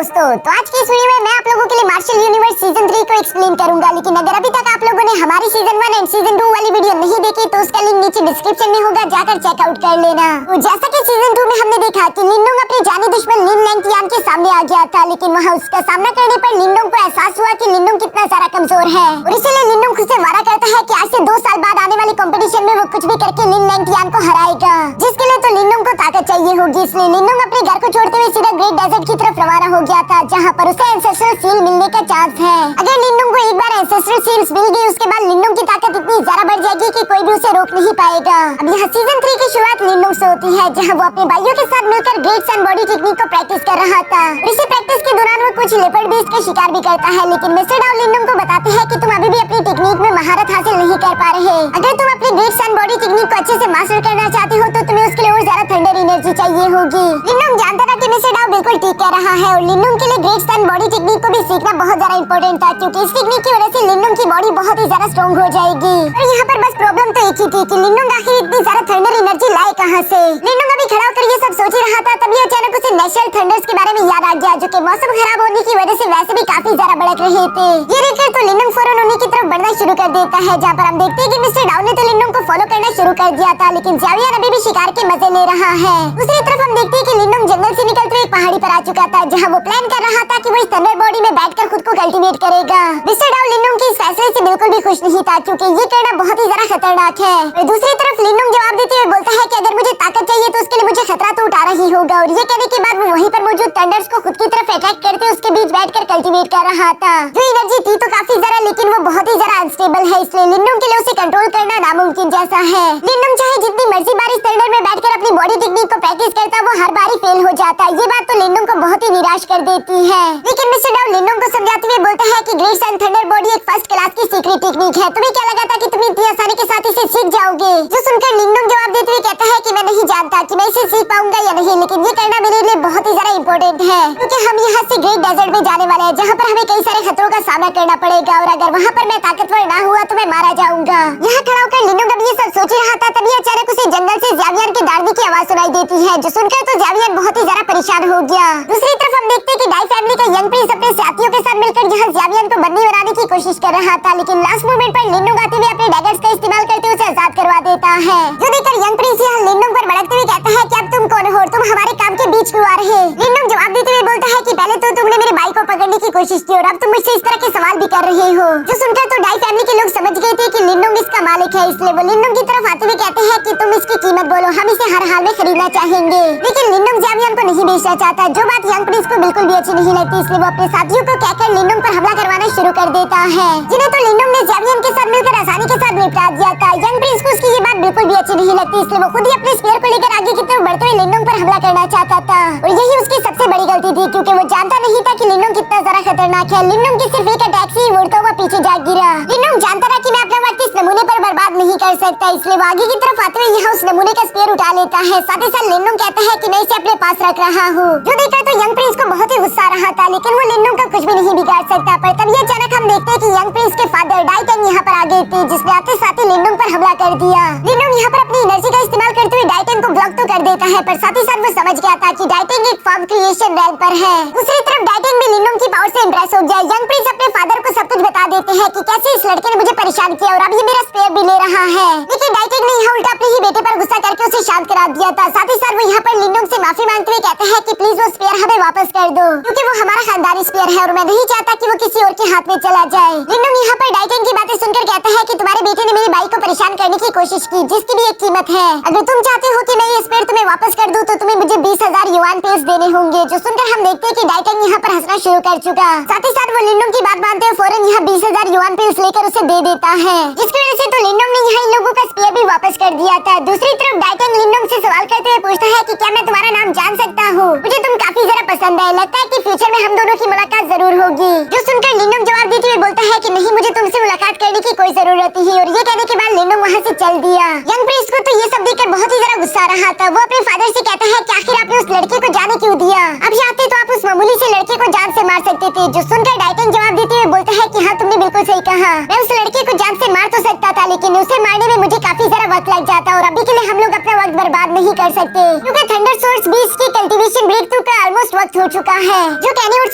दोस्तों, तो आज की इस वीडियो में मैं आप लोगों के लिए मार्शल यूनिवर्स सीजन 3 को एक्सप्लेन करूंगा। लेकिन अगर अभी तक आप लोगों ने हमारी सीजन 1 एंड सीजन 2 वाली वीडियो नहीं देखी तो उसका लिंक नीचे डिस्क्रिप्शन में होगा, जाकर चेकआउट कर लेना। तो जैसा कि सीजन 2 में हमने देखा कि लिनडोंग अपने जानी दुश्मन लिन लैंगटियान के सामने आ गया था, लेकिन वहाँ उसका सामना करने पर लिनडोंग को एहसास हुआ कि लिनडोंग कितना ज्यादा कमजोर है और इसलिए लिनडोंग खुद से वादा करता है कि आज से 2 साल बाद आने वाले कंपटीशन में वो कुछ भी करके लिन लैंगटियान को हराएगा, जिसके लिए तो लिनडोंग को ताकत चाहिए होगी। इसलिए लिनडोंग अपने घर को छोड़ते हुए सीधा ग्रेट डेजर्ट की तरफ रवाना हो गया था, जहाँ पर उसे एंसेस्ट्रल सील मिलने का चांस है। अगर लिनडोंग को एक बार एंसेस्ट्रल सील्स मिल गई, उसके बाद लिनडोंग की ताकत इतनी ज्यादा बढ़ जाएगी कि कोई भी उसे रोक नहीं पाएगा। अब यहाँ सीजन 3 की शुरुआत लिनडोंग से होती है, जहाँ वो अपने भाइयों के साथ मिलकर ग्रेट सन बॉडी टेक्निक को प्रैक्टिस कर रहा था। इसी प्रैक्टिस के दौरान वो कुछ लेपर्ड बीस्ट का शिकार भी करता है, लेकिन मिस्टर डाउ लिनडोंग को बताते हैं कि तुम अभी भी अपनी टेक्निक में महारत हासिल नहीं कर पा रहे। अगर तुम अपनी ग्रेट सन बॉडी टेक्निक को अच्छे से मास्टर करना चाहते हो तो तुम्हें उसके लिए और ज्यादा थंडर एनर्जी चाहिए होगी। लिनडोंग जानता था कि मिस्टर डाउ बिल्कुल ठीक कह रहा है और लिनडोंग के लिए ग्रेट सन बॉडी टेक्निक को भी सीखना बहुत ज्यादा इंपॉर्टेंट था, क्योंकि इस टेक्निक की वजह से लिनडोंग की बॉडी बहुत ही ज्यादा स्ट्रॉन्ग हो जाएगी। और यहाँ पर बस प्रॉब्लम तो एक ही थी कि लिनडोंग आखिर इतनी ज्यादा थंडर एनर्जी लाए कहाँ से। लिनडोंग अभी खड़ा होकर ये सब सोच ही रहा था, तभी अचानक उसे नेचुरल थंडर्स के बारे में याद आ गया, जो कि मौसम खराब होने की वजह से वैसे भी काफी ज्यादा भड़क रहे थे। ये देखकर तो लिनडोंग फौरन उन्हीं की तरफ बढ़ना शुरू कर देता है, जहाँ पर हम देखते हैं कि मिस्टर डाउ ने तो लिनडोंग को फॉलो करना शुरू कर दिया था, लेकिन ज़ावियर अभी भी शिकार के मजे ले रहा है। दूसरी तरफ हम देखते हैं कि लिनडोंग जंगल से निकलते हुए एक पहाड़ी पर आ चुका था, जहाँ वो प्लान कर रहा था कि वो इस थंडर बॉडी में बैठकर खुद को कल्टीवेट करेगा। मिस्टर डाउ लिनडोंग के इस फैसले से बिल्कुल भी खुश नहीं था, क्योंकि ये करना बहुत ही ज्यादा खतरनाक है। और दूसरी तरफ लिनडोंग जवाब देते हुए बोलता है कि अगर मुझे ताकत चाहिए तो उसके लिए मुझे खतरा तो उठाना ही होगा। और ये कहने के बाद वो वहीं पर मौजूद थंडर्स को खुद की तरफ अट्रैक्ट करते उसके बीच बैठकर कल्टीवेट कर रहा था। जो एनर्जी थी तो काफी ज्यादा, लेकिन वो बहुत ही ज्यादा अनस्टेबल है, इसलिए लिनडोंग के लिए उसे कंट्रोल करना नामुमकिन जैसा है। लिनडोंग चाहे जितनी मर्जी बार इस थंडर में बैठकर अपनी बॉडी टेक्निक को प्रैक्टिस करता, वो हर बार ही फेल हो जाता। ये बात तो लिनडोंग को बहुत ही निराश कर देती है। लेकिन मिस्टर डाउ लिनडोंग को समझाते हुए बोलता है कि ग्रेट सन थंडर बॉडी एक फर्स्ट क्लास की सीक्रेट टेक्निक है, तुम्हें क्या लगा था कि तुम इतनी आसानी के साथ इसे सीख जाओगे। जो सुनकर लिनडोंग जवाब देते हुए कहता है कि मैं नहीं जानता कि मैं इसे सीख पाऊंगा या नहीं, लेकिन ये करना मेरे लिए बहुत ही ज्यादा इंपॉर्टेंट है, क्योंकि हम यहाँ से ग्रेट डेजर्ट में जाने वाले हैं, जहाँ पर हमें कई सारे खतरों का सामना करना पड़ेगा और अगर वहाँ पर मैं ताकतवर ना हुआ तो मैं मारा जाऊंगा। यहाँ खड़ा होकर लिनडोंग अभी ये सब सोच रहा था, तभी अचानक उसे जंगल से ज़ावियर के दौड़ने की आवाज सुनाई देती है, जो सुनकर तो ज़ावियर बहुत ही ज्यादा परेशान हो गया। दूसरी तरफ हम देखते हैं कि डाई फैमिली का यंग प्रिंस अपने साथियों के साथ मिलकर यहाँ ज़ावियर को बंदी बनाने की कोशिश कर रहा था, लेकिन लास्ट मोमेंट पर लिनडोंग आते हुए अपने डैगर्स का इस्तेमाल करते उसे आजाद करवा देता है। जो देखकर यंग प्रिंस यहाँ लिनडोंग पर भड़कते हुए कहता है कि अब तुम कौन हो, तुम हमारे काम के बीच क्यों आ रहे। लिनडोंग जवाब देते हुए बोलता है कि पहले तो तुमने मेरे भाई को पकड़ने की कोशिश की और अब तुम मुझसे इस तरह के सवाल भी कर रहे हो। जो सुनकर तो डाई फैमिली के लोग समझ गए थे कि लिनडोंग इसका मालिक है, इसलिए वो लिनडोंग की तरफ आते हुए कहते हैं कि तुम इसकी कीमत बोलो, हम इसे हर हाल में खरीदना चाहेंगे। लेकिन लिनडोंग ज़ावियर को नहीं बेचना चाहता, जो बात यंग प्रिंस को बिल्कुल भी अच्छी नहीं लगती, इसलिए वो अपने साथियों को कहकर लिनडोंग पर हमला करवाना शुरू कर देता है, जिन्हें तो लिनडोंग ने ज़ावियर के साथ मिलकर आसानी के साथ निपटा दिया था। यंग प्रिंस को उसकी ये बात बिल्कुल भी अच्छी नहीं लगती, इसलिए वो खुद ही अपने स्पीयर को लेकर आगे की तरफ बढ़ते हुए लिनडोंग पर हमला करना चाहता था और यही उसकी सबसे बड़ी गलती थी, क्योंकि वो जानता नहीं था कि लिनडोंग कितना ज्यादा खतरनाक है। लिनडोंग की सिर्फ एक अटैक से ही उड़ता हुआ पीछे जा गिरा। लिनडोंग जानता था कि मैं अपना वक्त इस नमूने पर बर्बाद नहीं कर सकता, इसलिए वो आगे की तरफ आते हुए यहाँ उस नमूने का स्पीयर उठा लेता है। साथ ही साथ लिनडोंग कहता है कि मैं इसे अपने पास रख रहा हूँ। जो देखकर तो यंग प्रिंस को बहुत ही गुस्सा आ रहा था, लेकिन वो लिनडोंग का कुछ भी नहीं बिगाड़ सकता। पर तभी अचानक हम देखते हैं कि यंग प्रिंस के फादर डाई टैंग यहाँ पर आ गए थे, जिसने आते साथ ही लिनडोंग पर हमला कर दिया। लिनडोंग यहाँ पर अपनी एनर्जी का इस्तेमाल करते हुए डाई टैंग को ब्लॉक तो कर देता है, पर साथ ही साथ वो समझ गया था कि डाई टैंग एक फॉर्म क्रिएशन रैंक पर है। दूसरी तरफ डाई टैंग भी लिनडोंग की पावर से इंप्रेस हो गया। यंग प्रिंस अपने फादर को सब कुछ बता देते हैं कि कैसे इस लड़के ने मुझे परेशान किया और अब ये मेरा स्पेयर भी ले रहा है, लेकिन डाई टैंग ने यहाँ उल्टा अपने ही बेटे पर गुस्सा करके उसे शांत करा दिया था। साथ ही साथ वो यहाँ पर लिनडोंग से माफी मांगते हुए कहते हैं कि प्लीज वो स्पेयर हमें वापस कर दो, क्योंकि वो हमारा खानदानी स्पेयर है और मैं नहीं चाहता कि वो किसी और के हाथ में चला जाए। लिनडोंग यहाँ पर डाई टैंग की बातें सुनकर कहता है कि तुम्हारे बेटे ने मेरे भाई को परेशान करने की कोशिश की, जिसकी भी एक कीमत है। अगर तुम चाहते हो कि मैं ये स्पेयर तुम्हें वापस कर दूं तो तुम्हें मुझे 20,000 युआन पेस देने होंगे। जो सुनकर हम देखते हैं कि डाई टैंग यहाँ पर हंसना शुरू कर चुका। साथ ही साथ वो लिनडोंग की बात मानते हुए फौरन यहाँ 20,000 युआन पेस लेकर उसे दे देता है, जिसकी वजह से तो लिनडोंग ने यहाँ इन लोगों का स्पेयर भी वापस कर दिया था। दूसरी तरफ डाई टैंग लिनडोंग से सवाल करते हुए पूछता है कि क्या मैं तुम्हारा नाम जान सकता हूँ, मुझे तुम काफी जरा पसंद है, लगता है कि फ्यूचर में हम दोनों की मुलाकात जरूर होगी। जो सुनकर लिनडोंग जवाब देते हुए बोलता है कि नहीं, मुझे तुमसे मुलाकात करने की कोई जरूरत नहीं। और ये कहने के बाद लिनडोंग वहाँ से चल दिया। यंग प्रिंस को तो ये सब देखकर बहुत ही ज्यादा गुस्सा आ रहा था। वो अपने फादर से कहता है कि आखिर आपने उस लड़के को जाने क्यों दिया, अब चाहते तो आप उस मामूली से लड़के को जान से मार सकते थे। जो सुनकर डाई टैंग जवाब देते हुए बोलता है कि हाँ, तुमने बिल्कुल सही कहा, मैं उस लड़के को जान से मार तो सकता था, लेकिन उसे मारने में मुझे काफी ज्यादा वक्त लग जाता और अभी के लिए हम लोग अपना वक्त बर्बाद नहीं कर सकते, क्योंकि थंडर सोर्स बीस्ट की मिशन ब्रेक थ्रू का ऑलमोस्ट वक्त हो चुका है। जो कहने और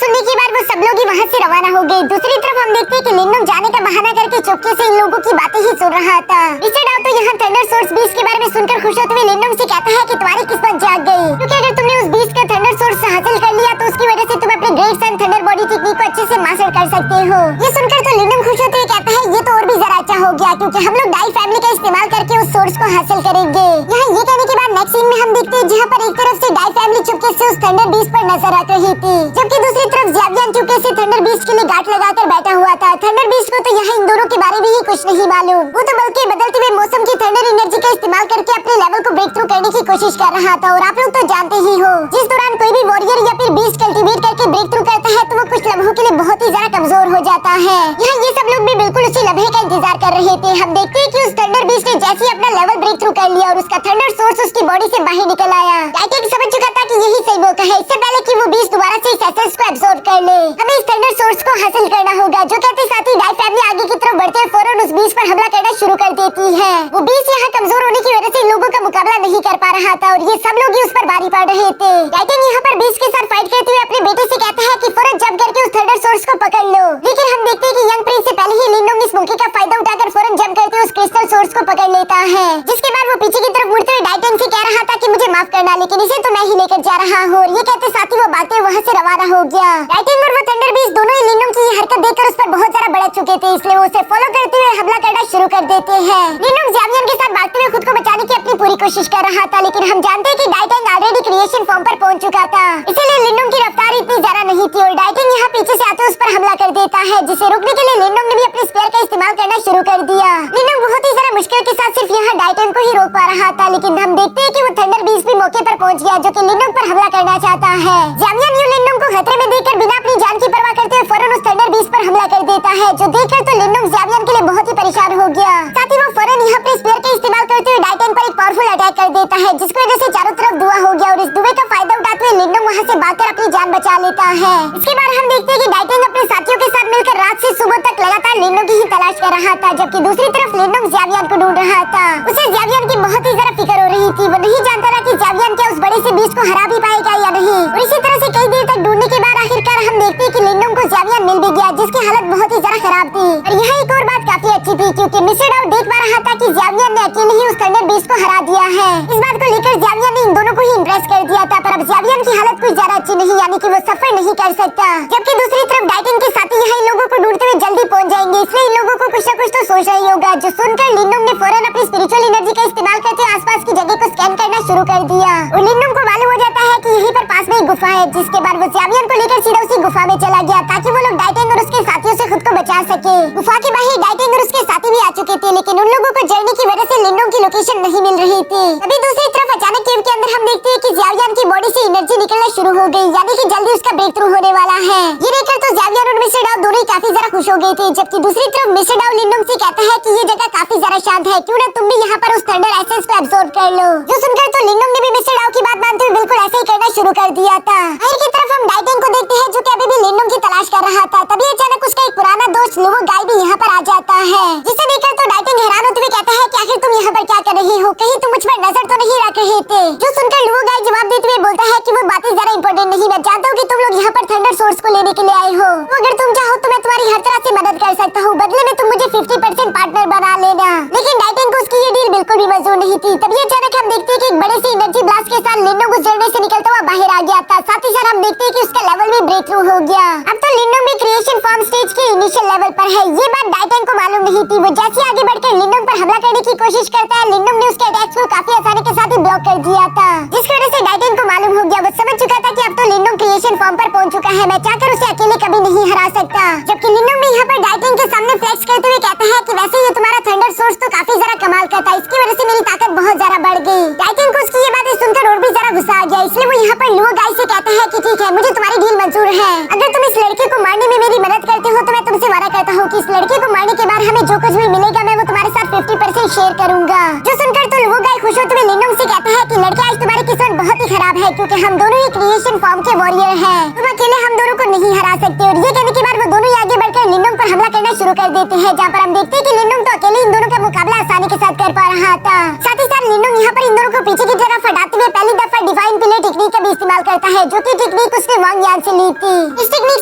सुनने के बाद वो सब लोग ही वहाँ से रवाना हो गए। दूसरी तरफ हम देखते हैं कि लिन लुंग जाने का बहाना करके चुपके से इन लोगों की बातें ही सुन रहा था। मिस्टर डाउ तो यहाँ थंडर सोर्स बीस्ट के बारे में सुनकर खुश होते हुए लिन लुंग से कहता है कि तुम्हारी किस्मत जाग गई, क्योंकि अगर तुमने उस बीस्ट का थंडर सोर्स हासिल कर लिया तो उसकी वजह से तुम अपने ग्रेट सन थंडर बॉडी टेक्निक को अच्छे से मास्टर कर सकते हो। ये सुनकर तो लिन लुंग खुश होते हुए कहता है ये तो और भी जरा अच्छा हो गया, क्योंकि हम लोग डाई फैमिली का इस्तेमाल करके उस सोर्स को हासिल करेंगे। यहाँ ये कहने के बाद नेक्स्ट सीन में हम देखते हैं जहाँ पर एक तरफ से डाई फैमिली चुपके से उस थंडर बीस्ट पर नजर रख रही थी, जबकि दूसरी तरफ ज़्यावियन चुपके से थंडर बीस्ट के लिए गांठ लगाकर बैठा हुआ था। थंडर बीस्ट को तो यहाँ इन दोनों के बारे में ही कुछ नहीं मालूम, वो तो बल्कि बदलते हुए मौसम की थंडर एनर्जी का इस्तेमाल करके अपने लेवल को ब्रेक थ्रू करने की कोशिश कर रहा था। और आप लोग तो जानते ही हो, जिस दौरान कोई भी वॉरियर या फिर बीस्ट कल्टीवेट करके ब्रेक थ्रू करता है तो वो कुछ लम्हों के लिए बहुत ही ज्यादा कमजोर हो जाता है। यहाँ ये सब लोग भी बिल्कुल उसी लम्हे का इंतजार कर रहे थे। हम देखते हैं कि उस थंडर बीस्ट ने जैसे ही अपना लेवल ब्रेक थ्रू कर लिया और उसका थंडर सोर्स उसकी बॉडी से बाहर निकल आया। टाइटन समझ चुका था कि यही सही मौका है, इससे पहले कि वो बीस्ट दोबारा से इस एसेंस को एब्सॉर्ब कर ले। हमें इस थंडर सोर्स को हासिल करना होगा। जो कहते साथ ही डाई फैमिली आगे की तरफ बढ़ते हुए फौरन उस बीस्ट पर हमला करना शुरू कर देती है। वो बीस्ट यहाँ कमजोर होने की वजह से इन लोगों का मुकाबला नहीं कर पा रहा था और ये सब लोग ही उस पर भारी पड़ रहे थे। टाइटन यहाँ पर बीस्ट के साथ फाइट करते हुए अपने बेटे से कहता है कि फौरन जंप करके उस थंडर सोर्स को पकड़ लो, लेकिन हम देखते हैं कि यंग प्रिंस से पहले ही लिन लुंग इस मौके का फायदा उठाकर फौरन जंप करके उस क्रिस्टल सोर्स को पकड़ लेता है, जिसके बाद वो पीछे की तरफ मुड़ते हुए टाइटन से कह रहा था कि मुझे माफ करना, लेकिन इसे तो मैं ही लेकर जा रहा हूँ। ये कहते साथ ही वो बातें वहाँ से रवाना हो गया। टाइटन और वो थंडर बीस्ट दोनों ही लिन लुंग की हरकत देखकर उस पर बहुत ज्यादा भड़क चुके थे, इसलिए वो उसे फॉलो करते हुए हमला करना शुरू कर देते हैं। लिन लुंग ज़्यावियन के साथ भागते हुए खुद को बचाने की अपनी पूरी कोशिश कर रहा था, लेकिन हम जानते हैं कि डाइटन ऑलरेडी क्रिएशन फॉर्म पर पहुंच चुका था, इसीलिए लिन लुंग की रफ्तार इतनी ज्यादा नहीं थी और डाइटन यहाँ पीछे से आते उस पर हमला कर देता है, जिसे रोकने के लिए लिन लुंग ने भी अपने स्पेयर का इस्तेमाल करना शुरू कर दिया। लिन लुंग बहुत ही ज्यादा मुश्किल के साथ सिर्फ यहाँ डाइटन को ही रोक पा रहा था, लेकिन हम देखते हैं कि वो थंडर बीस्ट भी मौके पर पहुंच गया, जो कि लिन लुंग पर हमला करना चाहता है। ज़्यावियन लिन लुंग को खतरे में देखकर बिना अपनी जान की परवाह करते हुए फौरन उस थंडर बीस्ट पर हमला कर देता है, जो देखकर तो लिन लुंग ज़्यावियन के लिए बहुत ही परेशान हो गया। साथ ही वो फौरन यहाँ अपने स्पेयर का इस्तेमाल करते हुए डाइटन पर एक पावरफुल अटैक कर देता है, जिसकी वजह से चारों तरफ धुआं हो गया और इस धुएं का फायदा उठाते हुए लिन लुंग वहाँ से भागकर अपनी जान बचा लेता है। इसके बाद हम देखते हैं कि डाइटन अपने साथियों के साथ मिलकर रात से सुबह तक लगातार लिन लुंग की ही तलाश कर रहा था, जबकि दूसरी तरफ लिन लुंग ज़्यावियन को ढूंढ रहा था। उसे ज़्यावियन की बहुत ही ज्यादा फिक्र हो रही थी, वो नहीं जानता था कि ज़्यावियन क्या उस बड़े से बीस्ट को हरा भी पाएगा या नहीं। और इसी तरह से कई देर तक ढूंढने के बाद आखिरकार हम देखते हैं कि लिन लुंग को ज़्यावियन मिल भी गया, जिसकी हालत बहुत ही ज्यादा खराब थी। और यहाँ एक और बात काफी अच्छी थी, क्योंकि मिस्टर डाउ देख पा रहा था कि ज़्यावियन ने अकेले ही उस थंडर बीस्ट को हरा दिया है। इस बात को लेकर ज़्यावियन ने इन दोनों को ही इम्प्रेस कर दिया था, पर अब ज़्यावियन की हालत कुछ ज्यादा अच्छी नहीं, यानी कि वो सफर नहीं कर सकता। जबकि दूसरी तरफ डाइटन के साथी यहाँ इन लोगों को ढूंढते हुए जल्दी पहुंच जाएंगे, इसलिए इन लोगों को कुछ न कुछ तो सोचना ही होगा। जो सुनकर लिन लुंग ने फौरन अपनी स्पिरिचुअल एनर्जी का इस्तेमाल करते हुए आसपास की जगह को स्कैन करना शुरू कर दिया और लिन लुंग को मालूम हो जाता है कि यहीं पर पास में एक गुफा है, जिसके बाद वो ज़्यावियन को लेकर सीधा उसी गुफा में चला गया ताकि वो लोग डाइटन और उसके साथियों से खुद को बचा सके। गुफा के बाहर डाइटन और उसके साथी भी आ चुके थे, लेकिन उन लोगों को जर्नी की वजह से लिन लुंग की लोकेशन नहीं मिल रही थी। अभी दूसरी तरफ अचानक केव के अंदर हम देखते हैं कि ज़्यावियन की बॉडी से एनर्जी निकलना शुरू हो गई, यानी कि जल्दी उसका ब्रेक थ्रू होने वाला है। ये देखकर तो ज़्यावियन और मिस्टर डाउ दोनों ही काफी ज्यादा खुश हो गए थे, जबकि दूसरी तरफ मिस्टर डाउ लिन लुंग से कहता है कि ये जगह काफी ज्यादा शांत है, क्यों ना तुम भी यहाँ पर उस थंडर एसेंस को एब्सॉर्ब कर लो। जो सुनकर तो लिन लुंग ने भी मिस्टर डाउ की बात मानते हुए बिल्कुल ऐसे ही करना शुरू कर दिया था। आखिर की तरफ हम डाइटन को देखते हैं, जो कि अभी भी लिन लुंग की तलाश कर रहा था। तभी अचानक उसका एक पुराना दोस्त लुवो गाय भी यहाँ पर आ जाता है, जिसे देखकर तो डाइटन हैरान होते हुए कहता है कि आखिर तुम यहाँ पर क्या कर रही हो, कहीं तुम मुझ पर नजर तो नहीं रख रहे थे। जो सुनकर लुवो गाय जवाब देते हुए बोलता है कि वो बातें ज्यादा इंपॉर्टेंट नहीं, मैं जानता हूँ कि तुम लोग यहाँ पर थंडर सोर्स को लेने के लिए आए हो, तो अगर तुम चाहो तो मैं तुम्हारी हर तरह से मदद कर सकता हूँ, बदले में तुम मुझे 50% पार्टनर बना लेना। लेकिन डाइटन को उसकी ये डील बिल्कुल भी मंजूर नहीं थी। तभी अचानक हम देखते हैं कि एक बड़े से एनर्जी ब्लास्ट के साथ लिन लुंग उस झरने से निकलता हुआ बाहर आ गया था। साथ ही साथ हम देखते हैं कि उसका लेवल भी ब्रेक थ्रू हो गया। अब तो लिन लुंग भी क्रिएशन फॉर्म स्टेज के इनिशियल लेवल पर है। ये बात डाइटन को मालूम नहीं थी। वो जैसे आगे बढ़कर लिन लुंग पर हमला करने की कोशिश करता है, लिन लुंग ने उसके अटैक्स को काफी आसानी के साथ ही ब्लॉक कर दिया था, जिसकी वजह से डाइटन को मालूम हो गया। वो समझ चुका था कि अब तो लिन लुंग क्रिएशन फॉर्म पर पहुंच चुका है, मैं चाहकर उसे अकेले कभी नहीं हरा सकता। जबकि लिन लुंग भी यहाँ पर डाइटन के सामने फ्लेक्स करते हुए कहता है कि वैसे ये तुम्हारा थंडर सोर्स तो काफी ज्यादा कमाल का था, इसकी वजह से मेरी ताकत बहुत ज्यादा बढ़ गई। डाइटन को उसकी ये बातें सुनकर और भी ज्यादा गुस्सा आ गया, इसलिए वो यहाँ पर लुवो गाय से कहता है कि ठीक है, मुझे तुम्हारी डील मंजूर है। अगर तुम इस लड़के को मारने में मेरी मदद करते हो तो मैं तुमसे वादा करता हूँ कि इस लड़के को मारने के बाद हमें जो कुछ भी मिलेगा मैं वो तुम्हारे साथ 50% शेयर करूंगा। जो सुनकर तो लुवो गाय खुश होते हुए लिन लुंग से कहता है कि लड़के आज तुम्हारी किस्मत बहुत ही खराब है, क्योंकि हम दोनों ही क्रिएशन फॉर्म के वॉरियर हैं, तुम अकेले हम दोनों को नहीं हरा सकते। और ये कहने के बाद वो दोनों ही आगे बढ़कर लिन लुंग पर हमला करना शुरू कर देते हैं, जहाँ पर हम देखते हैं कि लिन लुंग तो अकेले इन दोनों का मुकाबला आसानी के साथ कर पा रहा था। साथ ही साथ लिन लुंग यहाँ पर इन दोनों को पीछे की तरफ हटाते हुए पहली दफा डिवाइन पिलर टेक्निक का भी इस्तेमाल करता है, जो कि टेक्निक उसने वांग यान से ली थी। इस टेक्निक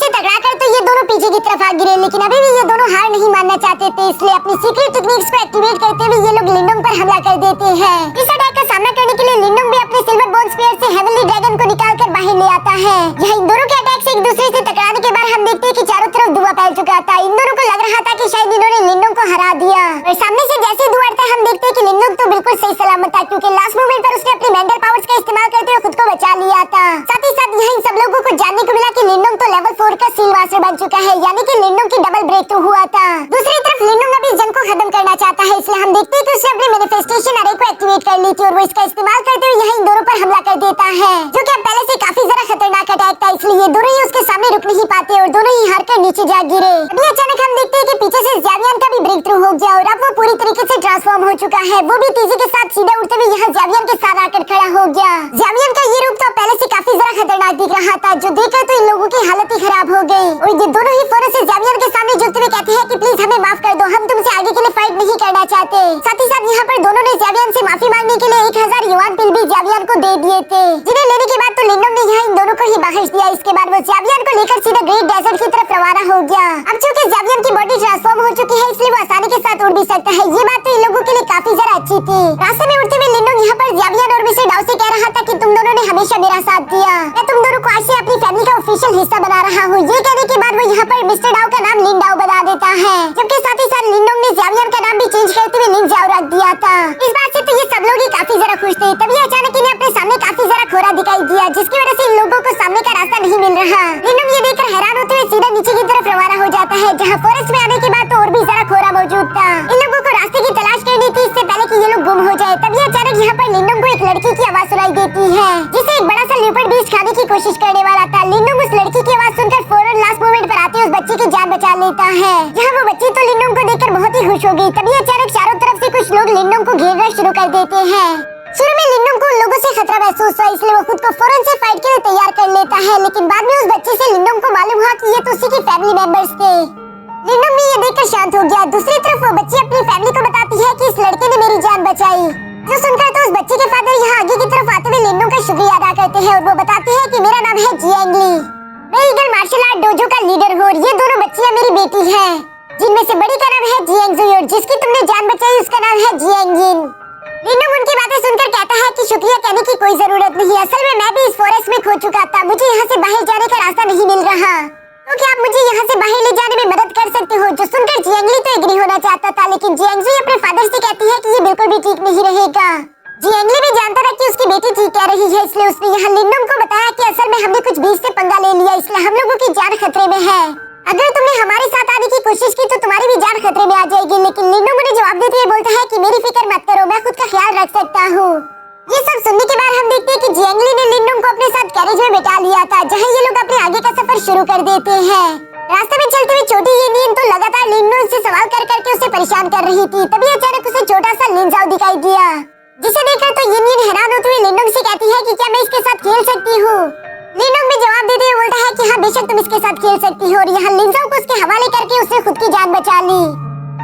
से टकरा कर तो ये दोनों पीछे की तरफ भाग गिरे, लेकिन अभी भी ये दोनों हार नहीं मानना चाहते थे, इसलिए अपनी सीक्रेट टेक्निक्स को एक्टिवेट करते हुए ये लोग लिंडोंग पर हमला कर देते हैं। इस अटैक का सामना करने के लिए लिंडोंग भी अपने सिल्वर बोन स्पीयर से हेवनली ड्रैगन को निकालकर बाहर ले आता है। यहाँ इन दोनों के अटैक से एक दूसरे से टकराने के बाद हम देखते हैं कि चारों तरफ धुआं फैल चुका था। इन दोनों को लग रहा था कि शायद इन्होंने लिंडोंग को हरा दिया, और सामने से जैसे धुआं उड़ता है हम देखते हैं कि लिंडोंग तो बिल्कुल सही सलामत था, क्योंकि लास्ट मोमेंट पर उसने अपने मेंटल पावर्स का इस्तेमाल करते हुए खुद को बचा लिया था। साथ ही साथ यहाँ इन सब लोगों को जानने को मिला कि लिंडोंग तो लेवल 4 का सील मास्टर बन चुका है, यानी कि लिंडोंग की डबल ब्रेक थ्रू हुआ था। दूसरी तरफ लिंडोंग अभी जंग को खत्म करना चाहता है, इसलिए हम देखते हैं कि उसने अपने मैनिफेस्टेशन अरे को एक्टिवेट कर ली थी, और वो इसका इस्तेमाल करते हुए यहाँ इन दोनों पर हमला कर देता है, जो कि अब पहले से काफी ज्यादा खतरनाक अटैक था, इसलिए ये दोनों ही उसके सामने रुक नहीं पाते और दोनों ही हार कर नीचे जा गिरे। अभी अचानक हम देखते हैं कि पीछे से ज़ावियन का भी ब्रेक थ्रू हो गया और अब वो पूरी तरीके से ट्रांसफॉर्म हो चुका है। वो भी तेजी के साथ सीधा उड़ते हुए यहाँ ज़ावियन के साथ आकर खड़ा हो गया। ज़ावियन का ये रूप तो पहले से काफी ज्यादा खतरनाक दिख रहा था, जो देखकर तो इन लोगों की हालत ही खराब हो गई, और ये दोनों ही फौरन से ज़ावियन के सामने झुकते हुए कहते हैं कि प्लीज हमें माफ कर दो, हम तुमसे आगे के लिए फाइट नहीं करना चाहते। साथ ही साथ यहाँ पर दोनों ने ज़ावियन से माफी मांगने के लिए 1000 युआन पिल भी ज़ावियन को दे दिए थे, जिन्हें लेने के बाद तो लिंडोंग ने यहाँ इन दोनों को ही बख्श दिया। इसके बाद वो ज़ावियन को लेकर सीधा ग्रेट डेजर्ट की तरफ रवाना हो गया। अब चूंकि ज़ावियन की बॉडी ट्रांसफॉर्म हो चुकी है, इसलिए वो आसानी के साथ उड़ भी सकता है। ये बात तो इन लोगों के लिए काफी ज्यादा अच्छी थी। रास्ते में उड़ते हुए लिंडोंग यहाँ पर ज़ावियन और मिस्टर डाउ से कह रहा था कि तुम दोनों ने हमेशा मेरा साथ दिया, मैं तुम दोनों को आज से अपनी फैमिली का ऑफिशियल हिस्सा बना रहा हूँ। ये कहने के बाद वो यहाँ पर मिस्टर डाउ का नाम लिन डाउ बना देता है, जबकि साथ ही साथ लिंडोंग ने ज़ावियन का नाम भी चेंज करते हुए लिन जाओ रख दिया था। इस बात से तो ये सब लोग ही काफी ज्यादा खुश थे। तभी अचानक इन्हें अपने सामने काफी ज्यादा खोरा दिखाई दिया, जिसकी वजह से इन लोगों को सामने का रास्ता नहीं मिल रहा। लिंडोंग ये देखकर हैरान होते हुए सीधा नीचे की तरफ रवाना हो जाता है, जहाँ फॉरेस्ट में आने के बाद तो और भी ज्यादा खोरा मौजूद था। इन लोगों को रास्ते की तलाश करनी थी इससे पहले कि ये लोग गुम हो जाए। तभी अचानक यहाँ पर लिंडोंग को एक लड़की की आवाज सुनाई देती है, जिसे एक बड़ा सा लेपर्ड बीस्ट खाने की कोशिश करने वाला था। लिंडोंग उस लड़की की आवाज सुनकर फौरन लास्ट मोमेंट पर आते उस बच्चे की जान बचा लेता है। जहाँ वो बच्ची तो लिंडोंग को देखकर बहुत ही खुश हो गई। तभी अचानक चारों तरफ से कुछ लोग लिंडोंग को घेरना शुरू कर देते हैं। शुरू में लिंडोंग को उन लोगों से खतरा महसूस हुआ, इसलिए वो खुद को फौरन से फाइट के लिए तैयार कर लेता है, लेकिन बाद में उस बच्चे से लिंडोंग को मालूम हुआ कि ये तो उसी के फैमिली मेंबर्स थे। लिंडोंग भी ये देखकर शांत हो गया। दूसरी तरफ वो बच्ची अपनी फैमिली को बताती है कि इस लड़के ने मेरी जान बचाई, जो सुनकर तो उस बच्चे के फादर यहाँ आगे की तरफ आते हुए लिंडोंग का शुक्रिया अदा करते हैं, और वो बताते हैं कि मेरा नाम है जियांग ली, मैं ईगल मार्शल आर्ट डोजो का लीडर हूँ, और ये दोनों बच्चियाँ मेरी बेटी हैं, जिनमें से बड़ी का नाम है जियांग जुई और जिसकी तुमने जान बचाई उसका नाम है जियांग यिन। लिंडोंग उनकी बातें सुनकर कहता है कि शुक्रिया कहने की कोई जरूरत नहीं, असल में मैं भी इस फॉरेस्ट में खो चुका था, मुझे यहाँ से बाहर जाने का रास्ता नहीं मिल रहा, तो क्या आप मुझे यहाँ से बाहर ले जाने में मदद कर सकते हो? जो सुनकर जियांग ली तो एग्री होना चाहता था, लेकिन जियांग जुई अपने फादर से कहती है कि ये बिल्कुल भी ठीक नहीं रहेगा। जियांग ली भी जानता था कि उसकी बेटी ठीक कह रही है, इसलिए उसने यहाँ लिंडोंग को बताया कि असल में हमने कुछ बीच से पंगा ले लिया, इसलिए हम लोगों की जान खतरे में है। अगर तुमने हमारे साथ आने की कोशिश की तो तुम्हारी भी जान खतरे में आ जाएगी। लेकिन लिंडोंग उन्हें जवाब देते हुए बोलता है कि मेरी फिक्र मत करो, मैं खुद का ख्याल रख सकता हूँ। ये सब सुनने के बाद हम देखते हैं कि जियांग ली ने लिंडोंग को अपने साथ कैरेज में बिठा लिया था, जहाँ ये लोग अपने आगे का सफर शुरू कर देते हैं। रास्ते में चलते हुए छोटी येनियन तो लगातार लिंडोंग से सवाल कर करके उसे परेशान कर रही थी। तभी अचानक उसे छोटा सा लिंजाओ दिखाई दिया, जिसे देखकर तो येनियन हैरान होते हुए लिंडोंग से कहती है कि क्या मैं इसके साथ खेल सकती हूँ? लिंडोंग भी जवाब देते हुए बोलता है कि हाँ बेशक तुम इसके साथ खेल सकती हो, और यहाँ लिंजाओ को उसके हवाले करके उसने खुद की जान बचा ली।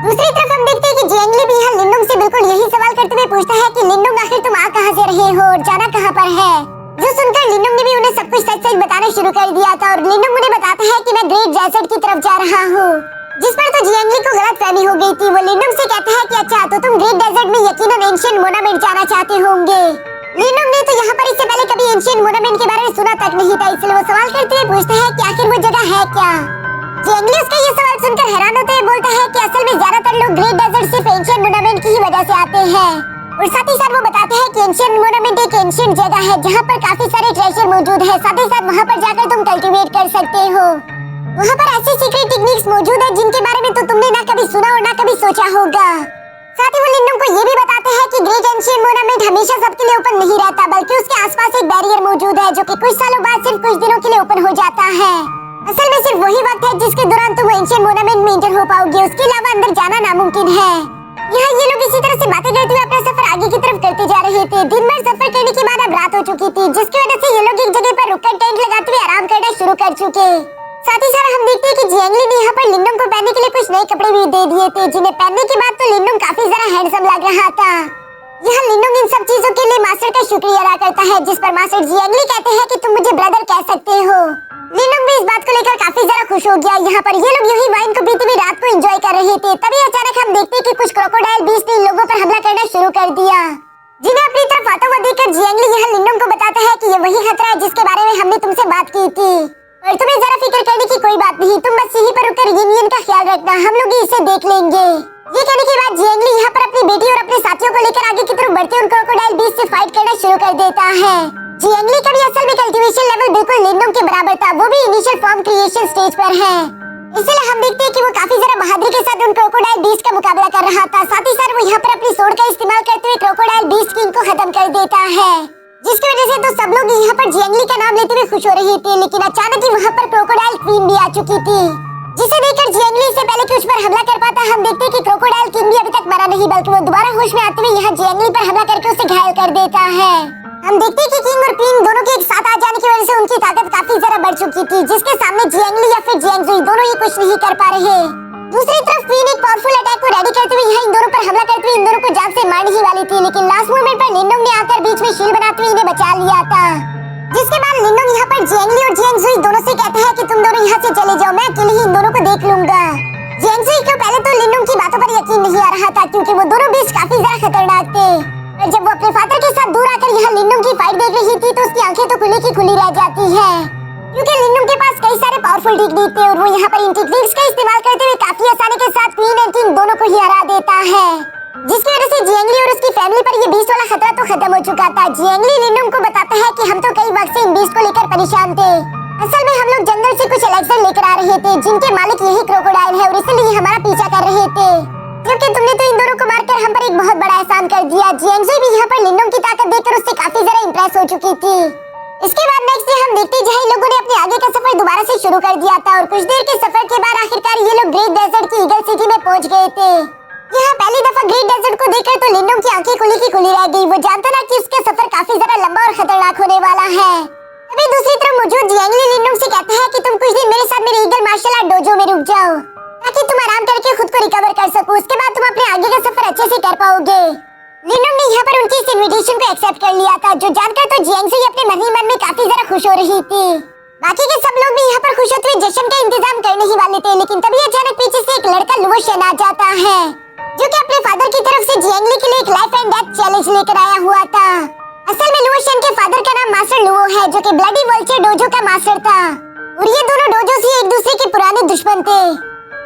दूसरी तरफ हम देखते हैं कि जियांग ली भी यहाँ लिंडोंग से बिल्कुल यही सवाल करते हुए पूछता है कि लिंडोंग आखिर तुम आ कहाँ से रहे हो और जाना कहाँ पर है? जो सुनकर लिंडोंग ने भी उन्हें सब कुछ सच सच बताना शुरू कर दिया था, और लिंडोंग उन्हें बताता है कि मैं ग्रेट डेजर्ट की तरफ जा रहा हूँ, जिस पर तो जियांग ली को गलतफहमी हो गई थी। वो लिंडोंग से कहता है कि अच्छा तो तुम ग्रेट डेजर्ट में यकीनन एंशिएंट मोनामेंट जाना चाहते होंगे। लिंडोंग ने तो यहाँ पर इससे पहले कभी एंशिएंट मोनामेंट के बारे में सुना तक नहीं था, इसलिए वो सवाल करते हुए पूछता है कि आखिर वो जगह है क्या? जियांग ली उसका ये सवाल सुनकर हैरान होते हुए बोलता है कि असल में ज्यादातर लोग ग्रेट डेजर्ट सिर्फ एंशिएंट मोनामेंट की ही वजह से आते हैं, और साथ ही साथ वो बताते हैं कि एंशिएंट मोनामेंट एक एंशिएंट जगह है जहाँ पर काफी सारे ट्रेजर मौजूद है। साथ ही साथ वहाँ पर जाकर तुम कल्टीवेट कर सकते हो। वहाँ पर ऐसी सीक्रेट टेक्निक्स मौजूद है जिनके बारे में तो तुमने ना कभी सुना और ना कभी सोचा होगा। साथ ही वो लिंडोंग को ये भी बताते हैं कि ग्रेट एंशिएंट मोनामेंट हमेशा सबके लिए ओपन नहीं रहता, बल्कि उसके आसपास एक बैरियर मौजूद है जो कि कुछ सालों बाद सिर्फ कुछ दिनों के लिए ओपन हो जाता है। असल में सिर्फ वही वक्त है जिसके दौरान तुम एंशिएंट मोनामेंट में एंटर हो पाओगे, उसके अलावा अंदर जाना नामुमकिन है। यहाँ ये लोग इसी तरह से बातें करते हुए अपना सफर आगे की तरफ करते जा रहे थे। दिन भर सफर करने के बाद अब रात हो चुकी थी, जिसकी वजह से ये लोग एक जगह पर रुककर टेंट लगाते हुए आराम करना शुरू कर चुके। साथ ही साथ हम देखते हैं कि जियांग ली ने यहाँ पर लिंडोंग को पहनने के लिए कुछ नए कपड़े भी दे दिए थे, जिन्हें पहनने के बाद तो लिंडोंग काफी ज्यादा हैंडसम लग रहा था। यहाँ लिनोंग इन सब चीजों के लिए मास्टर का शुक्रिया अदा करता है, जिस पर मास्टर जियांगली कहते हैं कि तुम मुझे ब्रदर कह सकते हो। लिनोंग भी इस बात को लेकर काफी ज्यादा खुश हो गया। यहाँ पर ये लोग यूं ही वाइन को पीते हुए रात को एंजॉय कर रहे थे। तभी अचानक हम देखते हैं कि कुछ क्रोकोडाइल बीस्ट ने इन लोगों पर हमला करना शुरू कर दिया, जिन्हें अपनी तरफ आता हुआ देखकर जियांगली यहाँ लिनोंग को बताता है कि ये वही खतरा है जिसके बारे में हमने तुमसे बात की थी, और तुम्हें जरा फिक्र करने की कोई बात नहीं, तुम बस यहीं पर रुककर यूनियन का ख्याल रखना, हम लोग इसे देख लेंगे। ये कहने के बाद जियांगली यहाँ पर अपनी बेटी और अपने साथियों को लेकर आगे की तरफ बढ़ते उन क्रोकोडाइल बीस्ट से फाइट करना शुरू कर देता है। जियांगली का भी असल में कल्टीवेशन लेवल बिल्कुल लिनोंग के बराबर था, वो भी इनिशियल फॉर्म क्रिएशन स्टेज पर है। इसलिए हम देखते हैं कि वो काफी जरा बहादुरी के साथ उन क्रोकोडाइल बीस्ट का मुकाबला कर रहा था। साथ ही साथ वो यहाँ पर अपनी सोड का इस्तेमाल करते हुए क्रोकोडाइल बीस्ट किंग को खत्म कर देता है, जिसकी वजह से तो सब लोग यहाँ पर जियांगली का नाम लेते हुए खुश हो रहे थे। लेकिन अचानक ही वहाँ पर क्रोकोडाइल क्वीन भी आ चुकी थी, जिसे देखकर जियांगली से पहले कि उस पर हमला कर पाता, हम देखते हैं कि क्रोकोडाइल किंग भी अभी तक मरा नहीं, बल्कि वो दोबारा होश में आते हुए यहाँ जियांगली पर हमला करके उसे घायल कर देता है। हम देखते हैं कि किंग और क्वीन दोनों के एक साथ आ जाने की वजह से उनकी ताकत काफी ज्यादा बढ़ चुकी थी, जिसके सामने जियांगली या फिर जियांगजुई दोनों ही कुछ नहीं कर पा रहे। दूसरी तरफ क्वीन एक पावरफुल अटैक को रेडी करते हुए यहाँ इन दोनों पर हमला करते हुए इन दोनों को जान से मारने ही वाली थी, लेकिन लास्ट मोमेंट पर लिनोंग ने आकर बीच में शील्ड बनाते हुए इन्हें बचा लिया था। जिसके बाद लिनोंग यहाँ पर जियांगली और जियांगजुई दोनों से कहता है कि तुम दोनों यहाँ से चले जाओ, मैं अकेले ही इन दोनों को देख लूंगा। जियांगजुई को पहले तो लिनोंग की बातों पर यकीन नहीं आ रहा था, क्योंकि वो दोनों बीच काफी ज्यादा खतरनाक थे। और जब वो अपने फादर के साथ दूर आकर यहाँ लिनोंग की फाइट देख रही थी तो उसकी आंखें तो खुली की खुली रह जाती है, क्योंकि लिनोंग के पास कई सारे पावरफुल टेक्निक थे और वो यहाँ पर इन टेक्निक्स का इस्तेमाल करते हुए काफी आसानी के साथ क्वीन और किंग दोनों को ही हरा देता है, जिसकी वजह से जियांगली और उसकी फैमिली पर ये बीस्ट वाला खतरा तो खत्म हो चुका था। जियांगली लिनोंग को बताता है कि हम तो कई वक्त से इन बीस्ट को लेकर परेशान थे। असल में हम लोग जंगल से कुछ एलेक्सर लेकर आ रहे थे, जिनके मालिक यही क्रोकोडाइल है, और इसलिए हमारा पीछा कर रहे थे, जबकि तुमने तो इन दोनों को मारकर हम पर एक बहुत बड़ा एहसान कर दिया। जियांगजुई भी यहाँ पर लिनोंग की ताकत देखकर उससे काफी ज्यादा इंप्रेस हो चुकी थी। इसके बाद नेक्स्ट डे हम देखते हैं जहाँ लोगों ने अपने आगे का सफर दोबारा से शुरू कर दिया था, और कुछ देर के सफर के बाद आखिरकार ये लोग ग्रेट डेजर्ट की ईगल सिटी में पहुंच गए थे। यहाँ पहली दफा ग्रेट डेजर्ट को देखकर तो लिनोंग की आंखें खुली की खुली रह गई। वो जानता था कि उसका सफर काफी ज्यादा लंबा और खतरनाक होने वाला है। अभी दूसरी तरफ मौजूद जियांगली लिनोंग से कहता है कि तुम कुछ दिन मेरे साथ मेरे ईगल मार्शल आर्ट डोजो में रुक जाओ, ताकि तुम आराम करके खुद को रिकवर कर सको, उसके बाद तुम अपने आगे का सफर अच्छे से कर पाओगे। लिनोंग ने यहाँ पर उनकी इस इनविटेशन को एक्सेप्ट कर लिया था, जो जानकर तो जियांगजुई अपने मन ही मन में काफी ज्यादा खुश हो रही थी। बाकी के सब लोग भी यहाँ पर खुश होते हुए जश्न का इंतजाम करने ही वाले थे, लेकिन तभी अचानक पीछे से एक लड़का लुओशन आ जाता है, जो कि अपने फादर की तरफ से जियांगली के लिए एक लाइफ एंड डेथ चैलेंज लेकर आया हुआ था। असल में लुओशन के फादर का नाम मास्टर लुओ है, जो कि ब्लडी वल्चर डोजो का मास्टर था, और ये दोनों डोजो से एक दूसरे के पुराने दुश्मन थे।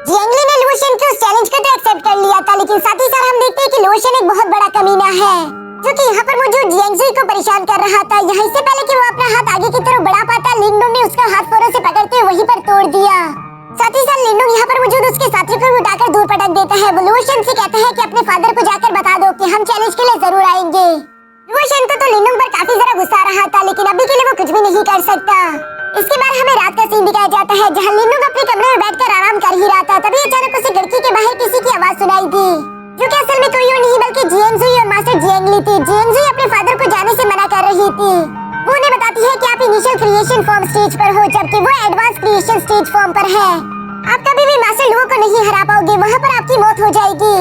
जियांगली ने लुओशन के उस चैलेंज को तो एक्सेप्ट कर लिया था, लेकिन साथ ही साथ हम देखते हैं कि लुओशन एक बहुत बड़ा कमीना है, जो कि यहाँ पर मौजूद जियांगजुई को परेशान कर रहा था। यहाँ इससे पहले कि वो अपना हाथ आगे की तरफ बढ़ा पाता, लिनोंग ने उसका हाथ फौरन से पकड़ते हुए वहीं पर तोड़ दिया। साथ ही साथ लिनोंग यहाँ पर मौजूद उसके साथी को उठाकर दूर पटक देता है। वो लुओशन से कहता है कि अपने फादर को जाकर बता दो कि हम चैलेंज के लिए जरूर आएंगे। लुओशन को तो लिनोंग पर काफी ज्यादा गुस्सा आ रहा था, लेकिन अभी के लिए वो कुछ भी नहीं कर सकता। इसके बाद हमें रात का सीन दिखाया जाता है, जहाँ लिनोंग अपने कमरे में बैठकर आराम कर ही रहा था। तभी अचानक उसे खिड़की के बाहर किसी की आवाज सुनाई दी, जो कि असल में कोई और नहीं बल्कि जियांगजुई और मास्टर जियांगली थी। जियांगजुई अपने फादर को जाने से मना कर रही थी। वो उन्हें बताती है कि आप इनिशियल क्रिएशन फॉर्म स्टेज पर हो, जबकि वो एडवांस क्रिएशन स्टेज फॉर्म पर है। आप कभी भी मास्टर लुओ को नहीं हरा पाओगे, वहाँ पर आपकी मौत हो जाएगी,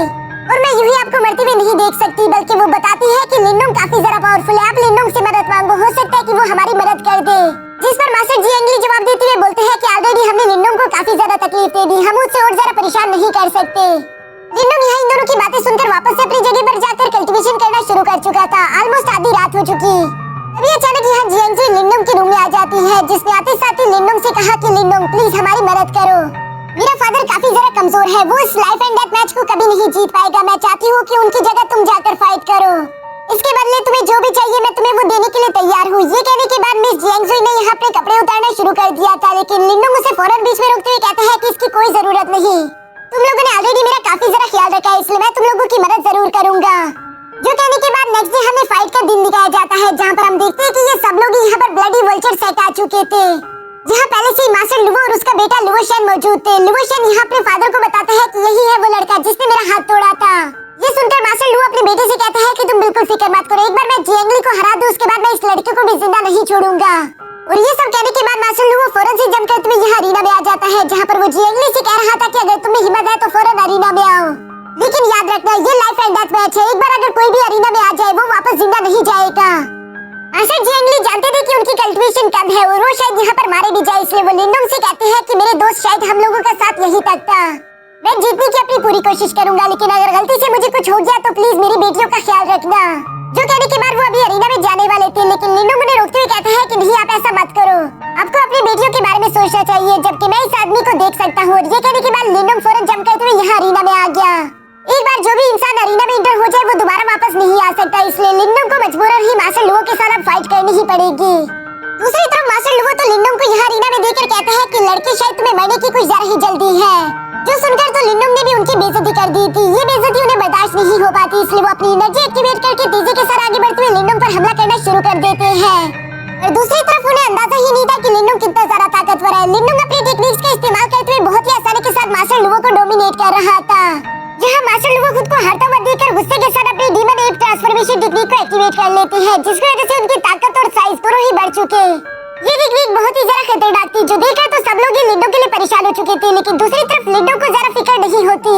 और मैं यूं ही आपको मरते हुए नहीं देख सकती। बल्कि वो बताती है कि लिनोंग काफी ज्यादा पावरफुल है, आप लिनोंग से मदद मांगो, हो सकता है कि वो हमारी मदद कर दे। जिस पर मास्टर जियांगली जवाब देते हुए बोलते हैं कि ऑलरेडी हमने लिनोंग को काफी ज्यादा तकलीफ दे दी, हम उससे और ज्यादा परेशान नहीं कर सकते। लिनोंग यहाँ इन दोनों की बातें सुनकर वापस से अपनी जगह पर जाकर कल्टीवेशन करना शुरू कर चुका था। ऑलमोस्ट आधी रात हो चुकी। अभी अचानक यहाँ जियांगजुई लिनोंग के रूम में आ जाती है, जिसने आते साथ ही लिनोंग से कहा कि लिनोंग प्लीज हमारी मदद करो, मेरा फादर काफी ज्यादा कमजोर है, वो इस लाइफ एंड डेथ मैच को कभी नहीं जीत पाएगा। मैं चाहती हूँ कि उनकी जगह तुम जाकर फाइट करो, इसके बदले तुम्हें जो भी चाहिए मैं तुम्हें वो देने के लिए तैयार हूँ। ये कहने के बाद मिस जियांगजुई ने यहाँ अपने कपड़े उतारना शुरू कर दिया था, लेकिन लिनोंग उसे फौरन बीच में रोकते हुए कहता है कि इसकी कोई जरूरत नहीं, तुम लोगों ने ऑलरेडी मेरा काफी ज्यादा ख्याल रखा है, इसलिए मैं तुम लोगों की मदद जरूर करूंगा। जो कहने के बाद नेक्स्ट डे हमें फाइट का दिन दिखाया जाता है, जहाँ पर हम देखते हैं कि ये सब लोग यहाँ पर ब्लडी वल्चर सेट आ चुके थे, जहाँ पहले से ही मास्टर लुओ और उसका बेटा लुओशन मौजूद थे। लुओशन यहाँ अपने फादर को बताता है कि यही है वो लड़का जिसने मेरा हाथ तोड़ा था। ये सुनकर मास्टर लुओ अपने बेटे से कहता है कि तुम बिल्कुल फिक्र मत करो, एक बार मैं जियांगली को हरा दूं, उसके बाद मैं इस लड़के को भी जिंदा नहीं छोड़ूंगा। और ये सब कहने के बाद मास्टर लुओ फौरन से जंप करते हुए यहाँ अरीना में आ जाता है, जहाँ पर वो जियांगली से कह रहा था कि अगर तुम्हें हिम्मत है तो फौरन अरीना में आओ। लेकिन याद रखना ये लाइफ एंड डेथ मैच है। एक बार अगर कोई भी अरीना में आ जाए वो वापस जिंदा नहीं जाएगा। मास्टर जियांगली जानते थे कि उनकी कल्टीवेशन कम है और वो शायद यहाँ पर मारे भी जाए, इसलिए वो लिनडोंग से कहते हैं कि मेरे दोस्त शायद हम लोगों का साथ यहीं तक था। मैं जीतने की अपनी पूरी कोशिश करूंगा, लेकिन अगर गलती से मुझे कुछ हो गया तो प्लीज मेरी बेटियों का ख्याल रखना। जो कहने के बाद वो अभी अरीना में जाने वाले थे, लेकिन लिनडोंग उन्हें रोकते हुए कहता है कि नहीं आप ऐसा मत करो, आपको अपनी बेटियों के बारे में सोचना चाहिए। जबकि मैं इस आदमी को देख सकता हूँ। ये कहने के बाद लिनडोंग फौरन जंप करते हुए यहाँ अरीना में आ गया। एक बार जो भी इंसान अरीना में इंटर हो जाए वो दोबारा वापस नहीं आ सकता, इसलिए लिनडोंग को मजबूरन ही मास्टर लुओ के साथ अब फाइट करनी ही पड़ेगी। दूसरी तरफ मास्टर लुओ तो लिनडोंग को यहाँ अरीना में देखकर कहता है कि लड़के शायद तुम्हें मरने की कुछ ज्यादा ही जल्दी है। जो सुनकर तो लिनडोंग ने भी उनकी बेइज्जती कर दी थी। ये बेइज्जती उन्हें बर्दाश्त नहीं हो पाती, इसलिए वो अपनी एनर्जी एक्टिवेट करके तेजी के साथ आगे बढ़ते हुए लिनडोंग पर हमला करना शुरू कर देते हैं। और दूसरी तरफ उन्हें अंदाजा ही नहीं था कि लिनडोंग कितना ज्यादा ताकतवर है। लिनडोंग अपनी टेक्निक्स का इस्तेमाल करते हुए बहुत ही आसानी के साथ मास्टर लुओ को डोमिनेट कर रहा था। जहाँ मास्टर लुओ खुद को हारता हुआ देखकर गुस्से के साथ अपनी डीमन एप ट्रांसफॉर्मेशन टेक्निक को एक्टिवेट कर लेते हैं, जिसकी वजह से उनकी ताकत और साइज दोनों ही बढ़ चुके। ये टेक्निक बहुत ही ज्यादा खतरनाक थी, जो देखकर तो सब लोग लिनडोंग के लिए परेशान हो चुके थे। लेकिन दूसरी तरफ लिनडोंग को ज्यादा फिक्र नहीं होती,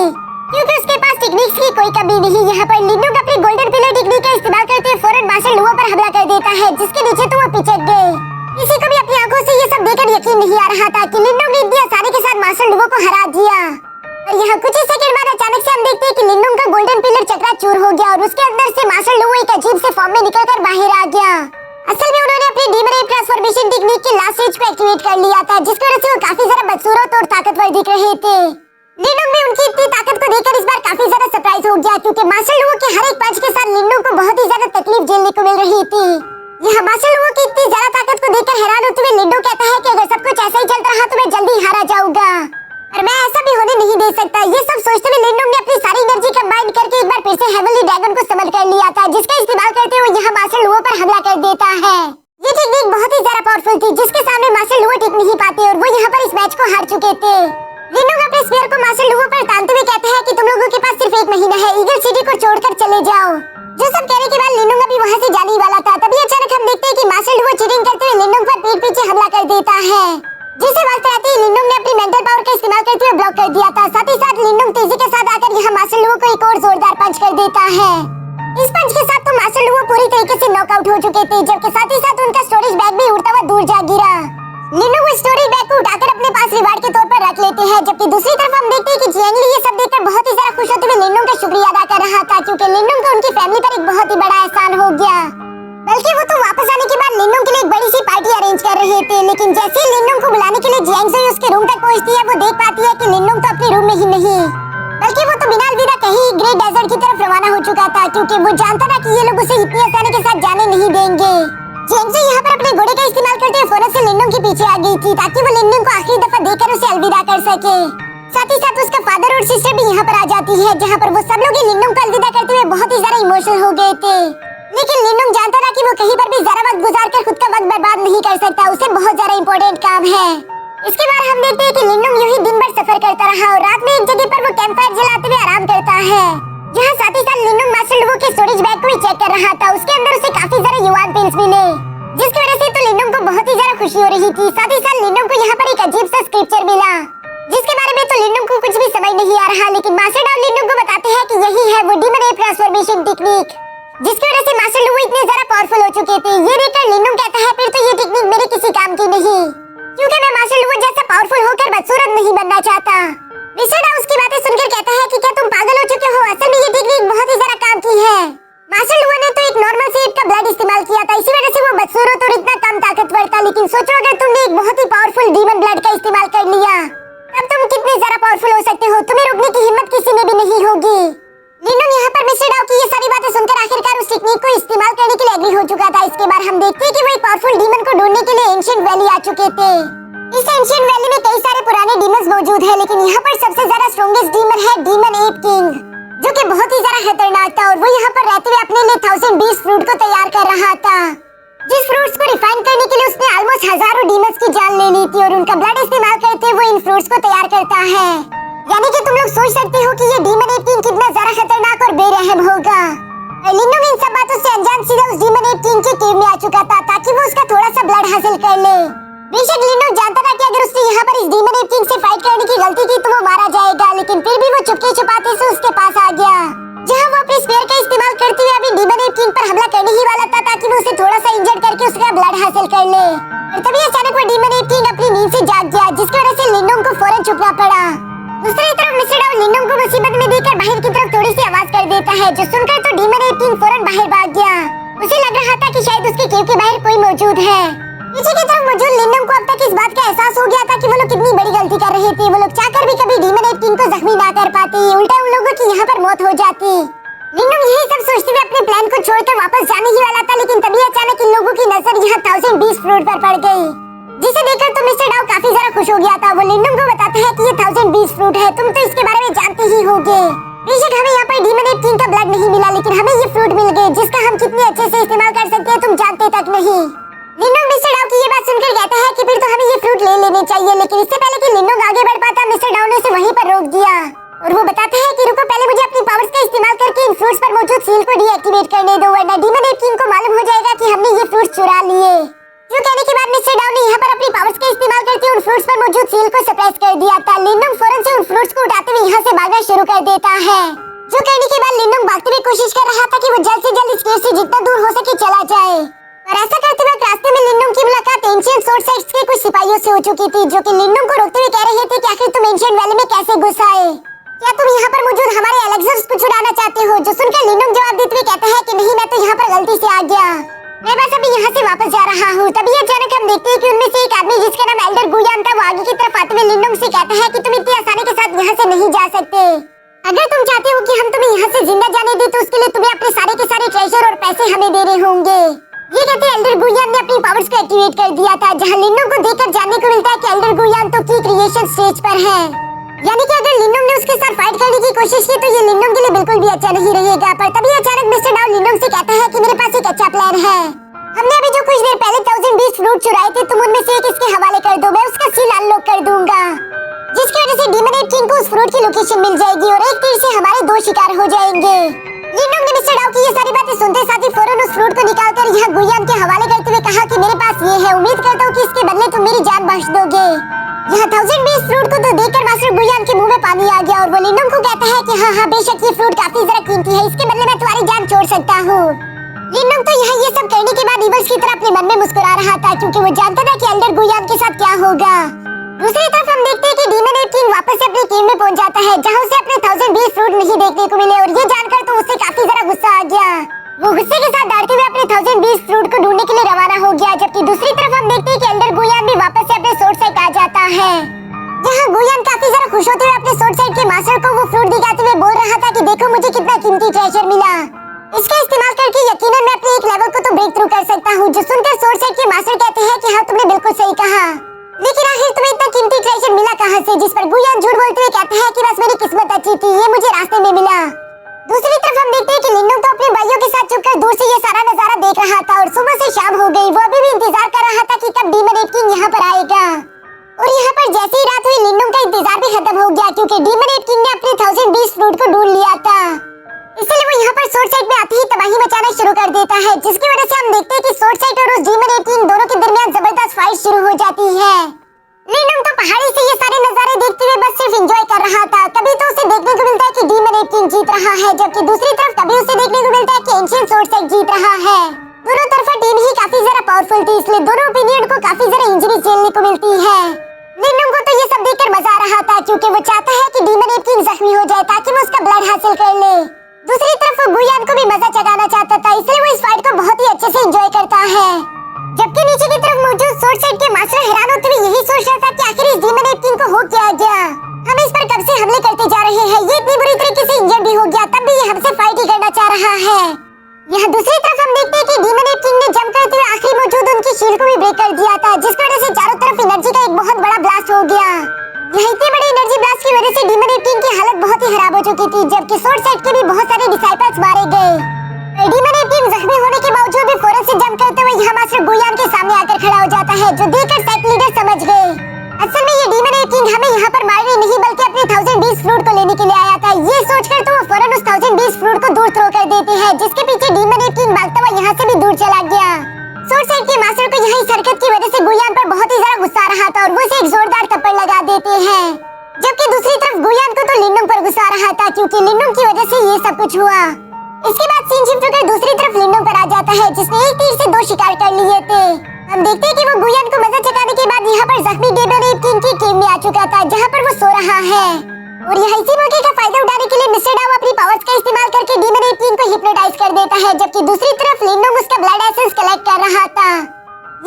क्योंकि उसके पास टेक्निक्स की कोई कमी नहीं। यहाँ पर लिनडोंग अपनी गोल्डन पिलर टेक्निक का इस्तेमाल करते हुए फौरन मास्टर लुओ पर हमला कर देता है, जिसके नीचे तो वो पिचक गए। किसी को भी अपनी आंखों से ये सब देखकर यकीन नहीं आ रहा था कि लिनडोंग ने इतनी आसानी के साथ मास्टर लुओ को हरा दिया। और यहाँ कुछ ही सेकंड बाद अचानक से हम देखते हैं कि लिनडोंग का गोल्डन पिलर चकनाचूर हो गया और उसके अंदर से मास्टर लुओ एक अजीब से फॉर्म में निकलकर बाहर आ गया। असल में उन्होंने अपनी डीमन एप ट्रांसफॉर्मेशन टेक्निक के लास्ट स्टेज को एक्टिवेट कर लिया था, जिसकी वजह से वो काफी ज्यादा बदसूरत और ताकतवर दिख रहे थे। लिनडोंग भी उनकी इतनी ताकत को देखकर इस बार काफी ज्यादा सरप्राइज हो गया, क्योंकि मास्टर लुओ के हर एक पंच के साथ लिनडोंग को बहुत ही ज्यादा तकलीफ झेलने को मिल रही थी। यहाँ मास्टर लुओ की इतनी ज्यादा ताकत को देखकर हैरान होते हुए लिनडोंग कहता है कि अगर सब कुछ ऐसा ही चलता रहा तो मैं जल्दी हारा जाऊंगा, और मैं ऐसा भी होने नहीं दे सकता। ये सब सोचते हुए लिनडोंग ने अपनी सारी एनर्जी कंबाइन करके एक बार फिर से हेवनली ड्रैगन को समर कर लिया था, जिसका इस्तेमाल करते हुए यहाँ मास्टर लुओ पर हमला कर देता है। ये टेक्निक बहुत ही ज्यादा पावरफुल थी, जिसके सामने मास्टर लुओ टिक नहीं पाते और वो यहाँ पर इस मैच को हार चुके थे। लिनडोंग अपने स्पीयर को मास्टर लुओ पर तानते हुए कहते हैं कि तुम लोगों के पास सिर्फ 1 महीना है, ईगल सिटी को छोड़कर चले जाओ। जो सब कहने के बाद लिनडोंग अभी वहाँ से जाने वाला था, तभी अचानक हम देखते हैं कि मास्टर लुओ चीटिंग करते हुए लिनडोंग पर पीठ पीछे हमला कर देता है, जिसे वास्ते आते ही लिनडोंग ने अपनी मेंटल पावर का इस्तेमाल करते हुए ब्लॉक कर दिया था। साथ ही साथ लिनडोंग तेजी के साथ आकर यहाँ मास्टर लुओ को एक और जोरदार पंच कर देता है। इस पंच के साथ तो मास्टर लुओ पूरी तरीके से नॉकआउट हो चुके थे, जबकि साथ ही साथ उनका स्टोरेज बैग भी उड़ता हुआ दूर जा गिरा। लिनडोंग उस स्टोरेज बैग को उठाकर अपने पास रिवार्ड के तौर पर रख लेते हैं, जबकि दूसरी तरफ हम देखते हैं कि जियांगली ये सब देखकर बहुत ही ज्यादा खुश होते हुए लिनडोंग का शुक्रिया अदा कर रहा था, क्योंकि लिनडोंग को उनकी फैमिली पर एक बहुत ही बड़ा एहसान हो गया। बल्कि वो तो वापस आने के बाद लिनडोंग के लिए एक बड़ी सी पार्टी अरेंज कर रहे थे, लेकिन जैसे ही लिनडोंग को बुलाने के लिए जियांगसुई उसके रूम तक पहुंचती है, वो देख पाती है कि लिनडोंग तो अपने रूम में ही नहीं, बल्कि वो तो बिना अलविदा कहीं ग्रेट डेजर्ट की तरफ रवाना हो चुका था, क्योंकि वो जानता था कि ये लोग उसे इतनी आसानी के साथ जाने नहीं देंगे। जियांगसुई यहाँ पर अपने घोड़े का इस्तेमाल करते हुए फौरन से लिनडोंग के पीछे आ गई थी, ताकि वो लिनडोंग को आखिरी दफा देखकर उसे अलविदा कर सके। साथ ही साथ उसका फादर और सिस्टर भी यहाँ पर आ जाती है, जहाँ पर वो सब लोग लिनडोंग को अलविदा करते हुए बहुत ही ज्यादा इमोशनल हो गए थे। लेकिन लिनडोंग जानता था कि वो कहीं पर भी ज्यादा वक्त गुजारकर खुद का वक्त बर्बाद नहीं कर सकता, उसे बहुत ज्यादा इम्पोर्टेंट काम है। इसके बाद हम देखते हैं कि लिनडोंग यूं ही दिन भर सफर करता रहा और रात में एक जगह पर वो कैंपफायर जलाते हुए आराम करता है, जहाँ साथ ही साथ लिनडोंग मास्टर लुओ के स्टोरेज बैग को भी चेक कर रहा था। उसके अंदर उसे काफी ज्यादा युआन पिल्स मिले, जिसकी वजह से तो लिनडोंग को बहुत ही ज्यादा खुशी हो रही थी। साथ ही साथ लिनडोंग को यहाँ पर एक अजीब सा स्क्रिप्चर मिला, जिसके बारे में तो लिनडोंग को कुछ भी समझ नहीं आ रहा, लेकिन मास्टर डाउ लिनडोंग को बताते हैं कि यही है वो डीमन एप ट्रांसफॉर्मेशन टेक्निक, जिसकी वजह से मास्टर लुओ इतने ज्यादा पावरफुल हो चुके थे। ये देखकर लिनडोंग कहता है फिर तो ये टेक्निक मेरे किसी काम की नहीं, क्योंकि मैं मास्टर लुओ जैसा पावरफुल होकर बदसूरत नहीं बनना चाहता। मिस्टर डाउ उसकी बातें सुनकर कहता है कि क्या तुम पागल हो चुके हो, असल में ये टेक्निक बहुत ही ज्यादा काम की है। मास्टर लुओ ने तो एक नॉर्मल से का ब्लड इस्तेमाल किया था, इसी वजह से वो बदसूरत और इतना कम ताकतवर था, लेकिन सोचो अगर तुमने एक बहुत ही पावरफुल डीमन ब्लड का इस्तेमाल कर लिया, तब तुम कितने ज्यादा पावरफुल हो सकते हो, तुम्हें रुकने की हिम्मत किसी में भी नहीं होगी। लिनडोंग यहाँ पर मिस्टर डाउ की ये सारी बातें सुनकर आखिरकार उस टेक्निक को इस्तेमाल करने के लिए एग्री हो चुका था। इसके बाद हम देखते हैं कि वो एक पावरफुल डीमन को ढूंढने के लिए एंशिएंट वैली आ चुके थे। इस एंशिएंट वैली में कई सारे पुराने डीमंस मौजूद हैं, लेकिन यहाँ पर सबसे ज्यादा स्ट्रॉन्गेस्ट डीमन है डीमन एप किंग, जो कि बहुत ही ज्यादा खतरनाक था और वो यहाँ पर रहते हुए अपने लिए 1000 बीस्ट फ्रूट को तैयार कर रहा था, जिस फ्रूट्स को रिफाइन करने के लिए उसने ऑलमोस्ट हजारों डीमंस की जान ले ली थी और उनका ब्लड इस्तेमाल करते हुए इन फ्रूट्स को तैयार करता है। यानी कि तुम लोग सोच सकते हो कि ये डीमन एप किंग कितना ज्यादा खतरनाक और बेरहम होगा। लिनडोंग इन सब बातों से अनजान सीधा उस डीमन एप किंग के केव में आ चुका था, ताकि वो उसका थोड़ा सा ब्लड हासिल कर ले। बेशक लिनडोंग जानता था कि अगर उसने यहाँ पर इस डीमन एप किंग से फाइट करने की गलती की तो वो मारा जाएगा, लेकिन फिर भी वो चुपके छुपाते से उसके पास आ गया करते हुए अभी डीमन एप किंग पर हमला करने ही वाला था ताकि वो उसे थोड़ा सा इंजर्ड करके उसका ब्लड हासिल कर ले। और तभी अचानक वो डीमन एप किंग अपनी नींद से जाग गया, जिसकी वजह से लिंडोंग को फौरन छुपना पड़ा। दूसरी तरफ मिस्टर डाउ लिंडोंग को मुसीबत में देखकर बाहर की तरफ थोड़ी सी आवाज कर देता है, जो सुनकर तो डीमन एप किंग फौरन बाहर भाग गया। उसे लग रहा था कि शायद उसके केव के बाहर कोई मौजूद है। पीछे की तरफ मौजूद लिंडोंग को अब तक इस बात का एहसास हो गया था कि वो लोग कितनी बड़ी गलती कर रहे थे। वो लोग चाहकर भी कभी डीमन एप किंग को जख्मी ना कर पाते, उल्टा उन लोगों की यहाँ पर मौत हो जाती। लिंडोंग यही सब सोचते हुए अपने प्लान को छोड़कर वापस जाने ही वाला था, लेकिन तभी अचानक इन लोगों की नजर यहाँ 1000 बीस फ्रूट पर पड़ गई, जिसे देखकर तो मिस्टर डाउ काफी ज्यादा खुश हो गया था। वो लिंडोंग को बताता है कि ये 1000 बीस फ्रूट है, तुम तो इसके बारे में जानते ही होगे। बेशक हमें यहाँ पर डीमन एप किंग का ब्लड नहीं मिला, लेकिन हमें ये फ्रूट मिल गए जिसका हम कितने अच्छे से इस्तेमाल कर सकते हैं तुम जानते तक नहीं। लिंडोंग मिस्टर डाउ की ये बात सुनकर कहता है कि फिर तो हमें ये फ्रूट ले लेने चाहिए, लेकिन इससे पहले कि लिंडोंग आगे बढ़ पाता, मिस्टर डाउ ने उसे वहीं पर रोक दिया और वो बताता है कि रुको, पहले मुझे अपनी पावर्स का इस्तेमाल करके इन फ्रूट्स पर मौजूद सील को डीएक्टिवेट करने दो, वरना डीमन एप किंग को मालूम हो जाएगा कि हमने ये फ्रूट्स चुरा लिए। जो कहने के बाद मिस्टर डाउ ने यहाँ पर अपनी पावर्स का इस्तेमाल करके उन फ्रूट्स पर मौजूद सील को सप्रेस कर दिया था। लिंडोंग फौरन से उन फ्रूट्स को उठाते हुए यहाँ से भागना शुरू कर देता है। जो कहने के बाद लिंडोंग भागते हुए कोशिश कर रहा था कि वो जल्द से जल्द इस केव से जितना दूर हो सके चला जाए, और ऐसा करते हुए रास्ते में लिंडोंग की मुलाकात एंशिएंट सोर्ड साइड्स के कुछ सिपाहियों से हो चुकी थी, जो कि लिंडोंग को रोकते हुए कह रहे थे कि आखिर तुम एंशिएंट वैली में कैसे घुस आए, क्या तुम यहाँ पर मौजूद हमारे एलेक्सर्स को छुड़ाना चाहते हो? जो सुनकर लिंडोंग जवाब देते हुए कहता है कि नहीं, मैं तो यहाँ पर गलती से आ गया, मैं बस अभी यहाँ से वापस जा रहा हूँ। तभी अचानक हम देखते हैं कि उनमें से एक आदमी जिसका नाम एल्डर गुयान था, वो आगे की तरफ आते हुए लिंडोंग से कहता है कि तुम इतनी आसानी के साथ यहाँ से नहीं जा सकते। अगर तुम चाहते हो कि हम तुम्हें यहाँ से जिंदा जाने दें तो उसके लिए तुम्हें अपने सारे के सारे ट्रेजर और पैसे हमें देने होंगे। ये कहते एल्डर गुयान ने अपनी पावर्स को एक्टिवेट कर दिया था, जहाँ लिंडोंग को देखकर जानने को मिलता है कि एल्डर गुयान तो की क्रिएशन स्टेज पर है, यानी कि अगर लिंडोंग ने उसके साथ फाइट करने की कोशिश की तो ये लिंडोंग के लिए बिल्कुल भी अच्छा नहीं रहेगा। पर तभी अचानक मिस्टर डाउ लिंडोंग से कहता है कि मेरे पास एक अच्छा प्लान है। हमने अभी जो कुछ देर पहले 1000 बीस फ्रूट चुराए थे, तुम उनमें से एक इसके हवाले कर दो, मैं उसका सील अनलॉक कर दूंगा, जिसकी वजह से डीमन एप किंग को उस फ्रूट की लोकेशन मिल जाएगी और एक तीर से हमारे 2 शिकार हो जाएंगे। लिंडोंग ने मिस्टर डाउ की ये सारी बातें सुनते साथ ही फौरन उस फ्रूट को निकालकर यहाँ गुयान के हवाले करते हुए कहा कि मेरे पास ये है, उम्मीद करता हूँ कि इसके बदले तुम मेरी जान बख्श दोगे। यहाँ 1000 बीस फ्रूट को तो देखकर मास्टर गुयान के मुंह में पानी आ गया और वो लिंडोंग को कहता है कि हाँ बेशक ये फ्रूट काफी ज्यादा कीमती है, इसके बदले मैं तुम्हारी जान छोड़ सकता हूँ। लिंडोंग तो यहाँ ये सब करने के बाद ईबल्स की तरह अपने मन में मुस्कुरा रहा था, क्योंकि वो जानता था कि एल्डर गुयान के साथ क्या होगा। दूसरी तरफ हम देखते हैं कि डीमन एप किंग वापस से अपने केव में पहुंच जाता है, जहाँ उसे अपने 1000 बीस फ्रूट नहीं देखने को मिले, और ये जानकर तो उसे काफी ज्यादा गुस्सा आ गया। वो गुस्से के साथ दौड़ते हुए अपने 1000 बीस फ्रूट को ढूंढने के लिए रवाना हो गया। जबकि दूसरी तरफ हम देखते हैं कि एल्डर गुयान भी वापस से अपने सोर्ड साइड आ जाता है, जहाँ गुयान काफी ज्यादा खुश होते हुए अपने सोर्ड साइड के मास्टर को वो फ्रूट दिखाते हुए बोल रहा था कि देखो मुझे कितना कीमती ट्रेजर मिला, इसका इस्तेमाल करके यकीनन मैं अपने एक लेवल को तो ब्रेक थ्रू कर सकता हूँ। जो सुनकर सोर्ड साइड के मास्टर कहते हैं कि हाँ तुमने बिल्कुल सही कहा, लेकिन आखिर तुम्हें इतना कीमती ट्रेजर मिला कहाँ से? जिस पर गुयान झूठ बोलते हुए कहता है कि बस मेरी किस्मत अच्छी थी, ये मुझे रास्ते में मिला। दूसरी तरफ हम देखते हैं कि लिंडोंग तो अपने भाइयों के साथ छुपकर दूर से ये सारा नजारा देख रहा था और सुबह से शाम हो गई। वो अभी भी इंतजार कर रहा था कि कब डीमन एप किंग यहाँ पर आएगा, और यहाँ पर जैसे ही रात हुई लिंडोंग का इंतजार भी खत्म हो गया, क्योंकि डीमन एप किंग ने अपने 1000 बीस फ्रूट को ढूंढ लिया था। इसलिए वो यहाँ पर सोर्ड साइड पे आते ही तबाही मचाना शुरू कर देता है, जिसकी वजह से हम देखते हैं कि सोर्ड साइड और उस डीमन एप किंग दोनों के दरमियान जबरदस्त फाइट शुरू हो जाती है। लिंडोंग तो पहाड़ी से ये सारे नजारे देखते हुए बस सिर्फ एंजॉय कर रहा था। कभी तो उसे देखने को मिलता है कि डीमन एप किंग जीत रहा है, जबकि दूसरी तरफ कभी उसे देखने को मिलता है कि एंशिएंट सोर्ड साइड जीत रहा है। दोनों तरफा टीम ही काफी ज्यादा पावरफुल थी, इसलिए दोनों ओपिनियन को काफी ज्यादा इंजरी झेलने को मिलती है। लिंडोंग को तो ये सब देखकर मजा आ रहा था, क्योंकि वो चाहता है कि डीमन एप किंग जख्मी हो जाए ताकि वो उसका ब्लड हासिल कर ले। दूसरी तरफ वो गुयान को भी मजा चढ़ाना चाहता था, इसलिए वो इस फाइट को बहुत ही अच्छे से एंजॉय करता है। जबकि नीचे की तरफ मौजूद सोर्ड साइड के मास्टर हैरान होते हुए यही सोच रहा था कि आखिर इस डीमन एप किंग को हो क्या गया, हम इस पर कब से हमले करते जा रहे हैं, ये इतनी बुरी तरीके से इंजर्ड भी हो गया, तब भी ये हमसे फाइट ही करना चाह रहा है। यहाँ दूसरी तरफ हम देखते हैं कि डीमन एप किंग ने जंप करते हुए आखिरी मौजूद उनकी शील्ड को भी ब्रेक कर दिया था, जिसकी वजह से चारों तरफ एनर्जी का एक बहुत बड़ा ब्लास्ट हो गया। यहाँ इतने बड़े एनर्जी ब्लास्ट की वजह से डीमन एप किंग की हालत बहुत ही खराब हो चुकी थी, जबकि सोर्ड साइड के भी बहुत सारे डिसाइपल्स मारे गए। डीमन एप किंग जख्मी होने के बावजूद भी फौरन से जंप करते हुए यहाँ मास्टर गुयान के सामने आकर खड़ा हो जाता है, जो देखकर सेक्ट लीडर समझ गए असल में ये डीमन एप किंग हमें यहाँ पर मारने नहीं बल्कि अपने 1000 बीस फ्रूट को लेने के लिए आया था। ये सोचकर तो वो फौरन उस 1000 बीस फ्रूट को दूर थ्रो कर देते हैं, जिसके पीछे डीमन एप किंग भागता हुआ यहाँ से भी दूर चला गया। सोर्ड साइड के मास्टर को यहाँ इस हरकत की वजह से गुयान पर बहुत ही ज्यादा गुस्सा आ रहा था और वो उसे एक जोरदार थप्पड़ लगा देते हैं। जबकि दूसरी तरफ गुयान को तो लिंडोंग पर गुस्सा आ रहा था, क्योंकि लिंडोंग की वजह से ये सब कुछ हुआ। इसके बाद सीन शिफ्ट होकर दूसरी तरफ लिंडोंग पर आ जाता है, जिसने एक तीर से 2 शिकार कर लिए थे। हम देखते हैं कि वो गुयान को मजा चखाने के बाद यहाँ पर जख्मी डेमन एप किंग की केव में आ चुका था, जहाँ पर वो सो रहा है। और यह इसी मौके का फायदा उठाने के लिए मिस्टर डाउ अपनी पावर्स का इस्तेमाल करके डेमन एप किंग को हिप्नोटाइज कर देता है, जबकि दूसरी तरफ लिंडोंग उसका ब्लड एसेंस कलेक्ट कर रहा था।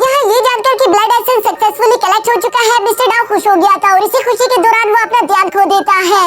यहाँ ये जानकर कि ब्लड एसेंस सक्सेसफुली कलेक्ट हो चुका है, मिस्टर डाउ खुश हो गया था और इसी खुशी के दौरान वो अपना ध्यान खो देता है,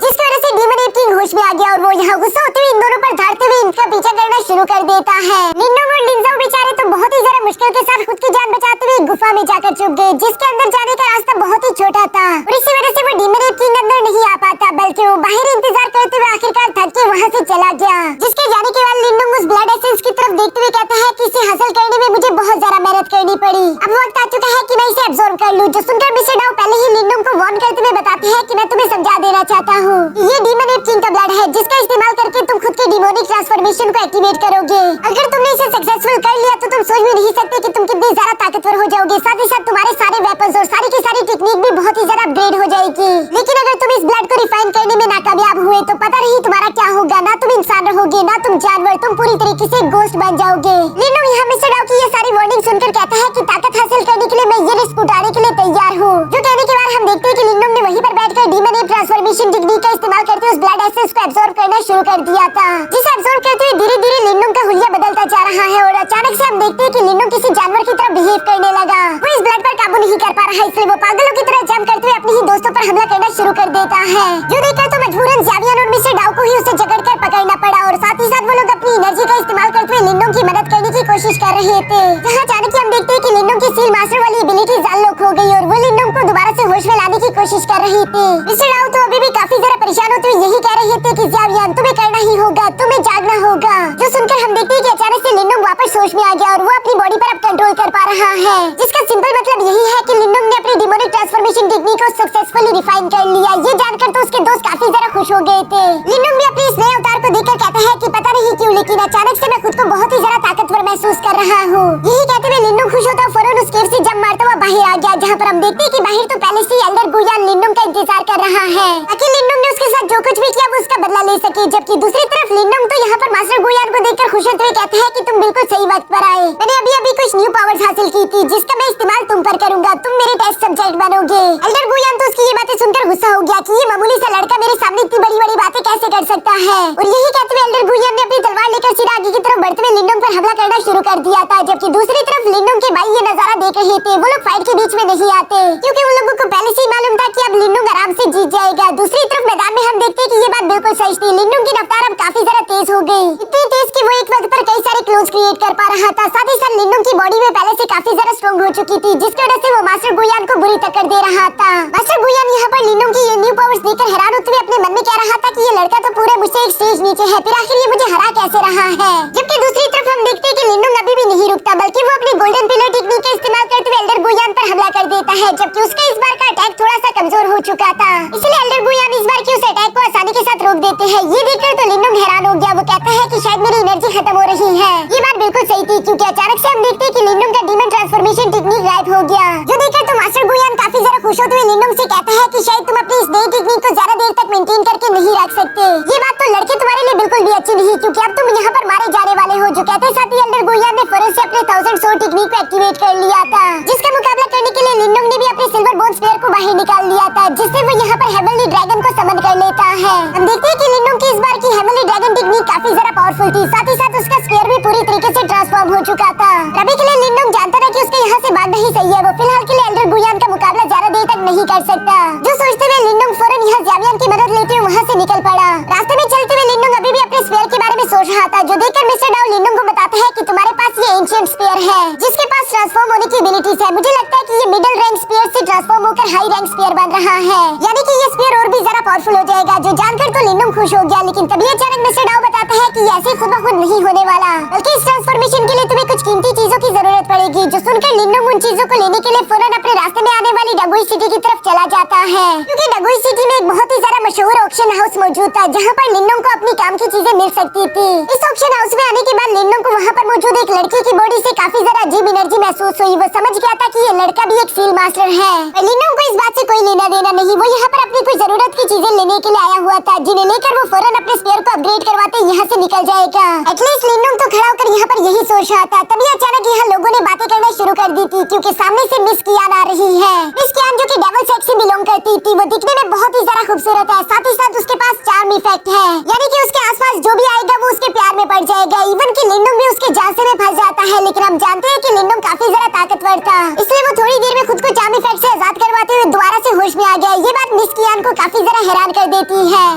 जिसकी वजह से डेमन एप किंग होश में आ गया और वो यहाँ गुस्सा होते हुए इन दोनों पर धाड़ते हुए इनका पीछा करना शुरू कर देता है। लिंडोंग और लिंजाओ बेचारे तो बहुत ही जरा मुश्किल के साथ खुद की जान बचाते हुए गुफा में जाकर छुप गए, जिसके अंदर जाने का रास्ता बहुत ही छोटा था और इसी वजह से वो डेमन एप किंग अंदर नहीं आ पाता, बल्कि वो बाहर इंतजार करते हुए आखिरकार थक के वहाँ से चला गया। जिसके जाने के बाद लिंडोंग उस ब्लड एसेंस की तरफ देखते हुए कहता है कि इसे हासिल करने में मुझे बहुत ज्यादा मेहनत करनी पड़ी, अब वक्त आ चुका है कि मैं इसे अब्सॉर्ब कर लूं। जो सुनकर मिस्टर डाउ पहले ही लिंडोंग को वार्न करते हुए बताते हैं कि मैं तुम्हें समझा देना चाहता हूँ, ये डेमन एप किंग का ब्लड है, जिसका इस्तेमाल करके तुम खुद के डिमोनिक ट्रांसफॉर्मेशन को एक्टिवेट करोगे। अगर तुमने इसे सक्सेसफुल कर लिया तो तुम सोच भी नहीं सकते कि तुम कितनी ज्यादा ताकतवर हो जाओगे, साथ ही साथ तुम्हारे सारे वेपन्स और सारी की सारी टेक्निक भी बहुत ही ज्यादा अपग्रेड हो जाएगी। लेकिन अगर तुम इस ब्लड को रिफाइन करने में नाकामयाब हुए तो पता नहीं तुम्हारा क्या होगा, ना तुम इंसान रहोगे ना तुम जानवर, तुम पूरी तरीके से गोस्ट बन जाओगे। लिंडोंग यहाँ मिस्टर डाउ की ये सारी वार्निंग सुनकर कहता है कि ताकत हासिल करने के लिए मैं ये रिस्क उठाने के लिए तैयार हूँ। जो कहने के बाद हम देखते हैं कि लिंडोंग ने वहीं पर बैठकर डेमन एप ट्रांसफॉर्मेशन टेक्निक का इस्तेमाल करते हुए उस ब्लड एसेंस को एब्सॉर्ब करना शुरू कर दिया था, जिसे एब्सॉर्ब करते हुए धीरे धीरे लिंडोंग का हुलिया बदलता जा रहा है और अचानक से हम देखते हैं कि लिंडोंग किसी जानवर की तरह बिहेव करने लगा। वो इस ब्लड पर काबू नहीं कर पा रहा है, इसलिए वो पागलों की तरह जंप करते हुए अपने ही दोस्तों पर हमला करना शुरू कर देता है, जो देखकर तो मजबूरन ज़ावियन और मिस्टर डाउ को ही उसे जकड़कर पकड़ना पड़ा और साथ ही साथ वो लोग अपनी एनर्जी का इस्तेमाल करते हुए लिंडोंग की मदद करने की कोशिश कर रहे थे। जहाँ अचानक हम देखते हैं कि लिंडोंग की सील मास्टर वाली एबिलिटी अनलॉक हो गई और वो लिंडोंग को दोबारा से होश में लाने की कोशिश कर रही थी। मिस्टर डाउ तो अभी भी काफी जरा परेशान होते हुए यही कह रहे थे कि ज़ावियन तुम्हें करना ही होगा, तुम्हें जागना होगा। जो सुनकर हम देखते हैं कि अचानक से लिंडोंग वापस होश में आ गया और वो अपनी बॉडी पर अब कंट्रोल कर पा रहा है, जिसका सिंपल मतलब यही है कि लिंडोंग ने अपनी डिमोनिक ट्रांसफॉर्मेशन टेक्निक को सक्सेसफुली रिफाइन कर लिया। ये जानकर तो उसके दोस्त काफी जरा खुश हो गए थे। लिंडोंग भी अपने इस नए अवतार को देखकर कहता है कि पता नहीं क्यों लेकिन अचानक से मैं खुद को बहुत ही जरा ताकतवर महसूस कर रहा हूँ। यही कहते हुए लिंडोंग खुश होता फौरन उस केव से जंप मारता हुआ बाहर आ गया, जहाँ पर हम देखते हैं कि बाहर तो पहले से एल्डर गुयान लिंडोंग का इंतजार कर रहा है ताकि लिंडोंग ने उसके साथ जो कुछ भी किया वो उसका बदला ले सके। जबकि दूसरी तरफ लिंडोंग तो यहाँ पर मास्टर गुयान को देखकर खुश होते हुए कहता है कि तुम बिल्कुल सही वक्त पर आए, मैंने अभी कुछ न्यू पावर्स हासिल की थी जिसका मैं इस्तेमाल तुम पर करूंगा, तुम मेरे टेस्ट सब्जेक्ट बनोगे। एल्डर गुयान तो उसकी ये बातें सुनकर गुस्सा हो गया कि ये मामूली सा लड़का मेरे सामने इतनी बड़ी बड़ी बातें कैसे कर सकता है, और यही कहते हुए एल्डर गुयान ने अपनी तलवार लेकर सीधा आगे की तरफ बढ़ते हुए लिंडोंग पर हमला करना शुरू कर दिया था। जबकि दूसरी तरफ लिंडोंग के भाई ये नजारा देख रहे थे, वो लोग फाइट के बीच में नहीं आते क्योंकि उन लोगों को पहले से ही मालूम था कि अब लिंडोंग आराम से जीत जाएगा। दूसरी तरफ मैदान में हम देखते हैं कि ये बात बिल्कुल सही थी, लिंडोंग की रफ्तार अब काफी ज्यादा तेज हो गई, इतनी तेज कि वो एक वक्त पर कई सारे क्लोन्स क्रिएट कर पा रहा था। साथ ही साथ लिंडोंग की बॉडी में पहले से काफी ज्यादा स्ट्रॉन्ग हो चुकी थी, जिसकी वजह से वो मास्टर गुयान को बुरी टक्कर दे रहा था। मास्टर गुयान यहाँ पर लिंडोंग की ये न्यू पावर्स देखकर हैरान होते हुए अपने मन में कह रहा था कि ये लड़का तो पूरे मुझसे एक स्टेज नीचे है, फिर आखिर ये मुझे हरा कैसे रहा है। जबकि दूसरी तरफ हम देखते हैं कि लिंडोंग अभी भी नहीं रुकता, बल्कि वो अपनी गोल्डन पिलर टेक्निक का इस्तेमाल करते हुए एल्डर गुयान पर हमला कर देता है। जबकि उसका इस बार का अटैक थोड़ा सा कमजोर हो चुका था, इसलिए एल्डर गुयान इस बार की उस अटैक को आसानी के साथ रोक देते हैं। ये देखकर तो लिंडोंग हैरान हो गया, वो कहता है कि शायद मेरी एनर्जी खत्म हो रही है। ये बात बिल्कुल सही थी क्योंकि अचानक से हम देखते हैं कि लिंडोंग का डीमन ट्रांसफॉर्मेशन टेक्निक गायब हो गया, जो देखकर तो मास्टर गुयान काफी ज्यादा खुश होते हुए लिंडोंग से कहता है कि शायद तुम अपनी इस नई टेक्निक को ज्यादा देर तक मेंटेन करके नहीं रख सकते। ये बात तो लड़के तुम्हारे लिए बिल्कुल भी अच्छी नहीं क्योंकि अब तुम यहाँ पर मारे जाने वाले हो। जो कहते साथ ही एल्डर गुयान ने फौरन से अपने 1000 सोल टेक्निक को एक्टिवेट कर लिया था, जिसका मुकाबला करने के लिए लिंडोंग ने भी अपने सिल्वर बोन स्फीयर को बाहर निकाल लिया था, जिससे वो यहाँ पर हेवनली ड्रैगन को समन कर लेता है। हम देखते हैं कि लिंडोंग की इस बार की हेवनली ड्रैगन टेक्निक काफी ज्यादा पावरफुल थी, साथ ही साथ उसका स्फीयर भी पूरी तरीके से ट्रांसफॉर्म हो चुका था। अभी के लिए लिंडोंग जानता था कि उसके यहाँ से भागना ही सही है, वो फिलहाल के लिए एल्डर गुयान का मुकाबला ज्यादा देर तक नहीं कर सकता। जो सोचते हुए लिंडोंग फौरन यहाँ ज़ावियन की मदद लेते हुए वहाँ से निकल पड़ा। रास्ते में चलते हुए लिंडोंग अभी भी अपने स्फीयर के बारे में सोच रहा था, जो देखकर मिस्टर डाउ लिंडोंग को बताता है कि तुम्हारे पास ये एंशिएंट स्फीयर है जिसके पास ट्रांसफॉर्म होने की एबिलिटीज है। मुझे लगता है कि ये मिडिल रैंक स्फीयर से ट्रांसफॉर्म होकर हाई रैंक स्फीयर बन रहा है, यानी कि ये स्फीयर और भी ज्यादा पावरफुल हो जाएगा। जो जानकर तो लिंडोंग खुश हो गया, लेकिन तभी अचानक मिस्टर डाउ बताता है कि ऐसे खुद ब खुद नहीं होने वाला, बल्कि इस ट्रांसफॉर्मेशन के लिए तुम्हें कुछ कीमती चीजों की जरूरत पड़ेगी। जो सुनकर लिंडोंग उन चीजों को लेने के लिए फौरन अपने रास्ते में आने वाली डगुई सिटी की तरफ चला जाता है, क्योंकि डगुई सिटी में एक बहुत ही ज्यादा मशहूर ऑक्शन हाउस मौजूद था, जहाँ पर लिंडोंग को अपनी काम की चीजें मिल सकती थी। इस ऑक्शन हाउस में आने के बाद लिंडोंग को वहाँ पर मौजूद एक लड़की की बॉडी से काफी ज्यादा अजीब एनर्जी महसूस हुई। वो समझ गया था कि ये लड़का भी एक सील मास्टर है। लिंडोंग को इस बात से कोई लेना देना नहीं, वो यहाँ पर अपनी कोई जरूरत की चीजें लेने के लिए आया हुआ था, जिन्हें लेकर वो फौरन अपने स्पेयर को अपग्रेड करवाते यहाँ से निकल जाएगा। एटलीस्ट लिनडोंग तो खड़ा होकर यहाँ पर यही सोच रहा था, तभी अचानक यहाँ लोगों ने बातें करना शुरू कर दी थी, क्योंकि सामने से मिस कियान आ रही है। मिस कियान जो कि डेविल सेक्स से बिलोंग करती थी, वो दिखने में बहुत ही ज्यादा खूबसूरत है, साथ ही साथ उसके पास चार्म इफेक्ट है, यानी कि उसके आसपास जो भी आएगा वो उसके प्यार में पड़ जाएगा। इवन कि लिनडोंग भी उसके झांसे में फंस जाता है, लेकिन हम जानते हैं कि लिनडोंग काफी ज्यादा ताकतवर था, इसलिए वो थोड़ी देर में खुद को चार्म इफेक्ट से आजाद करवाते हुए दोबारा से होश में आ गया। ये बात मिस कियान को काफी ज्यादा हैरान कर देती है।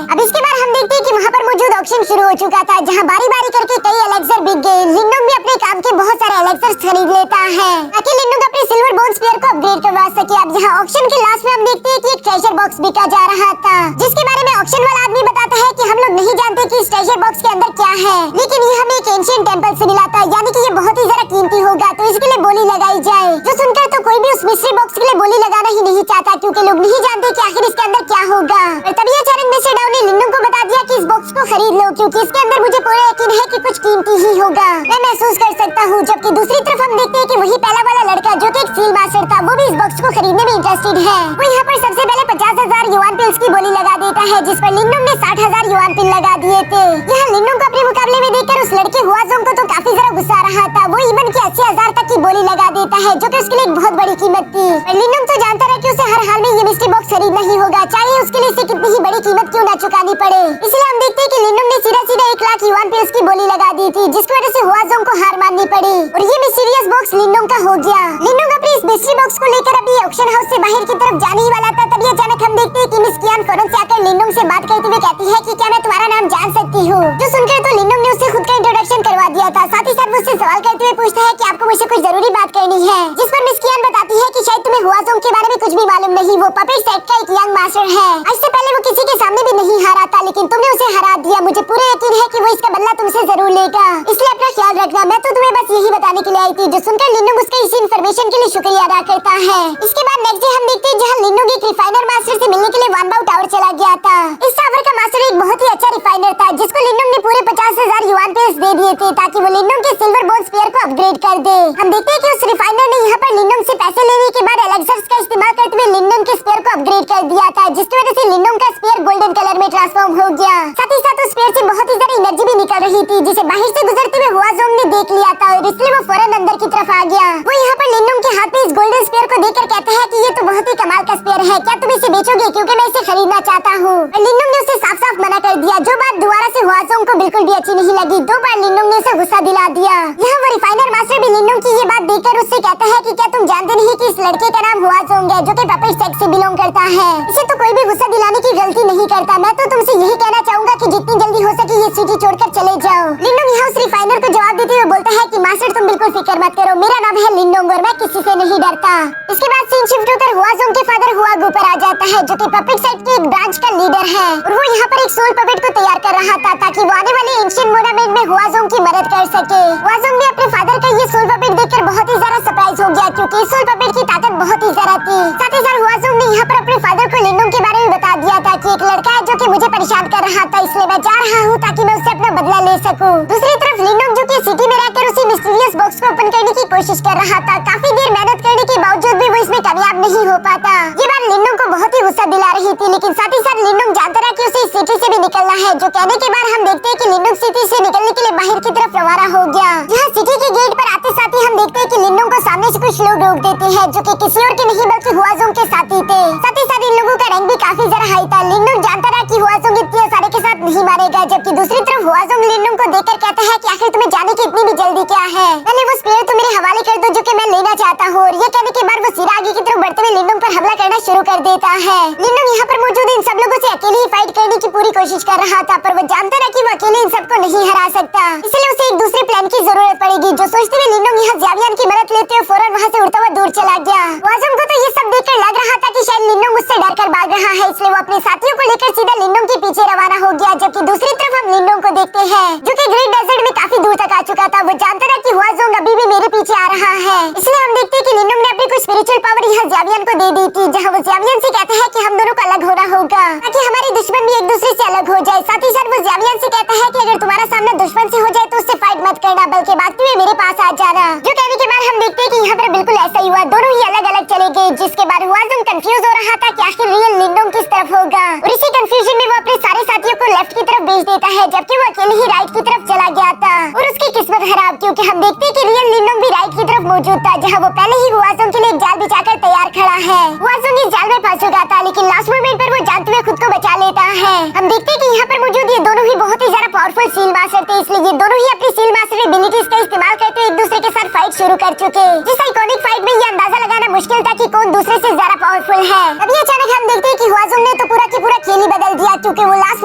अब इसके बाद हम देखते हैं कि वहाँ पर मौजूद ऑक्शन शुरू हो चुका था, जहाँ बारी बारी करके कई एलेक्सर बिक गए। लिनडोंग भी अपने काम के बहुत सारे एलेक्सर्स खरीद लेता है ताकि लिनडोंग अपने सिल्वर बोन स्फीयर को अपग्रेड करवा सके। अब यहाँ ऑक्शन के लास्ट में हम देखते हैं कि एक ट्रेजर बॉक्स बिका जा रहा था, जिसके बारे में ऑक्शन वाला आदमी बताता है कि हम लोग नहीं जानते कि इस ट्रेजर बॉक्स के अंदर क्या है, लेकिन ये हमें एक एंशिएंट टेंपल से मिला था, यानी कि ये बहुत ही ज्यादा कीमती होगा, तो इसके लिए बोली लगाई जाए। जो सुनकर तो कोई भी उस मिस्ट्री बॉक्स के लिए बोली लगाना ही नहीं चाहता, क्योंकि लोग नहीं जानते कि आखिर इसके अंदर क्या होगा। और तभी अचानक मिस्टर डाउ ने लिनडोंग को बता दिया कि इस बॉक्स को खरीद लो, क्योंकि इसके अंदर मुझे पूरा यकीन है कि कुछ कीमती ही होगा, मैं महसूस कर सकता हूँ। जबकि दूसरी तरफ हम देखते हैं कि वही पहला वाला लड़का जो कि एक सील मास्टर था, वो भी इस बॉक्स को खरीदने में इंटरेस्टेड है। वो यहाँ पर सबसे पहले 50,000 युआन पिल्स की बोली लगा देता है, जिस पर लिनडोंग ने 60,000 युआन पिल लगा दिए थे। यहाँ लिनडोंग को अपने मुकाबले में देखकर उस लड़के हुआजोंग को तो काफी ज्यादा गुस्सा आ रहा था। वो इवन की 80,000 तक की बोली लगा देता है, जो कि उसके लिए एक बहुत बड़ी कीमत थी। लिनडोंग तो जानता रहा कि उसे हर हाल में ये मिस्ट्री बॉक्स खरीदना ही होगा, चाहे उसके लिए इसे कितनी ही बड़ी कीमत क्यों न चुकानी पड़े। इसलिए हम देखते हैं कि लिनडोंग ने सीधा 1 लाख युआन पिल्स की बोली लगा दी थी, जिसकी वजह से हुआजोंग को हार माननी पड़ी और ये मिस्टीरियस बॉक्स लिनडोंग का हो गया। लिनडोंग अपनी इस मिस्ट्री बॉक्स को लेकर अभी ऑक्शन हाउस से बाहर की तरफ जाने ही वाला था, तभी अचानक हम देखते हैं कि मिस कियान फौरन से आकर लिनडोंग से बात करते हुए कहती है कि क्या मैं तुम्हारा नाम जान सकती हूँ। जो सुनकर तो लिनडोंग ने उससे खुद का इंट्रोडक्शन करवा दिया था, साथ ही साथ वो उससे सवाल करते हुए पूछता है कि आपको मुझसे कुछ जरूरी बात करनी है, जिस पर मिस कियान बताती है कि शायद तुम्हें हुआजोंग के बारे में कुछ भी मालूम नहीं, वो पपेट सेट का एक यंग मास्टर है। इससे पहले वो किसी के सामने भी नहीं हारा था, लेकिन तुमने उसे हरा दिया। मुझे पूरा यकीन है कि वो इसका बदला तुमसे जरूर लेगा, इसलिए अपना ख्याल रखना। मैं तो तुम्हें बस यही बताने के लिए आई थी। जो सुनकर लिनडोंग उसके इस इन्फॉर्मेशन के लिए शुक्रिया अदा करता है। इसके बाद नेक्स्ट डे हम देखते हैं जहाँ लिनडोंग एक रिफाइनर मास्टर से मिलने के लिए वानबाओ टावर चला गया था। इस टावर का मास्टर एक बहुत ही अच्छा रिफाइनर था, जिसको लिनडोंग ने पूरे 50,000 युआन पिल्स दे दिए थे ताकि वो लिनडोंग के सिल्वर बोन स्फीयर को अपग्रेड कर दे। हम देखते हैं कि उस रिफाइनर ने यहाँ पर लिनडोंग से पैसे लेने के बाद एलेक्सर्स का इस्तेमाल करते हुए लिनडोंग के स्फीयर को अपग्रेड कर दिया था, जिसकी वजह से लिनडोंग का स्फीयर गोल्डन कलर में ट्रांसफॉर्म हो गया। साथ ही साथ उस स्फीयर से बहुत ही ज्यादा एनर्जी भी निकल रही थी, जिसे बाहर से गुजरते हुए हुआजोंग ने देख लिया था और इसलिए वो फौरन अंदर की तरफ आ गया। वो यहाँ पर लिनडोंग के हाथ में इस गोल्डन स्फीयर को देखकर कहता है कि ये तो बहुत ही कमाल का स्फीयर है, क्या तुम इसे बेचोगे, क्योंकि मैं इसे खरीदना चाहता हूँ। लिनडोंग ने उसे साफ साफ मना कर दिया, जो बात दोबारा से हुआजोंग को बिल्कुल भी अच्छी नहीं लगी। 2 बार लिनडोंग ने उसे गुस्सा दिला दिया। यहाँ वो रिफाइनर मास्टर भी लिनडोंग की ये बात देखकर उससे कहता है कि क्या तुम जानते नहीं कि इस लड़के का नाम हुआजोंग है, जो कि पपेट सेक्स से बिलोंग करता है। इसे तो कोई भी गुस्सा दिलाने की गलती नहीं करता। मैं तो तुमसे यही कहना चाहूंगा कि जितनी जल्दी हो सके ये सिटी छोड़कर चले जाओ। लिनडोंग यहाँ उस रिफाइनर को जवाब देते हुए बोलता है कि मास्टर तुम बिल्कुल फिक्र मत करो, मेरा नाम है लिनडोंग और मैं किसी से नहीं डरता। इसके बाद सीन शिफ्ट होकर हुआजोंग के फादर हुआगू पर आ जाता है, जो कि पपेट सेट के एक ब्रांच का लीडर है और वो यहाँ पर एक सोल पपेट को तैयार कर रहा था ताकि वो आने वाले एंशिएंट टूर्नामेंट में हुआजोंग की मदद कर सके। हुआजोंग भी अपने फादर का ये सोल पपेट देखकर बहुत ही ज्यादा सरप्राइज हो गया, क्योंकि इस सोल पपेट की ताकत बहुत ही ज्यादा थी। साथ ही साथ हुआजोंग ने यहाँ पर अपने फादर को लिनडोंग के बारे में बता दिया था कि एक लड़का है जो कि मुझे परेशान कर रहा था, इसलिए मैं जा रहा हूँ ताकि मैं उससे अपना बदला ले सकूं। दूसरी तरफ लिनडोंग जो कि सिटी में रहकर उसी मिस्टीरियस बॉक्स को ओपन करने की कोशिश कर रहा था, काफी देर मेहनत करने के बावजूद भी वो इसमें कामयाब नहीं हो पाता। ये बात लिनडोंग को बहुत ही गुस्सा दिला रही थी, लेकिन साथ ही साथ लिनडोंग जानता रहा कि उसे इस सिटी से भी निकलना है। जो कहने के बाद हम देखते हैं कि लिनडोंग सिटी से निकलने के लिए बाहर की तरफ रवाना हो गया। यहाँ सिटी के गेट पर आते साथ ही हम देखते हैं कि लिनडोंग को सामने से कुछ लोग रोक देते हैं, जो कि किसी और के नहीं बल्कि हुआजोंग के साथी थे। साथ ही साथ इन लोगों का रंग भी काफी ज्यादा हाई था। लिनडोंग जानता रहा कि हुआजोंग इतने सारे के साथ नहीं मारेगा, जबकि दूसरी तरफ हुआजोंग लिनडोंग को देखकर कहता है कि आखिर तुम्हें जाने की इतनी भी जल्दी क्या है, पहले वो स्पेयर तो मेरे हवाले कर दो जो कि मैं लेना चाहता हूँ। और ये कहने के बाद वो सीधा आगे की तरफ बढ़ते हुए लिनडोंग पर हमला करना शुरू कर देता है। लिनडोंग यहाँ पर मौजूद इन सब लोगों से अकेले ही फाइट करने की पूरी कोशिश कर रहा था, पर वो जानता रहा कि वो अकेले इन सबको नहीं हरा सकता, इसलिए उसे एक दूसरे प्लान की जरूरत पड़ेगी। जो सोचते हुए लिनडोंग यहाँ ज़्यावियन की मदद लेते हुए फौरन वहाँ से उड़ता हुआ दूर चला गया। हुआजोंग को तो ये सब देखकर लग रहा था कि शायद लिनडोंग उससे डरकर भाग रहा है, इसलिए वो अपने साथियों को लेकर सीधा लिनडोंग के पीछे रवाना हो गया। जबकि दूसरी तरफ हम लिनडोंग को देखते हैं जो कि ग्रेट डेजर्ट में काफी दूर तक आ चुका था। वो जानता था कि हुआजोंग अभी भी मेरे पीछे आ रहा है, इसलिए हम देखते हैं कि लिनडोंग ने अपनी कुछ स्पिरिचुअल पावर यहाँ ज़्यावियन को दे दी थी, जहाँ वो ज़्यावियन से कहता है कि हम दोनों को अलग होना होगा ताकि हमारे दुश्मन भी एक दूसरे से अलग हो जाए। साथ ही साथ वो ज़्यावियन से कहता है कि अगर तुम्हारा सामना दुश्मन से हो जाए तो उससे फाइट मत करना, बल्कि भागते हुए मेरे पास आ जाना। जो कहने के बाद हम देखते हैं कि यहाँ पर बिल्कुल ऐसा ही हुआ, दोनों ही अलग अलग चले गए, जिसके बाद हुआजोंग कंफ्यूज हो रहा था कि आखिर रियल लिनडोंग किस तरफ होगा। और इसी कंफ्यूजन में वो अपने सारे साथियों को लेफ्ट की तरफ भेज देता है, जबकि वो अकेले ही राइट की तरफ चला गया था। और उसकी किस्मत खराब, क्योंकि हम देखते हैं कि रियल लिनोंग भी राइट की तरफ मौजूद था, जहाँ वो पहले ही हुआजोंग के लिए एक जाल बिछाकर तैयार खड़ा है। हुआजोंग इस जाल में फंस चुका था, लेकिन लास्ट मोमेंट पर वो जानते हुए खुद को बचा लेता है। हम देखते हैं कि यहाँ पर मौजूद ये दोनों ही बहुत ही ज्यादा पावरफुल सील मास्टर थे, इसलिए ये दोनों ही अपनी सील मास्टर एबिलिटीज का इस्तेमाल करते हुए एक दूसरे के साथ फाइट शुरू कर चुके। जिस आइकॉनिक फाइट में ये अंदाजा लगाना मुश्किल था कि कौन दूसरे से ज्यादा पावरफुल है। अभी अचानक हम देखते हैं कि हुआजोंग ने तो पूरा की पूरा खेल ही बदल दिया, क्योंकि वो लास्ट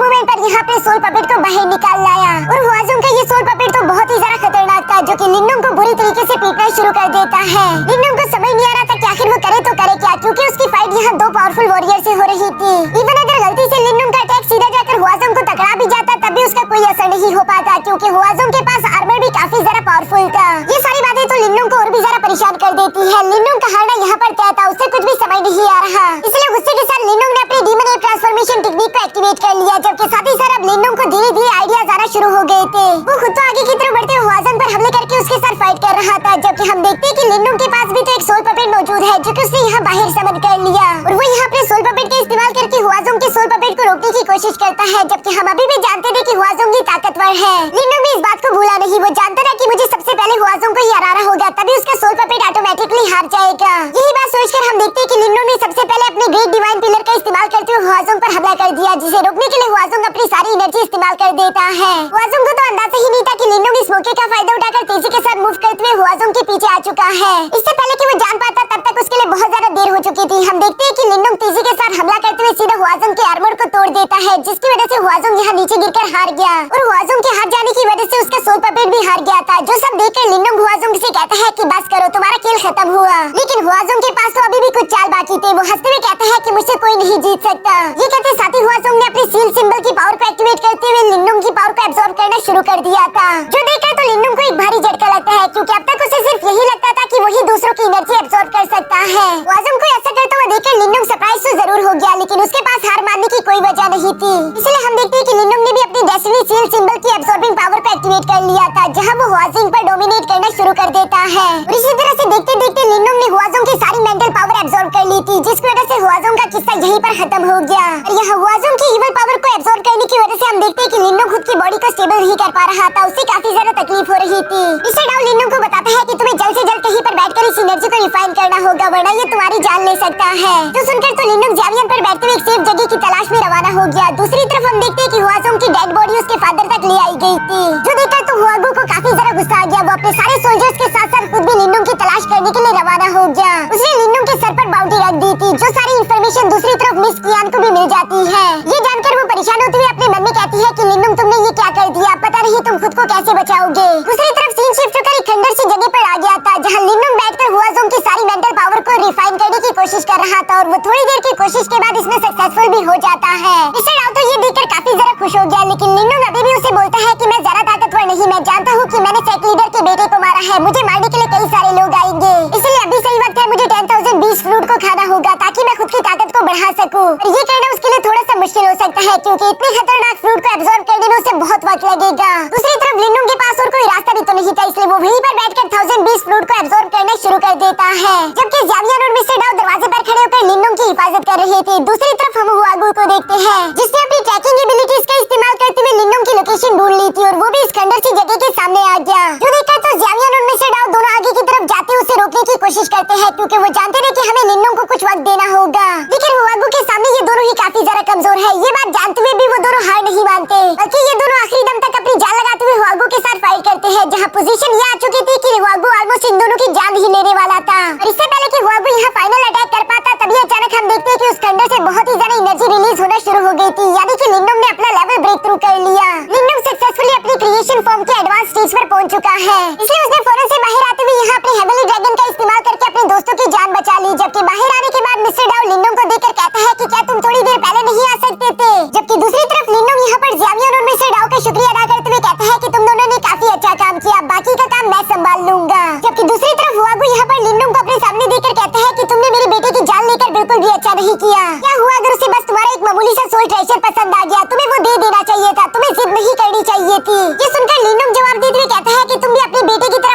मोमेंट पर यहाँ पे सोल पपेट को बाहर निकाल लाया। और हुआजोंग का ये सोल पपेट तो बहुत ही ज्यादा खतरनाक था, जो कि लिनोंग को बुरी तरीके से पीटना शुरू कर देता है। लिनोंग को समझ नहीं आ रहा था कि आखिर वो करे तो करे क्या, क्योंकि उसकी फाइट यहाँ दो पावरफुल वॉरियर से हो रही थी। इवन अगर गलती से लिनोंग का अटैक सीधा जाकर हुआजोंग को टकरा भी जाता, तब भी उसका कोई असर नहीं हो पाता, क्योंकि हुआजोंग के पास आर्मर भी काफी ज्यादा पावरफुल था। ये सारी बातें तो लिनोंग को और भी ज्यादा परेशान कर देती है। लिनोंग का हारना यहाँ पर तय था, उससे कुछ भी समझ नहीं आ रहा। इसलिए गुस्से के साथ लिनोंग ने अपनी डीमन एप ट्रांसफॉर्मेशन टेक्निक को एक्टिवेट कर लिया, जबकि साथ ही साथ अब लिनोंग को धीरे धीरे आइडियाज आना शुरू हो गए थे। वो खुद तो आगे की तरफ बढ़ते हुए हुआजोंग पर हमले करके उसके साथ फाइट कर रहा था, जबकि हम देखते हैं कि लिनोंग के पास भी तो एक सोल पपेट मौजूद है, जो कि उसने यहाँ बाहर समन कर लिया। और वो यहाँ अपने सोल पपेट का इस्तेमाल करके हुआजोंग के सोल पपेट को रोकने की कोशिश करता है, जबकि हम अभी भी जानते थे कि हुआजोंग ही ताकतवर है। लिनोंग भी इस बात को भूला नहीं, वो जानता था कि मुझे सबसे पहले हुआजोंग को ही हराना होगा, तभी उसका सोल पपेट ऑटोमेटिकली हार जाएगा। यही बात सोचकर हम देखते हैं कि लिनोंग ने सबसे पहले अपने ग्रेट डिवाइन पिलर का इस्तेमाल करते हुए हुआजोंग पर हमला कर दिया, जिसे रोकने के लिए हुआजोंग अपनी सारी एनर्जी इस्तेमाल कर देता है। हुआजोंग को तो अंदाजा ही नहीं था कि लिनोंग इस मौके का फायदा उठाकर तेजी के साथ मूव करते हुए हुआजोंग के पीछे आ चुका है। इससे पहले कि वो जान पाता, तब तक उसके लिए बहुत ज्यादा देर हो चुकी थी। हम देखते हैं कि लिनोंग तेजी के साथ हमला करते हुए सीधा हुआजोंग के आर्मर को तोड़ देता है, जिसकी वजह से हुआजोंग यहाँ नीचे गिरकर हार गया। और हुआजोंग के हार जाने की वजह से उसका सोल पपेट भी हार गया था, जो सब देखकर लिनोंग हुआजोंग से कहता है कि बस करो, तुम्हारा खेल खत्म हुआ। लेकिन हुआजोंग के पास तो अभी भी कुछ चाल बाकी थे। वो हंसते हुए कहता है कि मुझसे कोई नहीं जीत सकता। ये कहते साथ ही हुआजोंग ने अपनी सील सिंबल की पावर को एक्टिवेट करते हुए लिनोंग की पावर को एब्सॉर्ब करना शुरू कर दिया था, जो देखकर तो लिनोंग को एक भारी झटका लगता है, क्योंकि अब तक उसे सिर्फ यही लगता था कि वही दूसरों की एनर्जी एब्सॉर्ब कर सकता है। हुआजोंग को ऐसा करता हुआ देखकर लिनोंग सरप्राइज तो जरूर हो गया, लेकिन उसके पास हार मानने की कोई वजह नहीं थी। इसलिए हम देखते हैं कि लिनोंग ने भी अपनी डेस्टिनी सील सिंबल की एब्सॉर्बिंग पावर को एक्टिवेट कर लिया था, जहां वो हुआजोंग पर डोमिनेट करना शुरू कर देता है। और इसी तरह से देखते देखते लिनोंग ने हुआजोंग की सारी मेंटल पावर एब्सॉर्ब कर ली थी, जिसकी वजह से हुआजोंग का किस्सा यहीं पर खत्म हो गया। और यहाँ हुआजोंग की इविल पावर को एब्सॉर्ब करने की वजह से हम देखते हैं कि लिनोंग खुद की बॉडी को स्टेबल नहीं कर पा रहा था, उसे काफी ज्यादा तकलीफ हो रही थी। इससे डाउ लिनोंग को बताता है कि तुम्हें जल्द से जल्द कहीं पर बैठकर इस एनर्जी को रिफाइन करना होगा, वरना ये तुम्हारी जान ले सकता है। तो सुनकर तो लिनोंग ज़ावियन पर बैठते हुए एक सेफ जगह की तलाश में रवाना हो गया। दूसरी तरफ हम देखते हैं कि हुआजोंग की डेड बॉडी उसके फादर तक ले आई गई थी, जो देखकर तो हुआगू को काफी ज्यादा गुस्सा आ गया। वो अपने सारे सोल्जर्स के साथ साथ खुद भी लिनोंग की तलाश करने के लिए रवाना हो गया। उसने लिनोंग के सर पर बाउंड्री रख दी थी, जो सारी इंफॉर्मेशन दूसरी तरफ मिस कियान को भी मिल जाती है। ये जानकर वो परेशान होते हुए अपने मन में कहती है कि लिनोंग तुमने ये क्या कर दिया, पता नहीं तुम खुद को कैसे बचाओगे। दूसरी तरफ सीन शिफ्ट होकर एक खंडर सी जगह पर आ गया था, जहाँ लिनोंग बैठकर हुआजोंग की सारी मेंटल पावर को रिफाइन करने की कोशिश कर रहा था, और वो थोड़ी देर की कोशिश के बाद इसमें सक्सेसफुल भी हो जाता है। इससे डाउ तो ये देखकर काफी ज्यादा खुश हो गया, लेकिन लिनोंग अभी भी उसे बोलता है कि मैं ज्यादा ताकतवर नहीं, मैं जानता हूँ कि मैंने सेक्ट लीडर के बेटे को मारा है, मुझे मारने के लिए कई सारे लोग आएंगे, इसलिए अभी सही वक्त है, मुझे 10,000 बीस फ्रूट को खाना होगा ताकि मैं खुद की ताकत को बढ़ा सकूं। और ये करना उसके लिए थोड़ा सा मुश्किल हो सकता है, क्योंकि इतनी खतरनाक फ्रूट को एब्सॉर्ब करने में उसे बहुत वक्त लगेगा। दूसरी तरफ लिनोंग के पास और कोई रास्ता भी तो नहीं था, इसलिए वो वहीं पर बैठकर 1000 बीस फ्रूट को एब्सॉर्ब करना शुरू कर देता है, जबकि ज़ावियन और मिस्टर डाउ दरवाजे पर खड़े होकर लिनोंग की हिफाजत कर रहे थे। दूसरी तरफ हम हुआगू को देखते हैं, जिसने अपनी ट्रैकिंग एबिलिटीज का इस्तेमाल करते हुए लिनोंग की लोकेशन ढूंढ ली थी, और वो भी इस खंडर सी जगह के सामने आ गया। जो देखकर तो ज़ावियन और मिस्टर डाउ दोनों आगे की तरफ जाते उसे रोकने की कोशिश करते हैं, क्योंकि वो जानते थे कि हमें लिनोंग को कुछ वक्त देना होगा। लेकिन हुआगू के सामने ये दोनों ही काफी ज्यादा कमजोर है। ये बात जानते हुए भी वो दोनों हार नहीं मानते, बल्कि ये दोनों आखिरी दम तक अपनी जान लगाते हुए हुआगू के साथ फाइट करते हैं, जहाँ पोजीशन ये आ चुकी थी कि हुआगू ऑलमोस्ट इन दोनों की जान ही लेने वाला था। और इससे पहले कि हुआगू यहाँ फाइनल अटैक कर पाता, तभी अचानक हम देखते हैं कि उस खंडर से बहुत ही ज्यादा एनर्जी रिलीज होना शुरू हो गई थी, यानी कि लिनोंग ने अपना लेवल ब्रेक थ्रू कर लिया। लिनोंग सक्सेसफुली अपनी क्रिएशन फॉर्म के एडवांस स्टेज पर पहुंच चुका है, इसलिए उसने फौरन से बाहर आते हुए यहाँ अपने हेवनली ड्रैगन का इस्तेमाल करके अपने दोस्तों की जान बचा ली। जबकि बाहर आने के बाद मिस्टर डाउ लिनोंग को देखकर कहता है कि क्या तुम थोड़ी देर पहले नहीं आ सकते थे। जबकि दूसरी तरफ लिनोंग यहाँ पर ज़ावियन और मिस्टर डाउ का शुक्रिया अदा करते हुए कहता है कि तुम दोनों ने काफी अच्छा काम किया, बाकी का काम मैं संभाल लूंगा। जबकि दूसरी तरफ हुआगू यहाँ पर लिनोंग को अपने सामने देखकर कहता है कि तुमने मेरे बेटे की जान लेकर बिल्कुल भी अच्छा नहीं किया। क्या हुआ अगर उसे बस तुम्हारा एक मामूली सा सोल ट्रेजर पसंद आ गया, तुम्हें वो दे देना चाहिए था, तुम्हें जिद नहीं करनी चाहिए थी। ये सुनकर लिनोंग जवाब देते हुए कहता है कि तुम भी अपने बेटे की तरह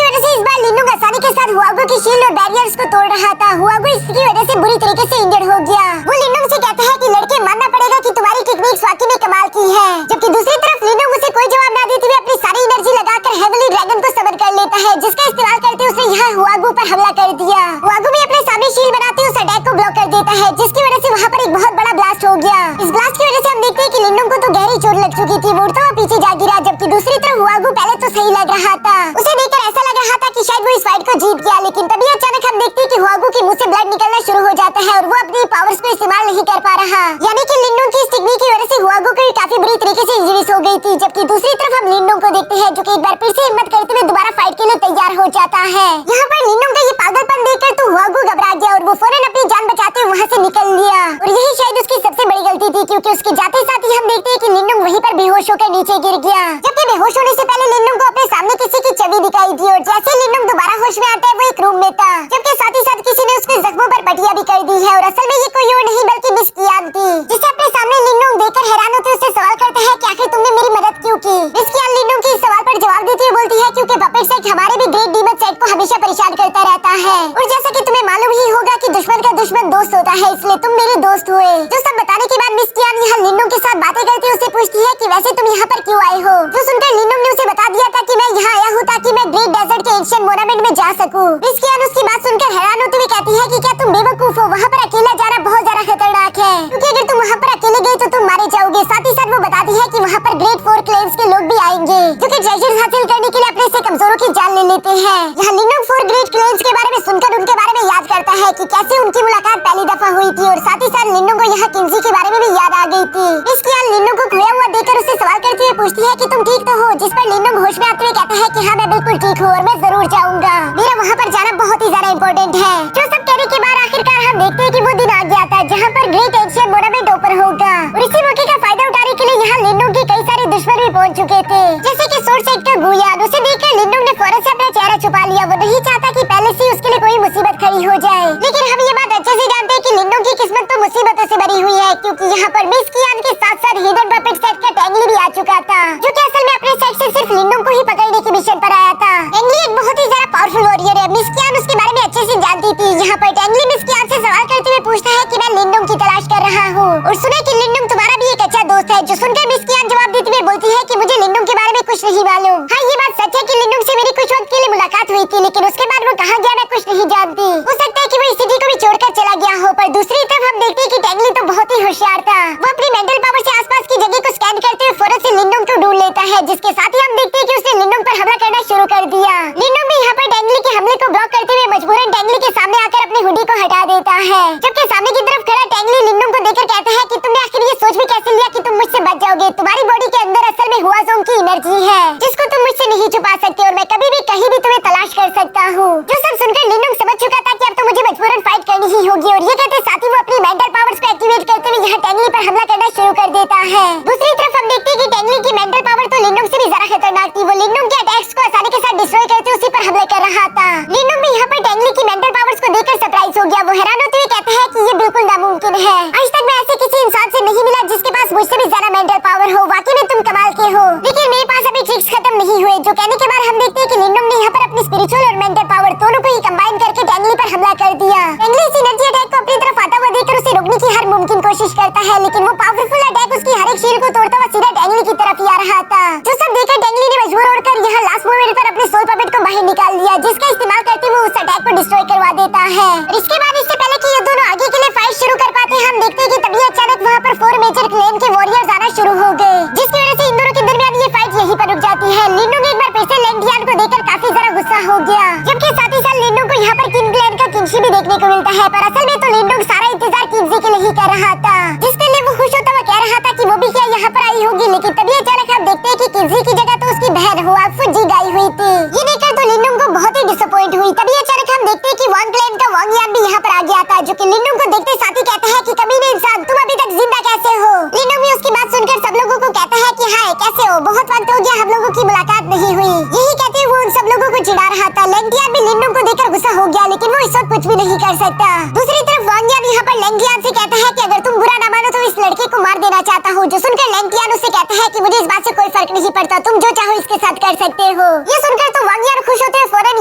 जाता। हुआगो इसकी वजह से बुरी तरीके से इंजर्ड हो गया। वो लिनोंग से कहता है कि लड़के मानना पड़ेगा कि तुम्हारी टेक्निक्स वाकई में कमाल की है। जबकि दूसरी तरफ लिनोंग उसे कोई जवाब न देते हुए अपनी सारी एनर्जी लगाकर हेवनली ड्रैगन को समन कर लेता है, जिसका इस्तेमाल करते उसने यहाँ हुआगो पर हमला कर दिया। हुआगो भी अपने सामने शील्ड बनाते उस अटैक को ब्लॉक कर देता है, जिसकी वजह से वहाँ पर एक बहुत बड़ा ब्लास्ट हो गया। इस ब्लास्ट की वजह से हम देखते हैं कि लिनोंग को तो गहरी चोट लग चुकी थी, वो उड़ता हुआ पीछे जा गिरा। जबकि दूसरी तरफ हुआगो पहले तो सही लग रहा था, उसे देखकर ऐसा लग रहा था कि शायद वो इस फाइट को जीत गया, लेकिन तभी अचानक हम देखते हैं कि हुआगो के मुंह से ब्लड निकलना शुरू हो जाता है और वो अपनी पावर्स को इस्तेमाल नहीं कर पा रहा। यानी कि लिनोंग की इस टेक्निक की वजह से हुआगो को काफी बुरी तरीके से इंजरीज हो गई थी। जबकि दूसरी तरफ हम लिनोंग को देखते हैं जो कि एक बार फिर से हिम्मत करते हुए दोबारा फाइट के लिए तैयार हो जाता है। यहाँ पर लिनोंग का ये पागलपन देखकर तो हुआगो घबरा गया और वो फौरन अपनी जान बचाते हुए वहाँ से निकल लिया। और यही शायद उसकी सबसे बड़ी गलती थी, क्योंकि उसके जाते साथ ही हम देखते हैं कि लिनोंग वहीं पर बेहोश होकर नीचे गिर गया। जबकि बेहोश होने से पहले लिनोंग को अपने सामने किसी की छवि दिखाई दी और जैसे लिनोंग दोबारा होश में आता है वो एक रूम में था, जबकि साथ ही साथ किसी ने उसके जख्मों पर पट्टियां भी कर दी है। और असल में ये कोई और नहीं बल्कि मिस कियान थी, जिसे अपने सामने लिनोंग देखकर हैरान होते उससे सवाल करता है कि आखिर तुमने मेरी मदद क्यों की। मिस कियान लिनोंग के इस सवाल पर जवाब देती हुई बोलती है क्योंकि पपेट सेट हमारे भी ग्रेट डीमन सेट को हमेशा परेशान करता रहता है, और जैसा कि तुम्हें मालूम ही होगा कि दुश्मन का दुश्मन दोस्त होता है, इसलिए तुम मेरे दोस्त हुए। जो सब बताने के बाद मिस कियान यहाँ लिनोंग के साथ बातें करती उससे पूछती है कि वैसे तुम यहाँ पर क्यों आए हो। जो सुनकर लिनोंग ने उसे बता दिया था कि मैं यहाँ आया हूँ ताकि मैं ग्रेट डेजर्ट के एशियन मोनामेंट में जा सकूँ। मिस कियान उसकी बात सुनकर हैरान होते हुए कहती है कि क्या तुम बेवकूफ हो, वहाँ पर अकेला जाना बहुत ज्यादा खतरनाक है, क्योंकि अगर तुम वहाँ पर अकेले गए तो तुम मारे जाओगे। साथ ही साथ वो बताती है कि वहाँ पर ग्रेट 4 क्लेन्स के लोग भी आएंगे जो कि ट्रेजर हासिल करने के लिए अपने से कमजोरों की जान ले लेते हैं। यहाँ लिनोंग 4 ग्रेट क्लेन्स के बारे में सुनकर उनके बारे में याद करता है कि कैसे उनकी मुलाकात पहली दफा हुई थी, और साथ ही साथ लिनोंग को यहाँ किंजी के बारे में भी याद आ गई थी। इसके बाद लिनोंग को खोया हुआ देखकर उससे सवाल करती हुई पूछती है कि तुम ठीक तो हो, जिस पर लिनोंग होश में आते हुए कहता है कि हाँ मैं बिल्कुल ठीक हूँ और मैं जरूर जाऊंगा, मेरा वहाँ पर जाना बहुत ही ज्यादा इम्पोर्टेंट है। जो सब कहने के बाद आखिरकार हम देखते हैं कि वो दिन आ गया था जहाँ पर ग्रेट एशियन मोनामेंट ओपन होगा, और इसी मौके का फायदा उठाने के लिए यहाँ लिनोंग के कई सारे दुश्मन भी पहुँच चुके थे, जैसे कि सोर्ड सेट का गुयान। उसे देखकर लिनोंग ने फौरन से अपना चेहरा छुपा लिया, वो नहीं चाहता कि पहले से उसके लिए कोई मुसीबत खड़ी हो जाए। लेकिन हम ये बात अच्छे से जानते हैं कि लिनोंग की किस्मत तो मुसीबतों से भरी हुई है, क्योंकि यहाँ पर मिस कियान के साथ साथ हिडन पपेट सेट का टेंगली भी आ चुका था, जो कि असल में अपने सेट से सिर्फ लिनोंग को ही पकड़ने के मिशन पर आया था। टेंगली एक बहुत ही ज्यादा पावरफुल वॉरियर है, मिस कियान उसके बारे में अच्छे से जानती थी। यहाँ पर टेंगली मिस कियान से सवाल करते हुए पूछता है कि मैं लिनोंग की तलाश कर रहा हूँ, और सुने कि लिनोंग तुम्हारा भी एक अच्छा दोस्त है। जो सुनकर मिस कियान जवाब देते हुए बोलती है कि मुझे लिनोंग के बारे में कुछ नहीं मालूम। हाँ ये बात सच है कि लिनोंग से मेरी कुछ वक्त के लिए मुलाकात हुई थी, लेकिन उसके बाद वो कहाँ गया मैं कुछ नहीं जानती। हो सकता है कि वो इस सिटी को भी छोड़कर चला गया हो। पर दूसरी तरफ हम देखते हैं कि टेंगली तो बहुत ही होशियार था, वो अपनी मेंटल पावर से आसपास की जगह को स्कैन करते हुए फौरन से लिनोंग को ढूंढ लेता है, जिसके साथ ही हम देखते हैं कि उसने लिनोंग पर हमला करना शुरू कर दिया। लिनोंग भी यहाँ पर टेंगली के हमले को ब्लॉक करते हुए मजबूरन टेंगली के सामने आकर अपनी हुडी को हटा देता है, जबकि सामने की तरफ खड़ा टेंगली लिनोंग को देखकर कहता है कि तुमने आखिर ये सोच भी कैसे लिया कि तुम मुझसे बच जाओगे। तुम्हारी बॉडी के अंदर असल में हुआजोंग की एनर्जी है, जिसको तुम मुझसे नहीं छुपा सकते, और मैं कभी भी कहीं भी तुम्हें तलाश कर सकता हूँ। जो सब सुनकर लिनोंग समझ चुका था कि अब तो मुझे मजबूरन फाइट करनी ही होगी, और ये कहते साथ ही वो अपनी मेंटल पावर्स को एक्टिवेट करते हुए यहाँ टेंगली पर हमला करना शुरू कर देता है। दूसरी तरफ हम देखते हैं कि टेंगली की मेंटल पावर तो लिनोंग से भी ज्यादा खतरनाक थी। वो लिनोंग के अटैक्स को आसानी के साथ डिस्ट्रॉय करते उसी पर हमला कर रहा था। लिनोंग भी यहाँ पर टेंगली की मेंटल पावर्स को देखकर सरप्राइज हो गया। वो हैरान होते हुए कहता है कि ये बिल्कुल नामुमकिन है, आज तक मैं ऐसे किसी इंसान से नहीं मिला जिसके पास मुझसे भी ज्यादा मेंटल पावर हो। वाकई में तुम कमाल के हो, लेकिन मेरे पास अभी ट्रिक्स खत्म नहीं हुए। जो कहने के बाद हम देखते हैं कि लिनोंग ने यहाँ पर अपनी स्पिरिचुअल और मेंटल पावर दोनों को ही कंबाइन करके टेंगली पर हमला कर दिया। टेंगली इस एनर्जी अटैक को अपनी तरफ आता हुआ देखकर उसे रोकने की हर मुमकिन कोशिश करता है, लेकिन वो पावरफुल अटैक उसकी हर एक शील्ड को तोड़ता हुआ सीधा टेंगली की तरफ ही आ रहा था। जो सब देखकर टेंगली ने मजबूर होकर यहाँ लास्ट मोमेंट पर अपने सोल पपेट को बाहर निकाल लिया, जिसका इस्तेमाल करते हुए उस अटैक को डिस्ट्रॉय करवा देता है। इसके बाद इससे पहले कि ये दोनों आगे के लिए फाइट शुरू कर पाते हम देखते हैं कि तभी अचानक वहाँ पर 4 मेजर क्लेन के वॉरियर्स आना शुरू हो गए, जिसकी वजह से इन दोनों के दरमियान ये फाइट यहीं पर रुक जाती है। लिनोंग एक बार फिर से लैंडियान को देखकर काफी ज्यादा गुस्सा हो गया, जबकि साथ ही साथ लिनोंग को यहाँ पर किंग क्लैन का किंगशी भी देखने को मिलता है। पर असल में तो लिनोंग सारा इंतजार किंगजी के लिए ही कर रहा था, जिसके लिए वो खुश होता हुआ कह रहा था कि वो भी क्या यहाँ पर आई होगी। लेकिन तभी अचानक हम देखते हैं कि किंगजी की जगह तो उसकी बहन हुआफुजी गई हुई थी। ये देखकर तो लिनोंग को बहुत ही डिसअपॉइंट हुई। तभी अचानक हम देखते हैं कि वांग क्लैन का वांग यान भी यहाँ पर आ गया था, जो कि लिनोंग को देखते साथ ही कहता है कि कमीने इंसान तुम अभी तक जिंदा कैसे हो। लिनोंग भी उसकी बात सुनकर सब लोगों को कहता है कि हाय कैसे हो, बहुत वक्त हो गया हम लोगों की मुलाकात नहीं हुई। यही कहते हुए उन सब लोगों को चिढ़ा रहा था। लैंडियान भी लिनोंग को देखकर गुस्सा हो गया, लेकिन वो इस वक्त कुछ भी नहीं कर सकता। दूसरी तरफ वांग यान यहाँ पर लैंडियान से कहता है कि अगर तुम बुरा न मानो तो इस लड़के को मार देना चाहता हूँ। जो सुनकर लैंडियान उससे कहता है कि मुझे इस बात से कोई फर्क नहीं पड़ता, तुम जो चाहो इसके साथ कर सकते हो। ये सुनकर तो वांग यान खुश होते हुए फौरन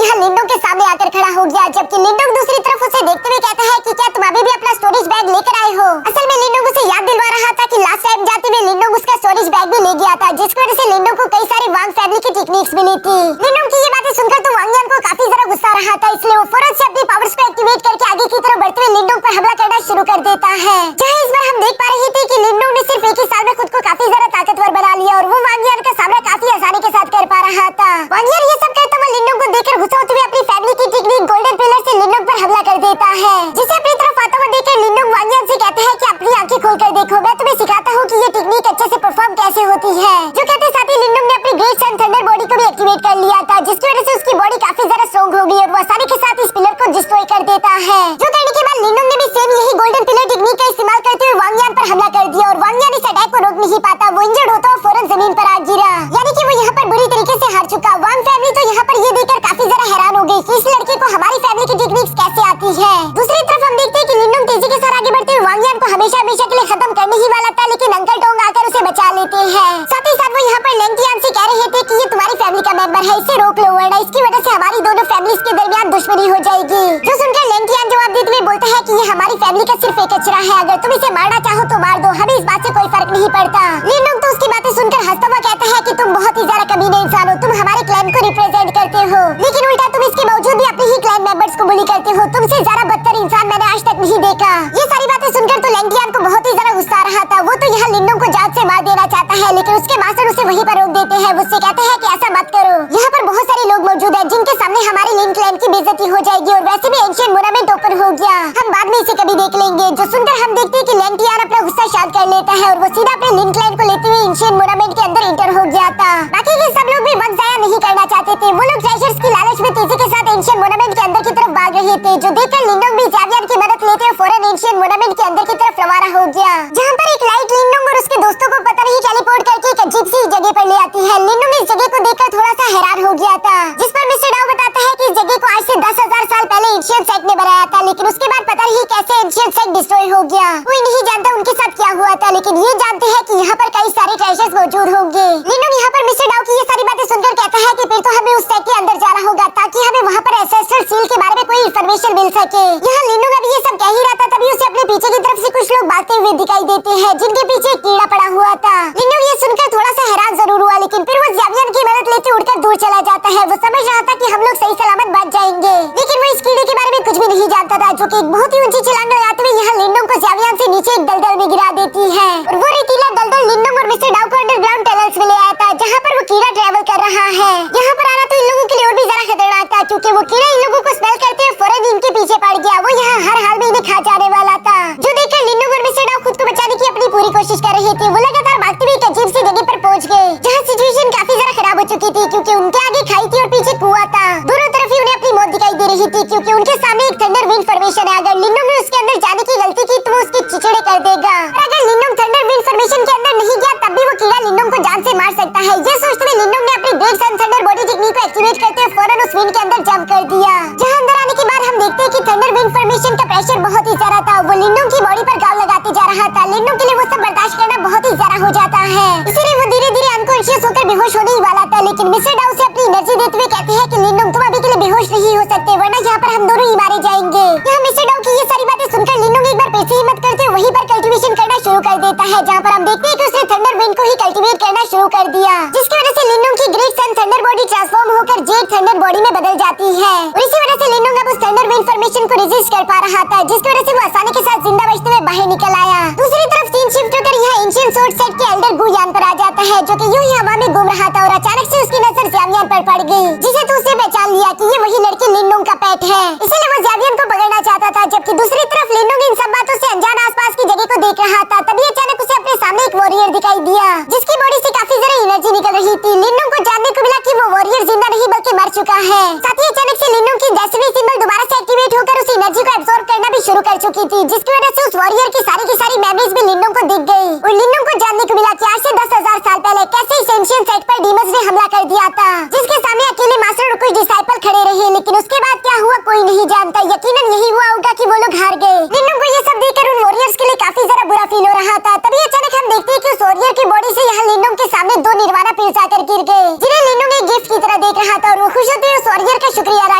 यहाँ लिंडोंग के सामने आकर खड़ा हो गया, जबकि लिंडोंग दूसरी तरफ उसे देखते हुए कहता है कि क्या तुम अभी भी अपना स्टोरेज बैग लेकर आए हो। असल में लिंडोंग उसे याद दिलवा रहा था कि लास्ट टाइम जाते हुए लिंडोंग उसका स्टोरेज बैग भी ले गया था, जिसकी वजह से लिंडोंग को कई सारी वांग फैमिली की टेक्निक्स मिली थी। लिंडोंग की ये बातें सुनकर तो वांग यान को काफी ज्यादा गुस्सा आ रहा था, इसलिए वो फौरन से अपनी पावर्स को एक्टिवेट करके आगे की तरफ बढ़ते हुए लिंडोंग पर हमला करना शुरू कर देता है। जहाँ इस बार हम देख पा रहे थे कि लिंडोंग ने सिर्फ एक ही साल में खुद को काफी ज्यादा ताकतवर बना लिया और वो वांग यान का सामना काफी आसानी के साथ कर पा रहा था। वांग यान ये सब करता हुआ लिंडोंग को देखकर गुस्सा होते हुए अपनी फैमिली की टेक्निक गोल्डन पिलर से लिंडोंग पर हमला कर देता है, जिसे अपनी तरफ आता हुआ देखकर लिंडोंग वांग यान से कहता है कि अपनी आंखें खोलकर देखो, मैं तुम्हें सिखाता हूँ कि ये टेक्निक अच्छे से परफॉर्म कैसे होती है। जो कहते साथ ही लिंडोंग ने अपनी ग्रेट सन थंडर बॉडी को भी एक्टिवेट कर लिया था, जिसकी वजह से उसकी बॉडी काफी ज्यादा स्ट्रॉन्ग हो गई और वो आसानी के साथ इस पिलर को डिस्ट्रॉय कर देता है। जो करने के बाद लिंडोंग ने भी सेम यही गोल्डन पिलर टेक्निक का इस्तेमाल करते हुए वांग यान पर हमला कर दिया और वांग यान इस अटैक को रोक नहीं पाता, वो इंजर्ड होता और फौरन जमीन पर आ गिरा, यानी कि वो यहाँ पर बुरी तरीके से हार चुका। वांग फैमिली तो यहाँ पर ये देखकर काफी ज्यादा हैरान हो गई कि इस लड़के को हमारी फैमिली की टेक्निक्स कैसे आती है। दूसरी तरफ हम देखते हैं कि लिंडोंग तेजी के साथ आगे बढ़ते हुए वांग यान को हमेशा के लिए खत्म करने ही वाला था, लेकिन अंकल टोंग आकर उसे बचा लेते हैं। साथ ही साथ वो यहाँ पर लेंटियान से कह रहे थे कि ये तुम्हारी फैमिली का मेंबर है, इसे रोक लो वरना इसकी वजह से हमारी दोनों फैमिलीज के दरमियान दुश्मनी हो जाएगी। जो सुनकर लेंटियान जवाब देते हुए बोलता है कि ये हमारी फैमिली का सिर्फ एक कचरा है, अगर तुम इसे मारना चाहो तो मार दो, हमें इस बात से कोई फर्क नहीं पड़ता। लिंडोंग तो उसकी बातें सुनकर हंसता हुआ कहता है कि तुम बहुत ही ज्यादा कमीने इंसान हो, तुम हमारे क्लैन को रिप्रेजेंट करते हो, लेकिन उल्टा तुम इसके बावजूद भी अपने ही क्लैन मेंबर्स को बुली करते हो, तुमसे ज्यादा बदतर इंसान मैंने आज तक नहीं देखा। ये सारी बातें सुनकर तो लेंटियान को बहुत ही ज्यादा गुस्सा आ रहा था, वो तो यहाँ लिंडोंग को जान से मार देना चाहता है, लेकिन उसके मास्टर उसे वहीं पर रोक देते हैं। उससे कहते हैं कि ऐसा मत करो, यहाँ पर बहुत सारे लोग मौजूद हैं जिनके सामने हमारे लिंक क्लैन की बेइज्जती हो जाएगी और वैसे भी एंशिएंट मोनामेंट ओपन हो गया, हम बाद में इसे कभी देख लेंगे। जो सुनकर हम देखते हैं कि लेंटियान अपना गुस्सा शांत कर लेता है और वो सीधा अपने लिंक क्लैन को लेते हुए एंशिएंट मोनामेंट के अंदर एंटर हो गया था। बाकी के सब लोग भी वक्त जाया नहीं करना चाहते थे, वो लोग ट्रेजर्स की लालच में तेजी के साथ एंशिएंट मोनामेंट के अंदर की तरफ भाग रहे थे, जो देखकर लिंडोंग भी ज़ावियन की मदद लेते हुए फौरन एंशिएंट मोनामेंट के अंदर की तरफ रवाना हो गया, जहाँ पर एक लाइट लिंडोंग और उसके दोस्तों को पता नहीं टेलीपोर्ट करके एक अजीब सी जगह पर ले आती है। लिंडोंग इस जगह को देखकर थोड़ा सा हैरान हो गया था, जिस पर मिस्टर डाउ बताता है कि इस जगह को आज से 10,000 साल पहले एंशिएंट सेट ने बनाया था, लेकिन उसके बाद पता नहीं कैसे एंशिएंट सेट डिस्ट्रॉय हो गया। कोई नहीं जानता उनके साथ क्या हुआ था, लेकिन ये जानते हैं कि यहाँ पर कई सारे ट्रेजर्स मौजूद होंगे। लिंडोंग यहाँ पर मिस्टर डाउ की ये सारी बातें सुनकर कहता है कि फिर तो हमें उस सेट के अंदर जाना होगा ताकि हमें वहाँ पर एंसेस्टर सील के बारे में कोई इंफॉर्मेशन मिल सके। यहाँ लिंडोंग अभी ये सब कह ही रहा था, तभी उसे अपने पीछे की तरफ से कुछ लोग भागते हुए दिखाई देते हैं, जिनके पीछे एक कीड़ा पड़ा हुआ था। लिंडोंग ये सुनकर थोड़ा सा हैरान जरूर हुआ, लेकिन फिर वो ज़ावियन की मदद लेते उड़कर दूर चला जाता है। वो समझ रहा था कि हम लोग सही सलामत बच जाएंगे, लेकिन वो इस कीड़े के बारे में कुछ भी नहीं जानता था, जो कि एक बहुत ही ऊंची छलांग लगाते हुए यहाँ लिंडोंग को ज़ावियन से नीचे एक दलदल में गिरा देती है और वो रेतीला दलदल लिंडोंग और मिस्टर डाउ को अंडरग्राउंड टनल्स में ले आया था, जहाँ पर वो कीड़ा ट्रैवल कर रहा है। यहाँ पर आना तो इन लोगों के लिए और भी ज्यादा खतरनाक था, क्योंकि वो कीड़ा इन लोगों को स्मेल करते हुए फौरन इनके पीछे पड़ गया। वो यहाँ हर हाल में इन्हें खा जाने वाला था, जो देखकर लिंडोंग और मिस्टर डाउ खुद को बचाने की अपनी पूरी कोशिश कर रहे थे। वो लगातार भागते हुए एक अजीब सी जगह पर पहुंच गए, जहाँ सिचुएशन काफी ज्यादा खराब हो चुकी थी, क्योंकि उनके आगे खाई थी और पीछे कुआं था। दोनों तरफ ही उन्हें अपनी मौत दिखाई दे रही थी, क्योंकि उनके सामने एक थंडर विंड फॉर्मेशन है। अगर लिंडोंग ने उसके अंदर जाने की गलती की तो वो उसके चिचड़े कर देगा, और अगर लिंडोंग थंडर विंड फॉर्मेशन के अंदर नहीं गया तब भी वो कीड़ा लिंडोंग को जान से मार सकता है। ये सोचते हुए लिंडोंग ने अपनी ग्रेट सन थंडर बॉडी टेक्निक को एक्टिवेट करते हुए फौरन उस विंड के अंदर जंप कर दिया। जहां अंदर आने के बाद हम देखते हैं कि थंडर विंड फॉर्मेशन का प्रेशर बहुत ही ज्यादा था, वो लिंडोंग की बॉडी पर गाव लगाते जा रहा था। लिंडोंग के लिए वो सब बर्दाश्त करना बहुत ही ज्यादा हो जाता है, इसीलिए वो धीरे धीरे अनकॉन्शियस होकर बेहोश होने ही वाला था, लेकिन मिस्टर डाउ से अपनी एनर्जी देते हुए कहते हैं कि लिंडोंग तुम अभी के लिए बेहोश नहीं हो सकते, वरना यहाँ पर हम दोनों ही मारे जाएंगे। यहाँ मिस्टर डाउ की ये सारी बातें सुनकर लिंडोंग एक बार फिर से हिम्मत करते हुए वहीं पर कल्टीवेशन करना शुरू कर देता है, जहाँ पर हम देखते हैं कि उसने थंडर विंड को ही कल्टीवेट करना शुरू कर दिया, जिसकी वजह से लिंडोंग की ग्रेट सन थंडर बॉडी ट्रांसफॉर्म होकर जेड थंडर बॉडी में बदल जाती है, और इसी वजह से लिंडोंग अब उस थंडर विंड फॉर्मेशन को रेजिस्ट कर पा रहा था, जिसकी वजह से वो आसानी के साथ जिंदा बचते हुए बाहर निकल आया। दूसरी तरफ सीन शिफ्ट होकर यहाँ एंशिएंट सोर्ड सेट के एल्डर गु यान पर आ जाता है, जो कि यूं ही हवा में घूम रहा था, और अचानक से उसकी नजर ज़ावियन पर पड़ गई, जिसे तो उसने पहचान लिया कि ये वही लड़की लिंडोंग का पेट है, इसीलिए वो ज़ावियन को पकड़ना चाहता था। जबकि दूसरी तरफ लिंडोंग इन सब बातों से अनजान आसपास की जगह को देख रहा था, तभी अचानक उसे अपने सामने एक वॉरियर दिखाई दिया, जिसकी बॉडी से काफी ज्यादा एनर्जी निकल रही थी। लिंडोंग को जानने को मिला कि वो वॉरियर जिंदा नहीं बल्कि मर चुका है। साथ ही अचानक से लिंडोंग की डेस्टिनी सिंबल दोबारा से एक्टिवेट होकर उस एनर्जी को एब्सॉर्ब करना भी शुरू कर चुकी थी, जिसकी वजह से उस वॉरियर की सारी मेमोरीज भी लिंडोंग को दिख गई, और लिंडोंग को जानने को मिला कि आज से 10,000 साल पहले कैसे इस एंशिएंट सेट पर डीमंस ने हमला कर दिया था, जिसके सामने अकेले मास्टर और कुछ डिसाइपल खड़े रहे, लेकिन उसके बाद क्या हुआ कोई नहीं जानता। यकीनन यही हुआ होगा कि वो लोग हार गए। लिंडोंग को ये सब देखकर उन वॉरियर्स के लिए काफी ज्यादा बुरा फील हो रहा था। तभी अचानक हम देखते हैं कि उस वॉरियर की बॉडी से यहाँ लिंडोंग के सामने 2 निर्वाणा पिल्स आकर गिर गए, जिन्हें लिंडोंग एक गिफ्ट की तरह देख रहा था, और वो खुश होते हुए उस वॉरियर का शुक्रिया अदा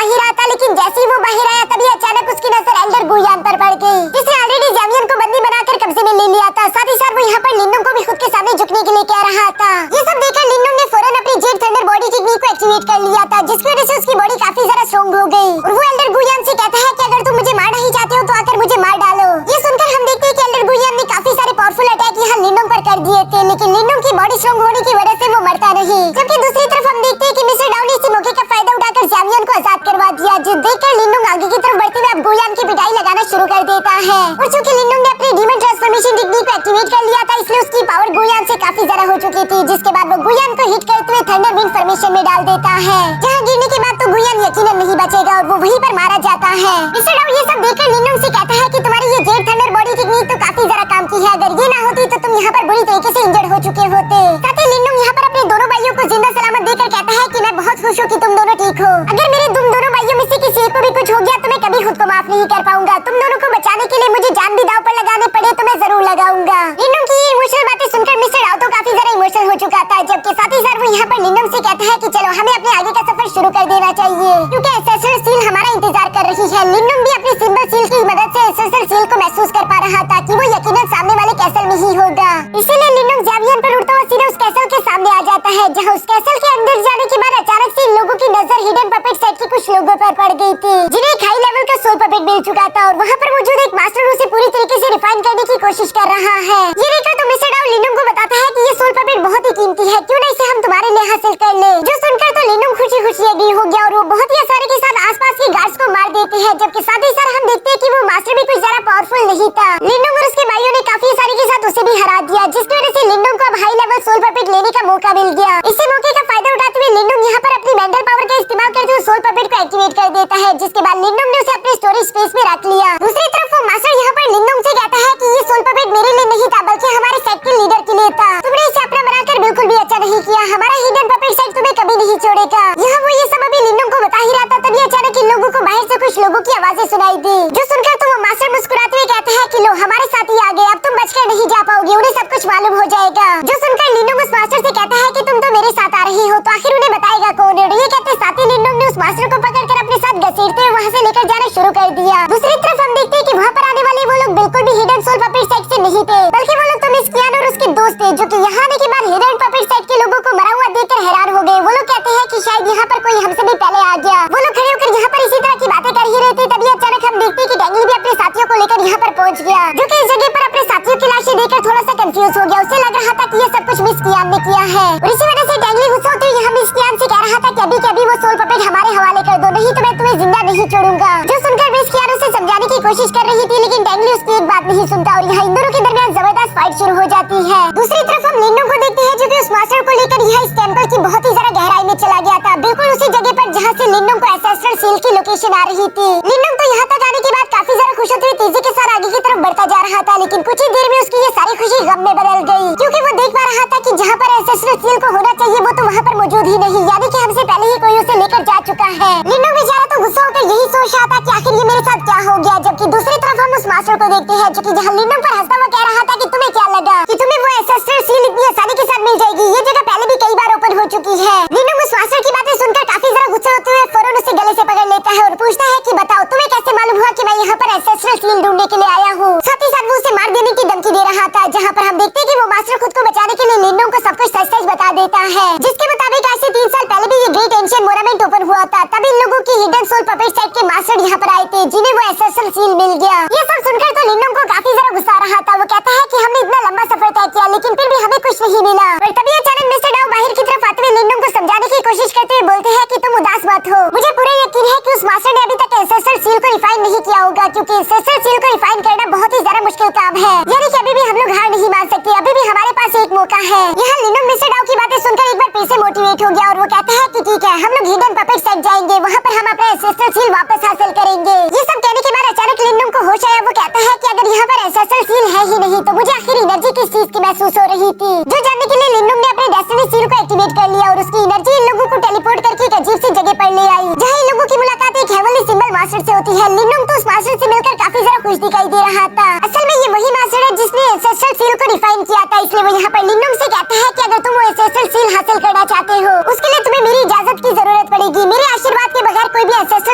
बाहर आता, लेकिन जैसे ही वो बाहर आया तभी अचानक उसकी नजर एल्डर गुयान पर पड़ गई, जिसने ऑलरेडी जैमियन को बंदी बनाकर कब्जे में ले लिया था। साथ ही साथ वो यहाँ पर लिनोंग को भी खुद के सामने झुकने के लिए कह रहा था। ये सब देखकर लिनोंग ने फौरन अपनी जेड थंडर बॉडी टेक्निक को एक्टिवेट कर लिया था, जिसकी वजह से उसकी बॉडी काफी ज्यादा स्ट्रॉन्ग हो गई। और वो एल्डर गुयान से कहता है कि अगर तुम मुझे मारना ही चाहते हो तो आकर मुझे मार डालो। ये सुनकर हम देखते हैं कि एल्डर गुयान ने काफी सारे पावरफुल अटैक यहाँ लिनोंग पर कर दिए थे, लेकिन लिनोंग की बॉडी स्ट्रॉन्ग होने की वजह से वो मरता नहीं। जबकि दूसरी तरफ हम देखते हैं कि मिस्टर डाउनी इसी मौके का फायदा उठाकर जैमियन को आजाद करवा दिया, जो देखकर लिनोंग आगे की तरफ बढ़ते हुए अब गुयान की पिटाई लगाना शुरू कर देता है। और चूंकि लिनोंग ने अपनी डीमन ट्रांसफॉर्मेशन टेक्निक को एक्टिवेट कर लिया था, इसलिए उसकी पावर गुयान से काफी ज्यादा हो चुकी थी, जिसके बाद वो गुयान को हिट करते हुए थंडर विंड फॉर्मेशन में डाल देता है, जहां गिरने के बाद तो गुयान यकीनन नहीं बचेगा और वो वहीं पर मारा जाता है। मिस्टर डाउ ये सब देखकर लिनोंग से कहता है कि तुम्हारी ये जेड थंडर बॉडी टेक्निक तो काफी ज्यादा काम की है, अगर ये ना होती तो तुम यहाँ पर बुरी तरीके से इंजर्ड हो चुके होते। साथ ही लिनोंग यहाँ पर अपने दोनों भाइयों को जिंदा सलामत देकर कहता है कि मैं बहुत खुश हूँ कि तुम दोनों ठीक हो। अगर मेरे तुम दोनों भाइयों में से किसी एक को भी कुछ हो गया तो मैं कभी खुद को माफ नहीं कर पाऊंगा। तुम दोनों को बचाने के लिए मुझे जान भी दांव पर लगाने पड़े तो मैं जरूर लगाऊंगा। लिनोंग की ये इमोशनल बातें सुनकर मिस्टर डाउ तो काफी ज्यादा इमोशनल हो चुका था, जबकि साथ ही साथ वो यहाँ पर लिनोंग से कहता है कि चलो हमें अपने आगे का सफर शुरू कर देना चाहिए, क्योंकि एसेंशियल सील हमारा इंतजार कर रही है। लिनोंग भी अपनी सिंबल सील की मदद से एसेंशियल सील को महसूस कर पा रहा था कि वो यकीनन सामने वाले कैसल में ही होगा। इसीलिए लिनोंग जैमियन पर उड़ता हुआ सीधे उस कैसल के सामने आ जाता है, जहाँ उस कैसल के अंदर जाने के बाद अचानक से इन लोगों की नजर हिडन पपेट सेट के कुछ लोगों पर पड़ गई थी, जिन्हें एक हाई लेवल का सोल पपेट मिल चुका था और वहाँ पर मौजूद एक मास्टर उसे पूरी तरीके से रिफाइन करने की कोशिश कर रहा है। ये देखकर तो मिस्टर डाउ लिनोंग को बताता है कि ये सोल पपेट बहुत ही कीमती है, क्यों ना इसे हम तुम्हारे लिए हासिल कर ले। जो सुनकर तो लिनोंग खुशी खुशी एग्री हो गया और वो बहुत ही आसानी के साथ आसपास के गार्ड्स को मार देते हैं, जबकि साथ ही साथ हम देखते हैं कि वो मास्टर भी कुछ ज्यादा पावरफुल नहीं था। लिनोंग और उसके भाइयों ने काफी आसानी के साथ उसे भी हरा दिया, जिसकी वजह से लिनोंग को अब हाई लेवल सोल पपेट लेने का मौका मिल गया। इसी मौके का फायदा उठाते हुए लिनोंग यहाँ पर अपनी मेंटल पावर का इस्तेमाल करते हुए सोल पपेट को एक्टिवेट कर देता है, जिसके बाद लिनोंग ने उसे अपने स्टोरेज स्पेस में रख लिया। दूसरी तरफ वो मास्टर यहाँ पर लिनोंग से कहता है कि ये सोल पपेट मेरे लिए नहीं था, बल्कि हमारे सेट के लीडर के लिए था। तुमने इसे अपना बनाकर बिल्कुल भी अच्छा नहीं किया, हमारा हिडन पपेट सेट तुम्हें कभी नहीं छोड़ेगा। यहाँ वो ये सब अभी लिनोंग को बता ही रहा था, तभी अचानक इन लोगों को बाहर से कुछ लोगों की आवाजें सुनाई दी, जो सुनकर तो वो मास्टर मुस्कुराते हुए कहता है कि लो हमारे साथ ही आ गए, अब तुम बचकर नहीं जा पाओगे, उन्हें सब कुछ मालूम हो जाएगा। जो सुनकर लिनोंग उस मास्टर से कहता है कि तुम तो मेरे साथ आ रही हो, तो आखिर उन्हें बताएगा कौन है। ये कहते साथ ही लिनोंग ने उस मास्टर को पकड़कर अपने साथ घसीटते हुए वहाँ से लेकर जाना शुरू कर दिया। दूसरी तरफ हम देखते हैं कि वहाँ पर आने वाले वो लोग बिल्कुल भी हिडन सोल पपेट सेट से नहीं थे, बल्कि वो लोग तो मिस कियान और उसके दोस्त थे, जो कि यहाँ आने के बाद हिडन पपेट सेट के लोगों को मरा हुआ देखकर हैरान हो गए। वो लोग कहते हैं कि शायद यहाँ पर कोई हमसे भी पहले आ गया। वो लोग खड़े होकर यहाँ पर इसी तरह की बातें कर ही रहे थे, तभी अचानक हम देखते हैं कि डेंगली भी अपने साथियों को लेकर यहाँ पर पहुँच गया, जो कि इस जगह पर अपने साथियों की लाशें देखकर थोड़ा सा कंफ्यूज हो गया। उसे लग रहा था कि ये सब कुछ मिस कियान ने किया है, और इसी वजह से डेंगली गुस्सा होते हुए यहाँ मिस कियान से कह रहा था कि अभी के अभी वो सोल पपेट हमारे हवाले कर दो, नहीं तो मैं तुम्हें जिंदा नहीं छोड़ूंगा। जो सुनकर मिस कियान उसे समझाने की कोशिश कर रही थी, लेकिन डेंगली उसकी एक बात नहीं सुनता और यहाँ इन दोनों के दरमियान जबरदस्त फाइट शुरू हो जाती है। दूसरी तरफ हम लिनोंग को देखते हैं, जो कि उस मास्टर को लेकर यहाँ इस टेंपल की बहुत ही ज्यादा गहराई में चला गया था, बिल्कुल उसी जगह पर जहाँ से लिनोंग को एंसेस्ट्रल सील की लोकेशन आ रही थी। लिनोंग तो यहाँ तक आने के बाद काफी ज्यादा खुश होते हुए तेजी के साथ आगे की तरफ बढ़ता जा रहा था, लेकिन कुछ ही देर में उसकी ये सारी खुशी गम में बदल गई, क्योंकि वो देख पा रहा था कि जहाँ पर एंसेस्ट्रल सील को होना चाहिए वो तो वहाँ पर मौजूद ही नहीं, यानी कि हमसे पहले ही कोई उसे लेकर जा चुका है। लिनोंग बेचारा तो गुस्सा होकर यही सोच रहा था कि आखिर ये मेरे साथ क्या हो गया, जबकि दूसरी तरफ हम उस मास्टर को देखते हैं, जो कि जहाँ लिनोंग पर हंसता हुआ कह रहा था कि तुम्हें क्या लगा कि तुम्हें वो एंसेस्ट्रल सील इतनी आसानी के साथ मिल जाएगी, ये जगह पहले भी कई बार ओपन हो चुकी है। लिनोंग उस मास्टर की बातें सुनकर काफी ज्यादा गुस्सा होते हुए फौरन उसे गले से पकड़ लेता है और पूछता है कि बताओ तुम्हें कैसे मालूम हुआ कि मैं यहाँ पर एंसेस्ट्रल सील ढूंढने के लिए आया हूँ। साथ ही साथ वो उसे मार देने की धमकी दे रहा था, जहाँ पर हम देखते हैं कि वो मास्टर खुद को बचाने के लिए लिनोंग को सब कुछ सच सच बता देता है, जिसके मुताबिक आज से 3 साल पहले भी ये ग्रेट एंशिएंट मोनामेंट ओपन हुआ था, तब इन लोगों की हिडन सोल पपेट सेट के मास्टर यहाँ पर आए थे, जिन्हें वो एंसेस्ट्रल सील मिल गया। ये सब सुनकर तो लिनोंग को काफी ज्यादा गुस्सा आ रहा था। वो कहता है कि हमने इतना लंबा सफर तय किया, लेकिन फिर भी हमें कुछ नहीं मिला। और तभी अचानक मिस्टर डाउ बाहर की तरफ आते हुए लिनोंग को समझाने की कोशिश करते हुए बोलते हैं कि तुम उदास मत हो, मुझे पूरा यकीन है कि उस मास्टर ने अभी तक एंसेस्ट्रल सील को रिफाइन नहीं किया होगा, क्योंकि एंसेस्ट्रल सील को रिफाइन करना बहुत ही ज्यादा मुश्किल काम है, यानी कि अभी भी हम लोग हार नहीं मान सकते, अभी भी हमारे पास एक मौका है। यहाँ लिनोंग मिस्टर डाउ की बातें सुनकर एक बार फिर से मोटिवेट हो गया और वो कहता है कि ठीक है, हम लोग हिडन पपेट सेट जाएंगे, वहाँ पर हम अपना एंसेस्ट्रल सील वापस हासिल करेंगे। ये सब कहने के बाद अचानक लिनोंग को होश आया। वो कहता है कि अगर यहाँ पर एंसेस्ट्रल सील है ही नहीं तो मुझे आखिर एनर्जी किस चीज की महसूस हो रही थी, जो जानने के लिए लिनोंग ने अपने डेस्टिनी सील को एक्टिवेट कर लिया और उसकी एनर्जी इन लोगों को टेलीपोर्ट करके एक अजीब सी जगह पर ले आई, जहाँ इन लोगों की मुलाकात एक हेवनली सिंबल मास्टर से होती है। लिनोंग तो उस मास्टर से मिलकर काफी ज्यादा खुश दिखाई दे रहा था। असल में ये वही मास्टर है जिसने एंसेस्ट्रल सील को रिफाइन किया था, इसलिए वो यहाँ पर लिनोंग से कहता है कि अगर तुम वो एंसेस्ट्रल सील हासिल करना चाहते हो, उसके लिए तुम्हें मेरी इजाजत की जरूरत पड़ेगी। मेरे आशीर्वाद के बगैर कोई भी एंसेस्ट्रल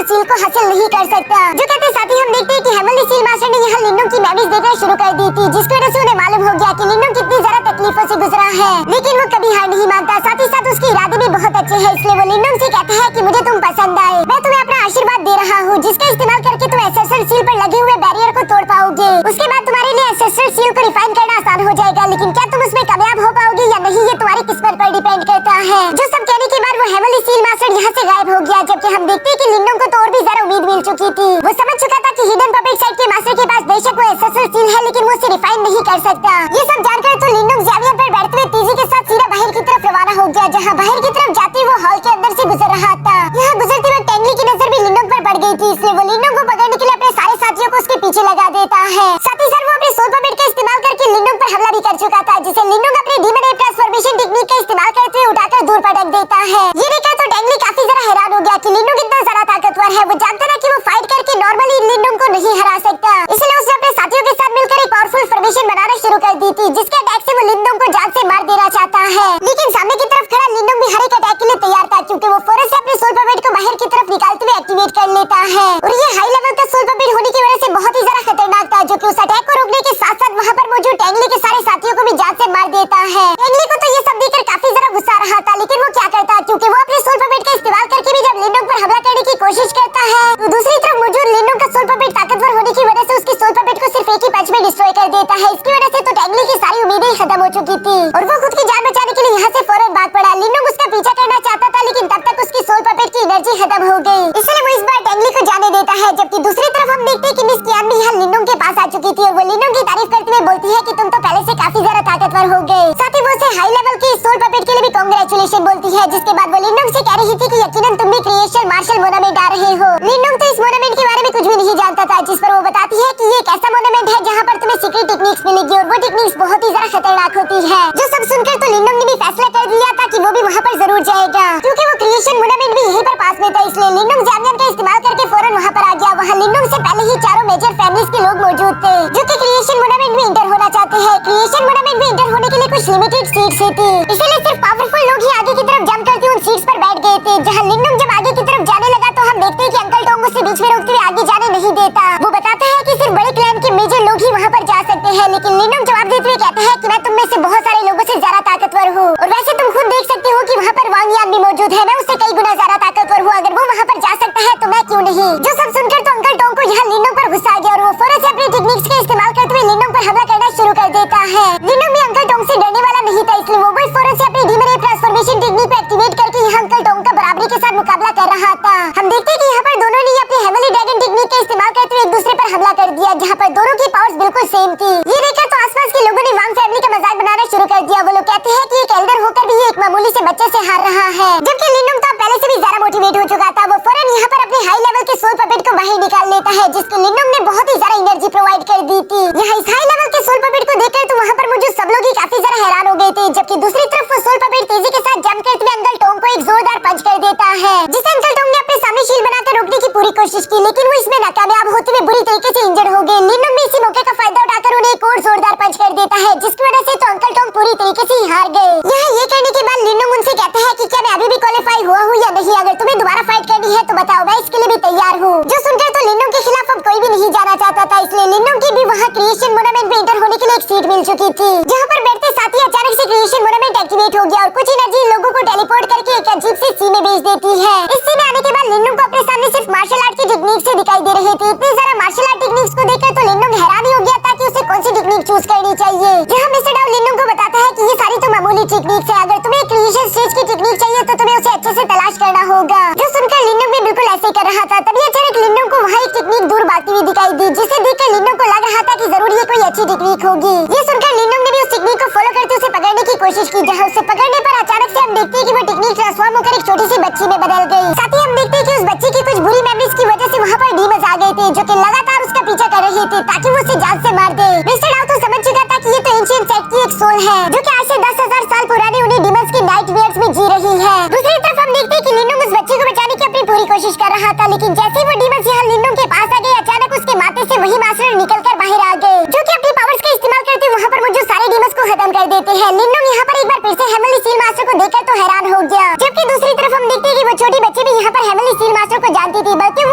एसेंशियल सील को हासिल नहीं कर सकता। जो कहते साथ ही हम देखते हैं कि हेवनली सील मास्टर ने यहाँ लिनोंग की मेमोरीज देखना शुरू कर दी थी, जिसकी वजह से उन्हें मालूम हो गया कि लिनोंग कितनी ज्यादा तकलीफों से गुजरा है, लेकिन वो कभी हार नहीं मानता। साथ ही साथ उसके इरादे भी बहुत अच्छे हैं, इसलिए वो लिनोंग से कहता है कि मुझे तुम पसंद आए, मैं तुम्हें अपना आशीर्वाद दे रहा हूँ, जिसका इस्तेमाल करके तुम एसेंशियल सील पर लगे हुए बैरियर को तोड़ पाओगे। उसके बाद तुम्हारे लिए एसेंशियल सील को रिफाइन करना आसान हो जाएगा, लेकिन क्या तुम उसमें कामयाब हो पाओगे या नहीं ये तुम्हारी किस्मत पर डिपेंड करता है। जो सब कहने के बाद वो हेवनली सील मास्टर यहाँ से गायब हो गया, जबकि हम देखते हैं कि लिनोंग को तो और भी ज्यादा उम्मीद मिल चुकी थी। वो समझ चुका था कि हिडन पपेट साइड के मास्टर के पास बेशक वो एसेंशियल सील है, लेकिन वो उसे रिफाइन नहीं कर सकता। ये सब जानकर तो लिनोंग ज़ावियर पर बैठते हुए तेजी के साथ सीधा बाहर की तरफ रवाना हो गया, जहाँ बाहर की तरफ जाते वो हॉल के अंदर से गुजर रहा था। यहाँ गुजरते वक्त टेंगली की नजर भी लिनोंग पर पड़ गई थी, इसलिए वो लिनोंग को पकड़ने के लिए अपने सारे साथियों को उसके पीछे लगा देता है। साथ ही साथ वो अपने सोल पपेट का इस्तेमाल करके लिनोंग पर हमला भी कर चुका था, जिसे लिनोंग अपने डीमन एप ट्रांसफॉर्मेशन टेक्निक का इस्तेमाल करते हुए उठाकर दूर पटक देता है। ये देखकर तो टेंगली काफी जरा हैरान हो गया कि लिनोंग इतना ज्यादा ताकतवर है। वो जानता था कि वो फाइट करके नॉर्मली लिनोंग को नहीं हरा सकता, इसलिए उसने अपने साथियों के साथ मिलकर एक पावरफुल फॉर्मेशन बनाना शुरू कर दी थी, जिसके अटैक से वो लिनोंग को जान से मार देना चाहता है। लेकिन सामने की तरफ खड़ा लिनोंग भी हर एक अटैक के लिए तैयार था, क्योंकि वो फौरन से अपने सोल पपेट को बाहर की तरफ निकालते हुए एक्टिवेट कर लेता है। और ये हाई लेवल का सोल पपेट होने की वजह से बहुत ही ज्यादा खतरनाक था, जो कि उस अटैक को रोकने के साथ साथ वहाँ पर मौजूद टेंगली के सारे साथियों को भी जान से मार देता है। टेंगली को तो ये सब देखकर काफी ज्यादा गुस्सा आ रहा था, लेकिन वो क्या करता, क्योंकि वो अपने सोल पपेट का इस्तेमाल करके भी जब लिनोंग पर हमला करने की कोशिश करता है, तो दूसरी तरफ मौजूद लिनोंग का सोल पपेट ताकतवर होने की वजह से उसके सोल पपेट को सिर्फ एक ही पंच में डिस्ट्रॉय कर देता है। इसकी वजह से तो टेंगली की सारी उम्मीदें ही खत्म हो चुकी थी और वो खुद की जान बचाने के लिए यहाँ से फौरन भाग पड़ा। लिनोंग उसका पीछा करना चाहता था, लेकिन तब तक उसकी सोल पपेट की एनर्जी खत्म हो गई, इसलिए वो इस बार टेंगली को जाने देता है। जबकि दूसरी तरफ हम देखते हैं कि मिस कियान भी यहाँ लिनोंग के पास आ चुकी थी और वो लिनोंग की तारीफ करते हुए बोलती है कि तुम तो पहले से काफी ज्यादा ताकतवर हो गए। साथ ही वो उसे हाई लेवल की सोल पपेट के लिए भी कांग्रेचुलेशन बोलती है, जिसके बाद वो लिनोंग से कह रही थी कि यकीनन तुम भी क्रिएशन मार्शल मोनामेंट आ रहे हो। लिनोंग तो इस मोनामेंट के बारे में कुछ भी नहीं जानता था, जिस पर वो बताती है कि ये एक ऐसा मोनामेंट है जहाँ पर तुम्हें सीक्रेट टेक्निक्स मिलेगी और वो टेक्निक्स बहुत ही ज्यादा खतरनाक होती है। जो सब सुनकर तो लिनोंग ने भी फैसला कर लिया था कि वो भी वहाँ पर जरूर जाएगा, क्योंकि वो क्रिएशन मोनामेंट भी यहीं पर पास में था, इसलिए लिनोंग ज़ावियर का इस्तेमाल करके फौरन वहाँ पर आ गया। वहाँ लिनोंग से पहले ही चारों मेजर फैमिलीज के लोग मौजूद थे, जो कि क्रिएशन मोनामेंट में इंटर होना चाहते हैं। क्रिएशन मोनामेंट में इंटर होने के लिए कुछ लिमिटेड सीट्स ही थी, इसीलिए सिर्फ पावरफुल लोग ही आगे की तरफ जंप करके उन सीट्स पर बैठ गए थे। जहाँ लिनोंग जब आगे की तरफ जाने लगा तो हम देखते हैं कि अंकल टोंग उसे बीच में रोकते हुए आगे जाने नहीं देता। वो बताता है कि सिर्फ बड़े क्लैन के मेजर लोग ही वहाँ पर जा सकते हैं, लेकिन लिनोंग जवाब देते हुए कहता है कि मैं तुम में से बहुत सारे लोगों से ज्यादा ताकतवर हूँ और वैसे तुम खुद देख सकते हो कि वहाँ पर वांग यान भी मौजूद है, मैं उससे कई गुना ज्यादा ताकतवर हूँ, अगर वो वहाँ पर जा सकता है तो मैं क्यों नहीं। जो सब सुनकर तो अंकल टोंग को यहाँ लिनोंग पर गुस्सा आ गया और वो फौरन से अपनी टेक्निक्स का इस्तेमाल करते हुए लिनोंग पर हमला करना शुरू कर देता है। लिनोंग भी अंकल टोंग से डरने वाला नहीं था, इसलिए वो भी फौरन से अपनी डीमन एप ट्रांसफॉर्मेशन टेक्निक को एक्टिवेट करके यहाँ अंकल टोंग का बराबरी के साथ मुकाबला कर रहा था। हम देखते हैं कि यहाँ पर दोनों ने अपनी हेवनली ड्रैगन टेक्निक का इस्तेमाल करते हुए एक दूसरे पर हमला कर दिया, जहाँ पर दोनों की पावर्स बिल्कुल सेम थी। ये देखकर तो आसपास के लोगों ने वांग फैमिली का मजाक बनाना शुरू कर दिया। वो लोग कहते हैं कि एक एल्डर होकर भी ये एक मामूली से बच्चे से हार रहा है, जबकि लिनोंग तो पहले से भी ज्यादा मोटिवेट हो चुका था। वो फौरन यहाँ पर अपने हाई लेवल के सोल पपेट को बाहर निकाल लेता है, जिसको लिनोंग ने बहुत ही ज्यादा एनर्जी प्रोवाइड कर दी थी। यहाँ इस हाई लेवल के सोल पपेट को देखकर तो वहाँ पर मौजूद सब लोग ही काफी ज्यादा हैरान हो गए थे, जबकि दूसरी तरफ वो सोल पपेट तेजी के साथ जंप करते हुए अंकल टोंग को एक जोरदार पंच कर देता है, जिसे अंकल टोंग ने अपने सामने शील्ड बनाकर रोकने की पूरी कोशिश की, लेकिन वो इसमें नाकामयाब होते हुए बुरी तरीके से इंजर्ड हो गए। लिनोंग भी इसी मौके का फायदा उठाकर उन्हें एक और जोरदार पंच कर देता है, जिसकी वजह से तो अंकल टोंग पूरी तरीके से हार गए। यहाँ ये कहने के बाद लिनोंग उनसे कहता है कि क्या मैं अभी भी क्वालीफाई हुआ हूँ या नहीं, अगर तुम्हें दोबारा फाइट करनी है तो बताओ, मैं इसके लिए भी तैयार हूँ। जो सुनकर तो लिनोंग के खिलाफ अब कोई भी नहीं जाना चाहता था, इसलिए लिनोंग की भी वहाँ क्रिएशन मोनामेंट में इंटर होने के लिए एक सीट मिल चुकी थी, जहाँ पर बैठते साथ ही अचानक से क्रिएशन मोनामेंट एक्टिवेट हो गया और कुछ एनर्जी लोगों को टेलीपोर्ट करके एक अजीब से सी में भेज देती है। इस सी में आने के बाद लिनोंग को अपने सामने सिर्फ मार्शल आर्ट की टेक्निक से दिखाई दे रहे थे। इतनी सारा मार्शल आर्ट टेक्निक्स को देखकर तो लिनोंग हैरान ही हो गया था कि उसे कौन सी टेक्निक चूज करनी चाहिए। जहाँ मिस्टर डाउ लिनोंग को बताता है कि ये सारी तो मामूली टेक्निक्स है, अगर तुम्हें क्रिएशन स्टेज की टेक्निक चाहिए तो तुम्हें उसे अच्छे से तलाश करना होगा। जो सुनकर लिनोंग भी बिल्कुल ऐसे कर रहा था, तभी अचानक लिनोंग को वहाँ एक टेक्निक दूर भागती हुई दिखाई दी, जिसे देखकर लिनोंग को लग रहा था कि जरूर ये कोई अच्छी टेक्निक होगी। ये सुनकर लिनोंग ने भी उस टेक्निक को फॉलो करते उसे पकड़ने की कोशिश की, जहाँ उसे पकड़ने पर अचानक से हम देखते हैं कि वो टेक्निक ट्रांसफॉर्म होकर एक छोटी सी बच्ची में बदल गई। साथ ही हम देखते हैं कि उस बच्ची की कुछ बुरी मेमोरीज की वजह से वहाँ पर डीमंस आ गए थे, जो कि लगातार उसका पीछा कर रहे थे ताकि वो उसे जान से मार दे। मिस्टर डाउ तो समझ चुका था कि ये तो एंशिएंट सेट की एक सोल है, जो कि आज से 10,000 साल पुराने उन्हीं डीमंस के नाइटमेयर्स में जी रही है। दूसरी तरफ हम देखते हैं कि लिनोंग उस बच्ची को बचाने की अपनी पूरी कोशिश कर रहा था, लेकिन जैसे ही वो डीमंस यहाँ लिनोंग के पास आ गए, अचानक उसके माथे से वही मास्टर निकलकर बाहर आ गए, जो कि अपनी पावर्स का इस्तेमाल करते वहाँ पर मौजूद सारे डीमंस को खत्म कर देते हैं। लिनोंग यहाँ पर एक बार फिर से हेवनली सील मास्टर को देखकर तो हैरान हो गया, जबकि दूसरी तरफ हम देखते हैं कि वो छोटी बच्ची भी यहाँ पर हेवनली सील मास्टर को जानती बोलती थी, बल्कि वो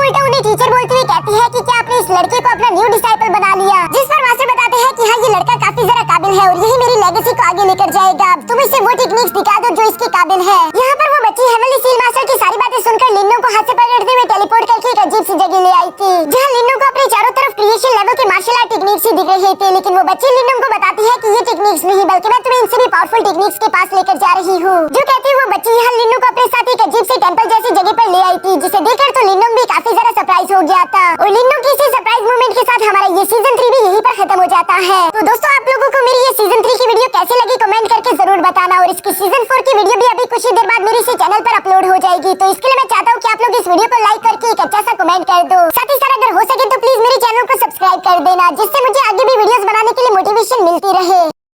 उल्टा उन्हें टीचर बोलती हुई कहती है कि क्या आपने इस लड़के को अपना न्यू डिसाइपल बना लिया। जिस पर मास्टर बताते हैं कि हाँ, ये लड़का काफी जरा काबिल है और यही मेरी लेगेसी को आगे लेकर जाएगा। तुम इसे वो टेक्निक्स दिखा दो जो इसके काबिल है। यहाँ पर वो बच्ची हेवनली सील मास्टर की सारी बातें सुनकर लिन्नो को हाथ से पकड़ते हुए टेलीपोर्ट करके एक अजीब सी जगह ले आई थी, जहाँ लिन्नो को अपने चारों तरफ क्रिएशन लेवल के मार्शल आर्ट टेक्निक्स ही दिख रहे थे। लेकिन वो बच्ची लिन्नो को बताती है कि ये टेक्निक्स नहीं, बल्कि मैं तुम्हें इनसे भी पावरफुल टेक्निक्स के पास लेकर जा रही हूँ। जो कहती है वो बच्ची यहाँ लिन्नो को अपने साथ एक अजीब से टेंपल जैसी जगह पर ले आई थी, जिसे देखकर तो लिन्नो भी काफी जरा सरप्राइज हो गया था। और लिन्नो की इसी सरप्राइज मोमेंट के साथ हमारा ये सीजन 3 भी यहीं पर खत्म हो जाता है। तो दोस्तों, आप लोगों को मेरी ये सीजन 3 की वीडियो कैसे लगी कमेंट करके जरूर बताना। और इसकी सीजन 4 की वीडियो भी अभी कुछ ही देर बाद मेरे इसी चैनल पर अपलोड हो जाएगी। तो इसके लिए मैं चाहता हूँ कि आप लोग इस वीडियो को लाइक करके एक अच्छा सा कमेंट कर दो। साथ ही साथ अगर हो सके तो प्लीज मेरे चैनल को सब्सक्राइब कर देना, जिससे मुझे आगे भी वीडियोस बनाने के लिए मोटिवेशन